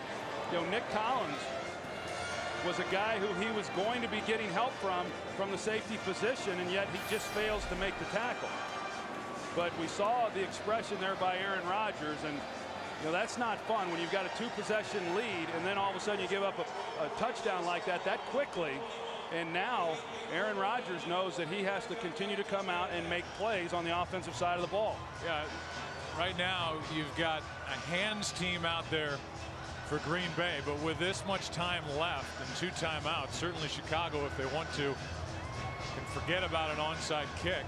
you know, Nick Collins was a guy who he was going to be getting help from the safety position, and yet he just fails to make the tackle. But we saw the expression there by Aaron Rodgers, and you know, that's not fun when you've got a 2-possession lead and then all of a sudden you give up a touchdown like that quickly. And now Aaron Rodgers knows that he has to continue to come out and make plays on the offensive side of the ball. Yeah, right now you've got a hands team out there for Green Bay, but with this much time left and 2 timeouts, certainly Chicago, if they want to, can forget about an onside kick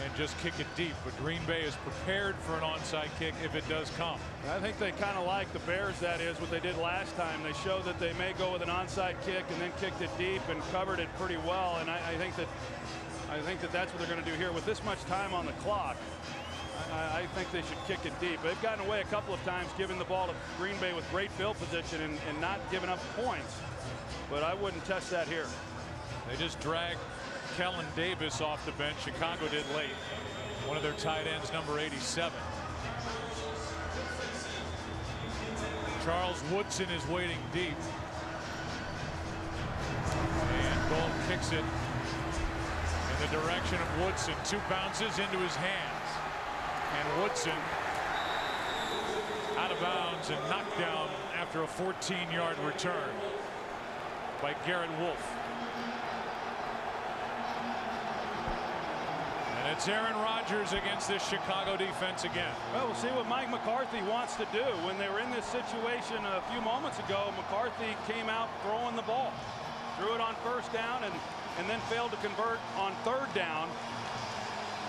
and just kick it deep. But Green Bay is prepared for an onside kick if it does come. I think they kind of like the Bears, that is what they did last time. They showed that they may go with an onside kick and then kicked it deep and covered it pretty well. And I think that that's what they're going to do here with this much time on the clock. I think they should kick it deep. They've gotten away a couple of times giving the ball to Green Bay with great field position and not giving up points. But I wouldn't test that here. They just dragged Kellen Davis off the bench. Chicago did late. One of their tight ends, number 87. Charles Woodson is waiting deep. And Gold kicks it in the direction of Woodson. 2 bounces into his hands. And Woodson out of bounds and knocked down after a 14-yard return by Garrett Wolf. And It's Aaron Rodgers against this Chicago defense again. Well, we'll see what Mike McCarthy wants to do. When they were in this situation a few moments ago, McCarthy came out throwing the ball. Threw it on first down and then failed to convert on third down.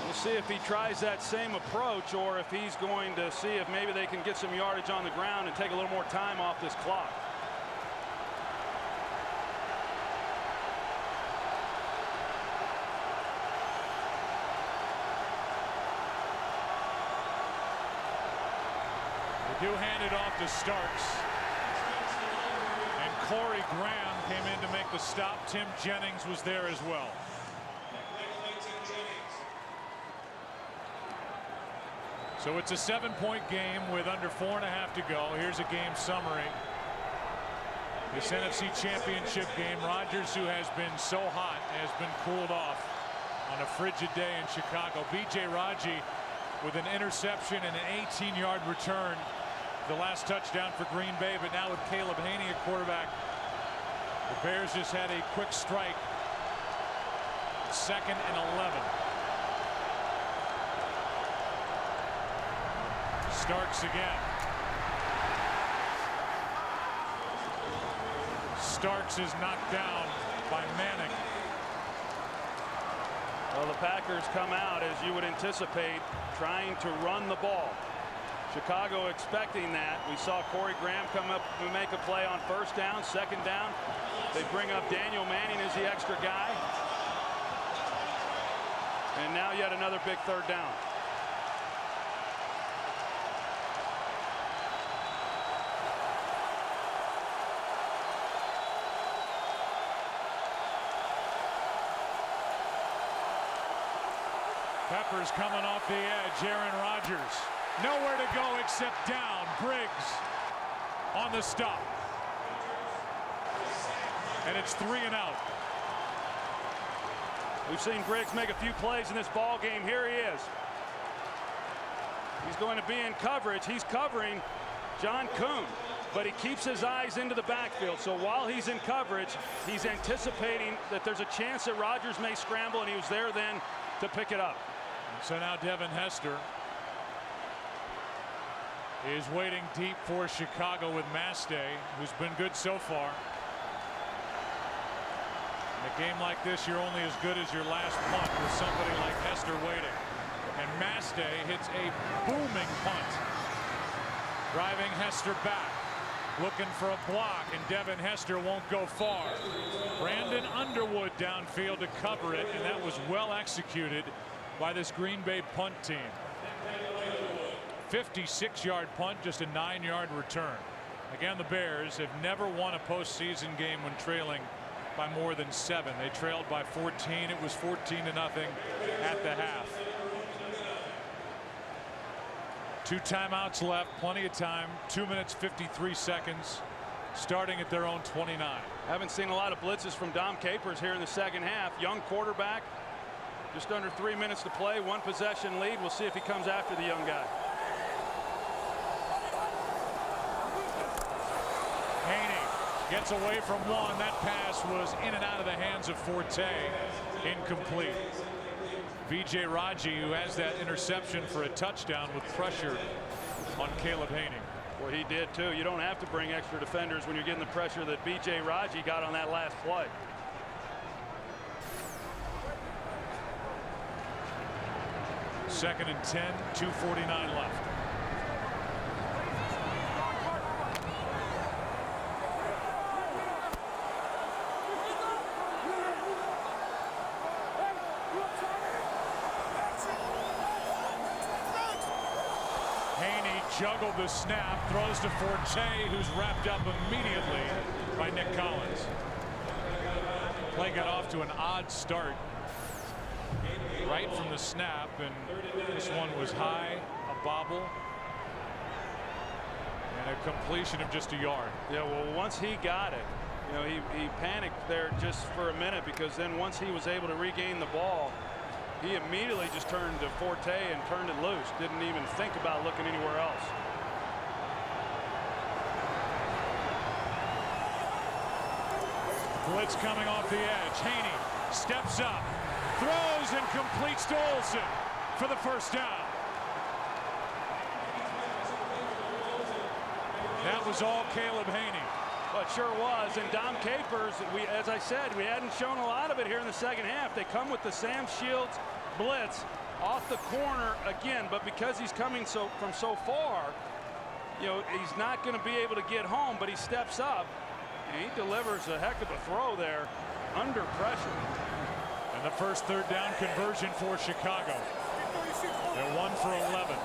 We'll see if he tries that same approach or if he's going to see if maybe they can get some yardage on the ground and take a little more time off this clock. They do hand it off to Starks. And Corey Graham came in to make the stop. Tim Jennings was there as well. So it's a 7-point game with under 4.5 to go. Here's a game summary. This NFC Championship game, Rodgers, who has been so hot, has been cooled off on a frigid day in Chicago. B.J. Raji with an interception and an 18-yard return. The last touchdown for Green Bay, but now with Caleb Haney at quarterback, the Bears just had a quick strike. 2nd and 11. Starks again. Starks is knocked down by Manning. Well, the Packers come out, as you would anticipate, trying to run the ball. Chicago expecting that. We saw Corey Graham come up and make a play on first down, second down. They bring up Daniel Manning as the extra guy. And now yet another big third down. Peppers coming off the edge. Aaron Rodgers nowhere to go except down. Briggs on the stop. And it's 3 and out. We've seen Briggs make a few plays in this ball game. Here he is. He's going to be in coverage. He's covering John Kuhn, but he keeps his eyes into the backfield. So while he's in coverage, he's anticipating that there's a chance that Rodgers may scramble, and he was there then to pick it up. So now Devin Hester is waiting deep for Chicago with Mastay, who's been good so far. In a game like this, you're only as good as your last punt with somebody like Hester waiting. And Mastay hits a booming punt, driving Hester back, looking for a block, and Devin Hester won't go far. Brandon Underwood downfield to cover it, and that was well executed by this Green Bay punt team. 56-yard punt, just a 9-yard return. Again, the Bears have never won a postseason game when trailing by more than 7. They trailed by 14. It was 14-0 at the half. 2 timeouts left, plenty of time. 2 minutes 53 seconds, starting at their own 29. Haven't seen a lot of blitzes from Dom Capers here in the second half. Young quarterback, just under 3 minutes to play, 1 possession lead. We'll see if he comes after the young guy. Haney gets away from one. That pass was in and out of the hands of Forte. Incomplete. B.J. Raji, who has that interception for a touchdown with pressure on Caleb Haney. Well, he did too. You don't have to bring extra defenders when you're getting the pressure that B.J. Raji got on that last play. Second and 10, 2:49 left. Haney juggled the snap, throws to Forte, who's wrapped up immediately by Nick Collins. Play got off to an odd start right from the snap, and this one was high, a bobble, and a completion of just a yard. Yeah, well, once he got it, you know, he panicked there just for a minute, because then once he was able to regain the ball, he immediately just turned to Forte and turned it loose. Didn't even think about looking anywhere else. Blitz coming off the edge. Haney steps up, Throws and completes to Olsen for the first down. That was all Caleb Haney. Well, it sure was. And Dom Capers, as I said, we hadn't shown a lot of it here in the second half. They come with the Sam Shields blitz off the corner again, but because he's coming from so far, you know, he's not going to be able to get home, but he steps up and he delivers a heck of a throw there under pressure. And the first third down conversion for Chicago. They're 1 for 11.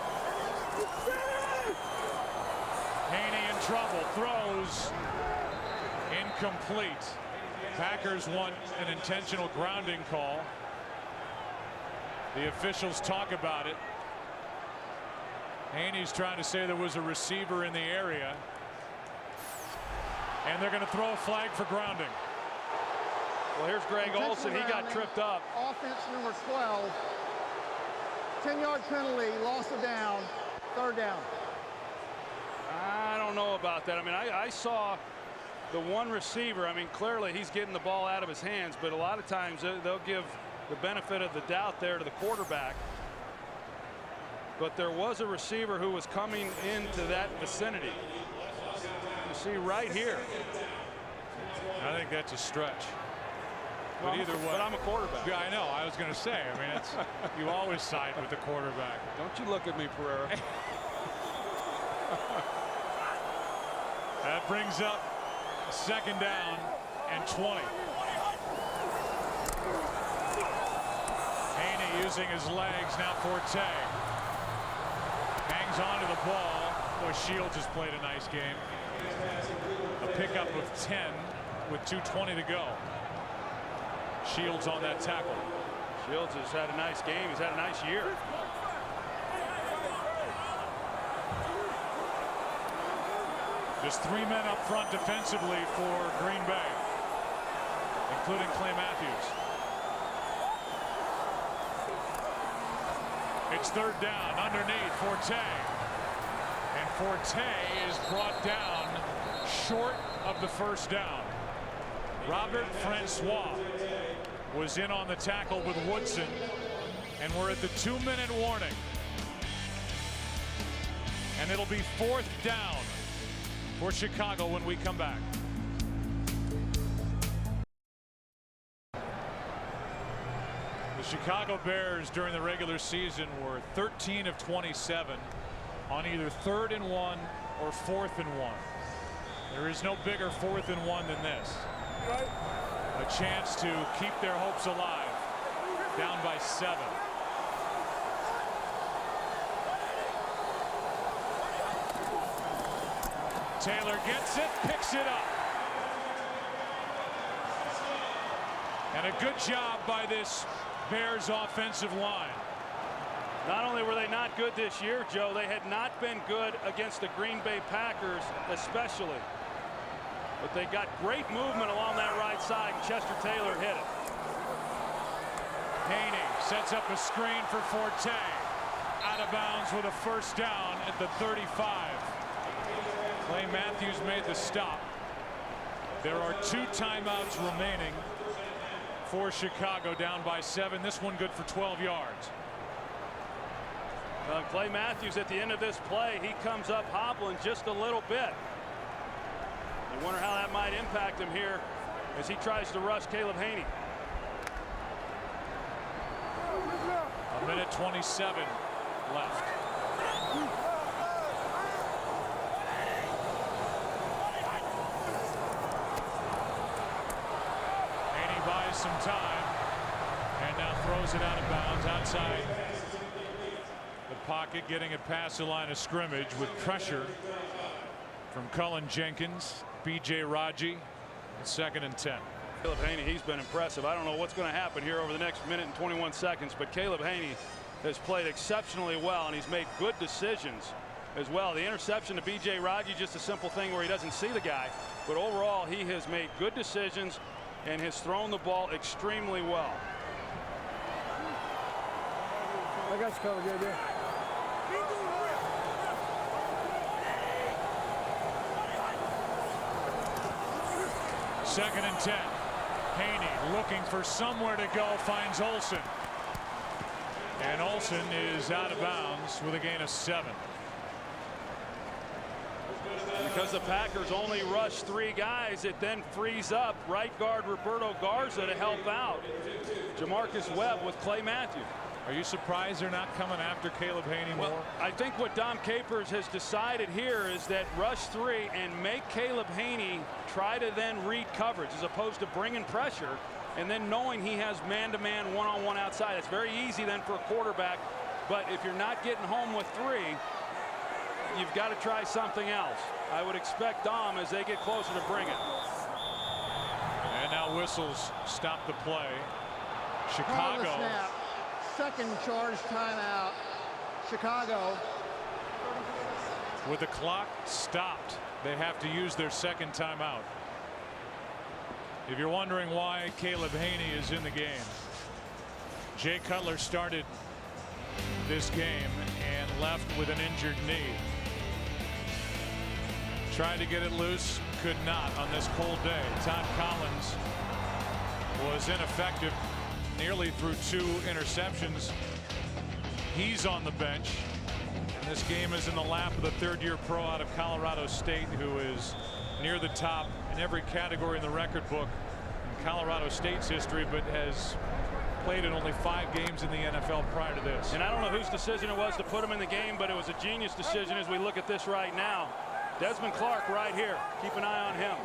Haney in trouble, throws incomplete. Packers want an intentional grounding call. The officials talk about it. Haney's trying to say there was a receiver in the area. And they're going to throw a flag for grounding. Well, here's Greg Olsen. He got tripped up. Offense number 12. 10-yard penalty, loss of down, third down. I don't know about that. I mean, I saw the one receiver. I mean, clearly he's getting the ball out of his hands, but a lot of times they'll give the benefit of the doubt there to the quarterback. But there was a receiver who was coming into that vicinity. You see right here. I think that's a stretch. Well, but either way. But I'm a quarterback. Yeah, I know. I was going to say. I mean, it's you always side with the quarterback. Don't you look at me, Pereira. That brings up second down and 20. Haney using his legs. Now Forte hangs on to the ball. Boy, Shields has played a nice game. A pickup of 10 with 2:20 to go. Shields on that tackle. Shields has had a nice game. He's had a nice year. Just 3 men up front defensively for Green Bay, including Clay Matthews. It's third down underneath Forte. And Forte is brought down short of the first down. Robert Francois was in on the tackle with Woodson, and we're at the 2-minute warning. And it'll be fourth down for Chicago when we come back. The Chicago Bears during the regular season were 13 of 27 on either 3rd and 1 or 4th and 1. There is no bigger 4th and 1 than this. A chance to keep their hopes alive. Down by 7. Taylor gets it, picks it up. And a good job by this Bears offensive line. Not only were they not good this year, Joe, they had not been good against the Green Bay Packers especially. But they got great movement along that right side. Chester Taylor hit it. Haney sets up a screen for Forte. Out of bounds with a first down at the 35. Clay Matthews made the stop. There are 2 timeouts remaining for Chicago, down by 7. This one good for 12 yards. Clay Matthews at the end of this play, he comes up hobbling just a little bit. You wonder how that might impact him here as he tries to rush Caleb Haney. A minute 27 left. Haney buys some time and now throws it out of bounds outside the pocket, getting it past the line of scrimmage with pressure from Cullen Jenkins, B.J. Raji, and 2nd and 10. Caleb Haney, he's been impressive. I don't know what's going to happen here over the next minute and 21 seconds, but Caleb Haney has played exceptionally well, and he's made good decisions as well. The interception to B.J. Raji, just a simple thing where he doesn't see the guy, but overall he has made good decisions and has thrown the ball extremely well. I got you covered, good, yeah. 2nd and 10. Haney looking for somewhere to go, finds Olsen. And Olsen is out of bounds with a gain of 7. Because the Packers only rush 3 guys, it then frees up right guard Roberto Garza to help out Jamarcus Webb with Clay Matthews. Are you surprised they're not coming after Caleb Haney more? Well, I think what Dom Capers has decided here is that rush 3 and make Caleb Haney try to then read coverage as opposed to bringing pressure and then knowing he has man-to-man, one-on-one outside. It's very easy then for a quarterback, but if you're not getting home with 3, you've got to try something else. I would expect Dom as they get closer to bring it. And now whistles stop the play. Chicago. Snap. Second charge timeout. Chicago. With the clock stopped, they have to use their second timeout. If you're wondering why Caleb Haney is in the game, Jay Cutler started this game and left with an injured knee. Tried to get it loose, could not on this cold day. Todd Collins was ineffective nearly through 2 interceptions. He's on the bench. And this game is in the lap of the third-year pro out of Colorado State, who is near the top in every category in the record book in Colorado State's history, but has played in only 5 games in the NFL prior to this. And I don't know whose decision it was to put him in the game, but it was a genius decision as we look at this right now. Desmond Clark right here. Keep an eye on him.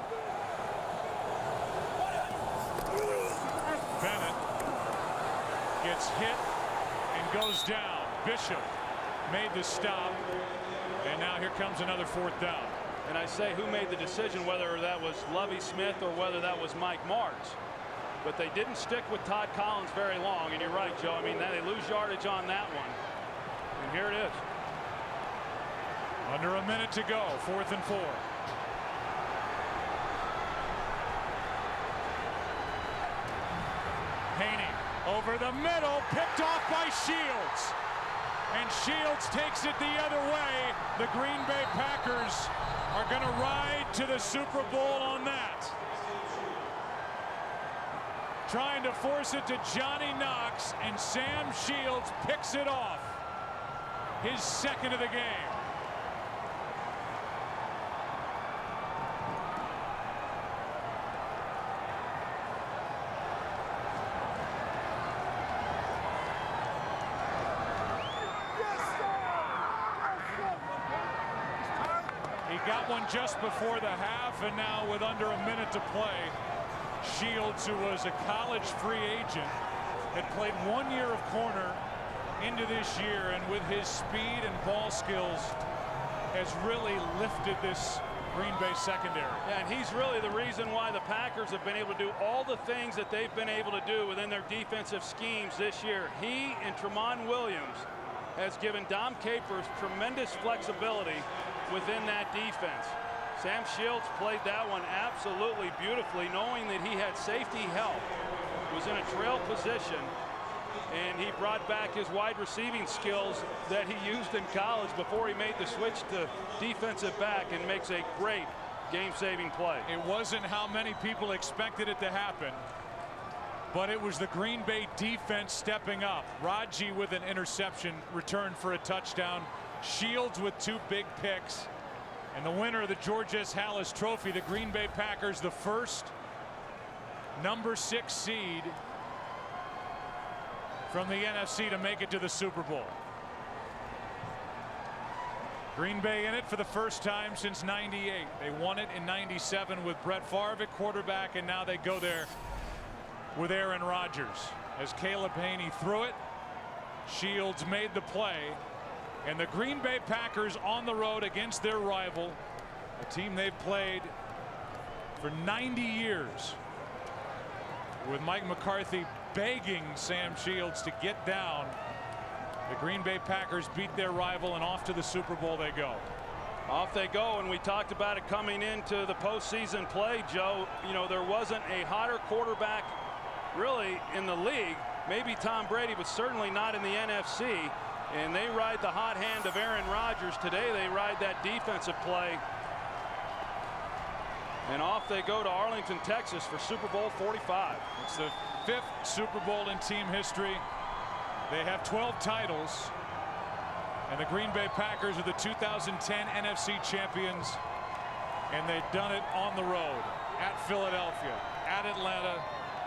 Bennett gets hit and goes down. Bishop made the stop, and now here comes another 4th down. And I say who made the decision, whether that was Lovie Smith or whether that was Mike Martz. But they didn't stick with Todd Collins very long, and you're right, Joe. I mean, they lose yardage on that one. And here it is. Under a minute to go, 4th and 4. Haney over the middle, picked off by Shields. And Shields takes it the other way. The Green Bay Packers are going to ride to the Super Bowl on that. Trying to force it to Johnny Knox, and Sam Shields picks it off. His 2nd of the game. Got one just before the half, and now with under a minute to play, Shields, who was a college free agent, had played 1 year of corner into this year, and with his speed and ball skills has really lifted this Green Bay secondary. Yeah, and he's really the reason why the Packers have been able to do all the things that they've been able to do within their defensive schemes this year. He and Tramon Williams has given Dom Capers tremendous flexibility within that defense. Sam Shields played that one absolutely beautifully, knowing that he had safety help, was in a trail position, and he brought back his wide receiving skills that he used in college before he made the switch to defensive back, and makes a great game-saving play. It wasn't how many people expected it to happen, but it was the Green Bay defense stepping up. Raji with an interception returned for a touchdown. Shields with 2 big picks, and the winner of the George S. Hallis Trophy, the Green Bay Packers, the first number 6 seed from the NFC to make it to the Super Bowl. Green Bay in it for the first time since '98. They won it in '97 with Brett Favre at quarterback, and now they go there with Aaron Rodgers. As Caleb Haney threw it, Shields made the play. And the Green Bay Packers on the road against their rival, a team they've played for 90 years, with Mike McCarthy begging Sam Shields to get down. The Green Bay Packers beat their rival, and off to the Super Bowl they go. Off they go, and we talked about it coming into the postseason play, Joe. You know, there wasn't a hotter quarterback really in the league. Maybe Tom Brady, but certainly not in the NFC. And they ride the hot hand of Aaron Rodgers. Today they ride that defensive play And off they go to Arlington, Texas for Super Bowl 45. It's the 5th Super Bowl in team history. They have 12 titles. And the Green Bay Packers are the 2010 NFC champions. And they've done it on the road, at Philadelphia, at Atlanta,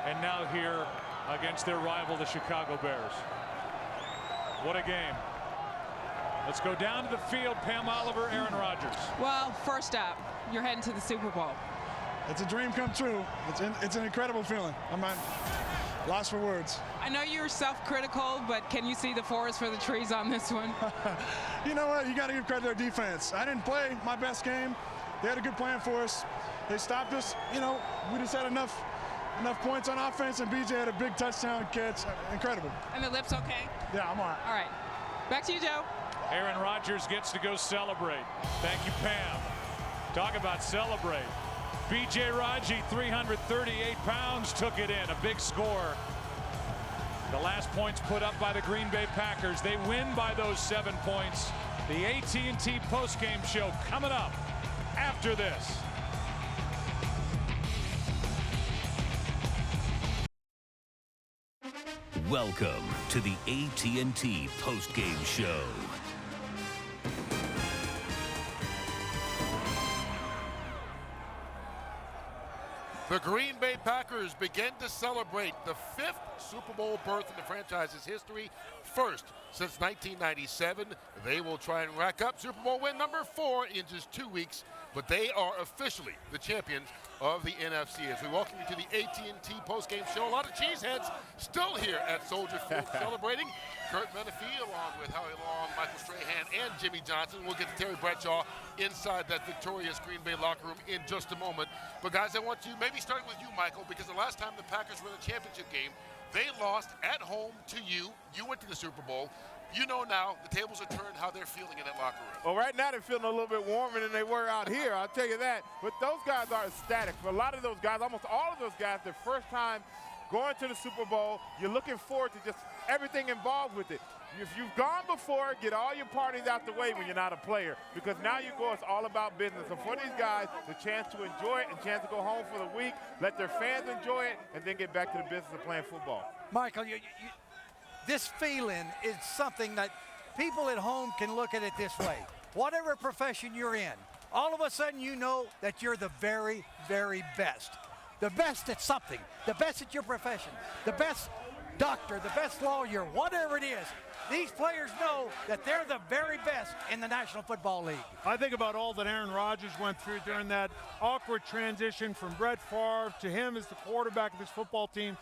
and now here against their rival, the Chicago Bears. What a game. Let's go down to the field. Pam Oliver, Aaron Rodgers. Well, first up, you're heading to the Super Bowl. It's a dream come true. It's an incredible feeling. I'm lost for words. I know you're self-critical, but can you see the forest for the trees on this one? You know what? You got to give credit to their defense. I didn't play my best game. They had a good plan for us. They stopped us. You know, we just had enough points on offense, and BJ had a big touchdown catch. Incredible. And the lips okay? Yeah, I'm all right. All right. Back to you, Joe. Aaron Rodgers gets to go celebrate. Thank you, Pam. Talk about celebrate. B.J. Raji, 338 pounds, took it in. A big score. The last points put up by the Green Bay Packers. They win by those 7 points. The AT&T postgame show coming up after this. Welcome to the AT&T postgame show. The Green Bay Packers begin to celebrate the 5th Super Bowl berth in the franchise's history, first since 1997. They will try and rack up Super Bowl win number 4 in just 2 weeks, but they are officially the champions of the NFC. As we welcome you to the AT&T postgame show, a lot of cheeseheads still here at Soldier Field celebrating. Kurt Menefee, along with Howie Long, Michael Strahan, and Jimmy Johnson. We'll get to Terry Bradshaw inside that victorious Green Bay locker room in just a moment. But guys, I want to maybe start with you, Michael, because the last time the Packers were in the championship game, they lost at home to you. You went to the Super Bowl. You know now the tables are turned, how they're feeling in that locker room. Well, right now they're feeling a little bit warmer than they were out here, I'll tell you that. But those guys are ecstatic. For a lot of those guys, almost all of those guys, their first time going to the Super Bowl, you're looking forward to just everything involved with it. If you've gone before, get all your parties out the way when you're not a player, because now you go, it's all about business. So for these guys, the chance to enjoy it and chance to go home for the week, let their fans enjoy it, and then get back to the business of playing football. Michael, this feeling is something that people at home can look at it this way. Whatever profession you're in, all of a sudden you know that you're the very, very best. The best at something, the best at your profession, the best doctor, the best lawyer, whatever it is. These players know that they're the very best in the National Football League. I think about all that Aaron Rodgers went through during that awkward transition from Brett Favre to him as the quarterback of this football team.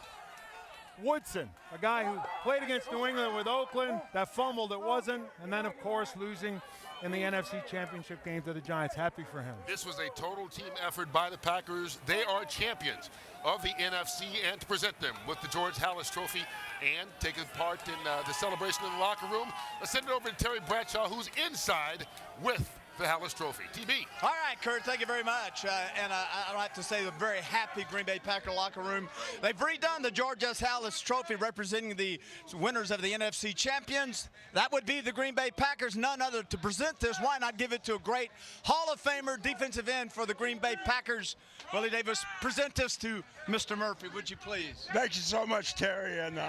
Woodson, a guy who played against New England with Oakland, that fumble that wasn't, and then, of course, losing in the NFC Championship game to the Giants. Happy for him. This was a total team effort by the Packers. They are champions of the NFC, and to present them with the George Halas Trophy and taking part in the celebration in the locker room, let's send it over to Terry Bradshaw, who's inside with the Halas Trophy. TB. All right, Kurt, thank you very much. And I'd like to say the very happy Green Bay Packer locker room. They've redone the George S. Halas Trophy representing the winners of the NFC champions. That would be the Green Bay Packers, none other to present this. Why not give it to a great Hall of Famer defensive end for the Green Bay Packers? Willie Davis, present this to Mr. Murphy, would you please? Thank you so much, Terry. And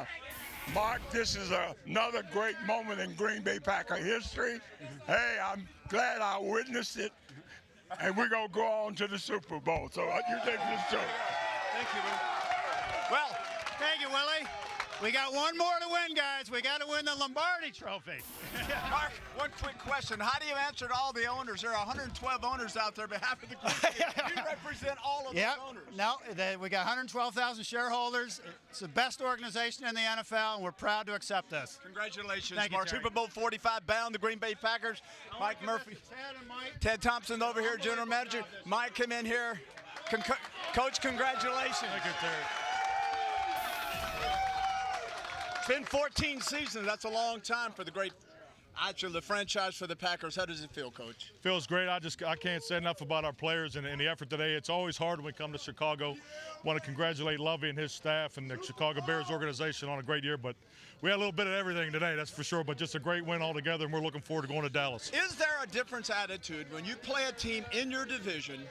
Mark, this is another great moment in Green Bay Packer history. Hey, I'm glad I witnessed it, and we're going to go on to the Super Bowl. So you take this show. Thank you, Willie. Well, thank you, Willie. We got one more to win, guys. We got to win the Lombardi Trophy. Mark, one quick question. How do you answer to all the owners? There are 112 owners out there on behalf of the group. You represent all of those owners. No, we got 112,000 shareholders. It's the best organization in the NFL, and we're proud to accept this. Congratulations, Thank you, Mark. Terry. Super Bowl 45 bound, the Green Bay Packers. Mike Murphy. Ted Thompson over here, general manager. Mike, come in here. Coach, congratulations. Thank you, Terry. It's been 14 seasons. That's a long time for the franchise for the Packers. How does it feel, Coach? Feels great. I can't say enough about our players and the effort today. It's always hard when we come to Chicago. Want to congratulate Lovey and his staff and the Chicago Bears organization on a great year. But we had a little bit of everything today, that's for sure. But just a great win altogether, and we're looking forward to going to Dallas. Is there a different attitude when you play a team in your division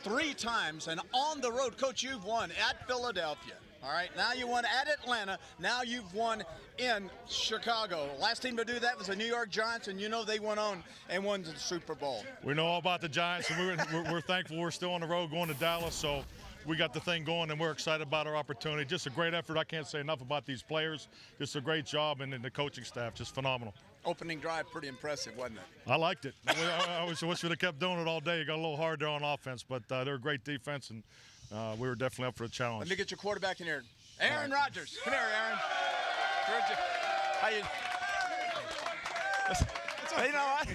3 times, and on the road, Coach, you've won at Philadelphia. All right, now you won at Atlanta. Now you've won in Chicago. Last team to do that was the New York Giants, and you know they went on and won the Super Bowl. We know all about the Giants, and we're thankful we're still on the road going to Dallas. So we got the thing going, and we're excited about our opportunity. Just a great effort. I can't say enough about these players. Just a great job, and then the coaching staff, just phenomenal. Opening drive, pretty impressive, wasn't it? I liked it. I wish we'd have kept doing it all day. It got a little hard there on offense, but they're a great defense, and we were definitely up for the challenge. Let me get your quarterback in here. Aaron Rodgers. Come here, Aaron. How you? You know what?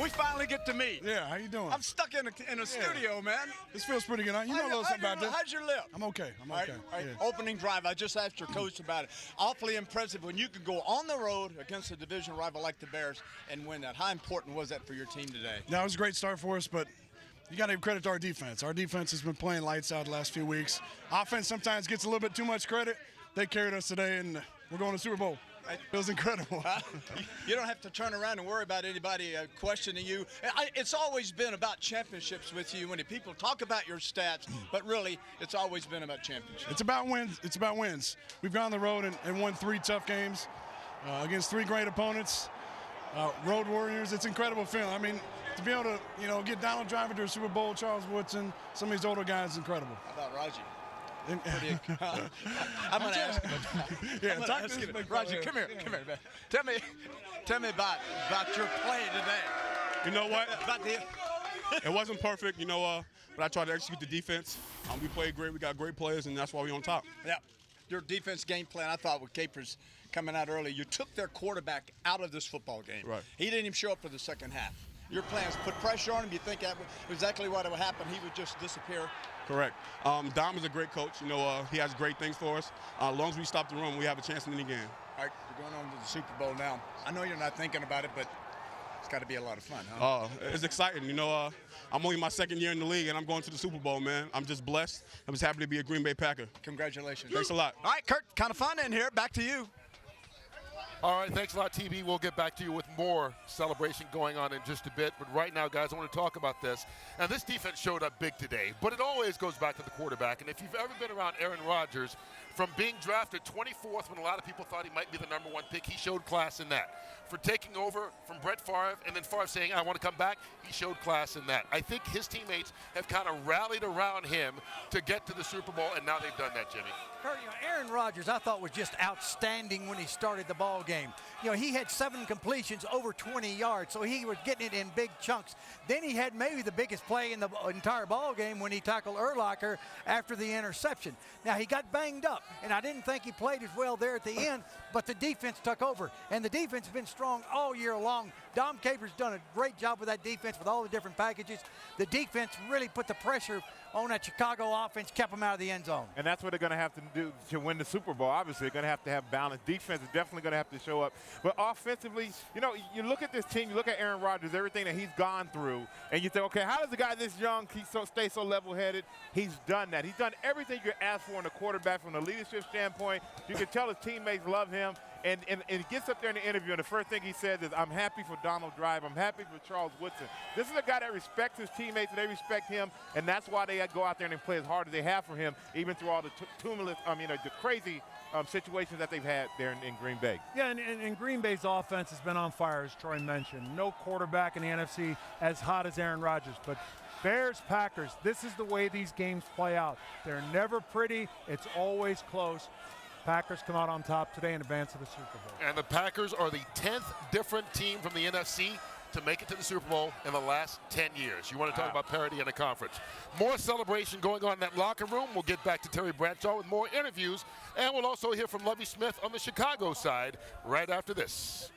We finally get to meet. Yeah, how you doing? I'm stuck in a studio, man. This feels pretty good. You know a little something about this. How's your lip? I'm okay. I'm okay. All right. Opening drive, I just asked your coach about it. Awfully impressive when you could go on the road against a division rival like the Bears and win that. How important was that for your team today? That was a great start for us, but you got to give credit to our defense. Our defense has been playing lights out the last few weeks. Offense sometimes gets a little bit too much credit. They carried us today, and we're going to the Super Bowl. It was incredible. You don't have to turn around and worry about anybody questioning you. It's always been about championships with you. When people talk about your stats, but really, it's always been about championships. It's about wins. It's about wins. We've gone on the road and won 3 tough games against 3 great opponents. Road Warriors. It's incredible feeling. I mean, to be able to get Donald Driver to a Super Bowl, Charles Woodson, some of these older guys, is incredible. How about Raji? I'm going to ask him. Raji, come here, man. Tell me about your play today. You know what? It wasn't perfect, but I tried to execute the defense. We played great. We got great players, and that's why we're on top. Yeah. Your defense game plan, I thought, with Capers coming out early, you took their quarterback out of this football game. Right. He didn't even show up for the second half. Your plans put pressure on him. You think that exactly what would happen? He would just disappear. Correct. Dom is a great coach. He has great things for us. As long as we stop the run, we have a chance in any game. All right, you're going on to the Super Bowl now. I know you're not thinking about it, but it's got to be a lot of fun, huh? It's exciting. I'm only my 2nd year in the league, and I'm going to the Super Bowl, man. I'm just blessed. I'm just happy to be a Green Bay Packer. Congratulations. Thanks a lot. All right, Kurt, kind of fun in here. Back to you. All right, thanks a lot, TV. We'll get back to you with more celebration going on in just a bit. But right now, guys, I want to talk about this. And this defense showed up big today, but it always goes back to the quarterback. And if you've ever been around Aaron Rodgers, from being drafted 24th when a lot of people thought he might be the #1 pick, he showed class in that. For taking over from Brett Favre, and then Favre saying, I want to come back, he showed class in that. I think his teammates have kind of rallied around him to get to the Super Bowl, and now they've done that, Jimmy. Kurt, Aaron Rodgers, I thought, was just outstanding when he started the ball game. He had 7 completions over 20 yards, so he was getting it in big chunks. Then he had maybe the biggest play in the entire ball game when he tackled Urlacher after the interception. Now, he got banged up, and I didn't think he played as well there at the end, but the defense took over, and the defense has been strong all year long. Dom Capers done a great job with that defense with all the different packages. The defense really put the pressure on that Chicago offense, kept them out of the end zone. And that's what they're going to have to do to win the Super Bowl. Obviously, they're going to have balance. Defense is definitely going to have to show up. But offensively, you look at this team, you look at Aaron Rodgers, everything that he's gone through, and you think, okay, how does a guy this young stay so level-headed? He's done that. He's done everything you could ask for in a quarterback from a leadership standpoint. You can tell his teammates love him. And he gets up there in the interview, and the first thing he says is, I'm happy for Donald Driver. I'm happy for Charles Woodson. This is a guy that respects his teammates, and they respect him, and that's why they go out there and play as hard as they have for him, even through all the the crazy situations that they've had there in Green Bay. Yeah, and Green Bay's offense has been on fire, as Troy mentioned. No quarterback in the NFC as hot as Aaron Rodgers, but Bears, Packers, this is the way these games play out. They're never pretty. It's always close. Packers come out on top today and advance to the Super Bowl. And the Packers are the 10th different team from the NFC to make it to the Super Bowl in the last 10 years. You want to talk about parity in a conference. More celebration going on in that locker room. We'll get back to Terry Bradshaw with more interviews, and we'll also hear from Lovie Smith on the Chicago side right after this.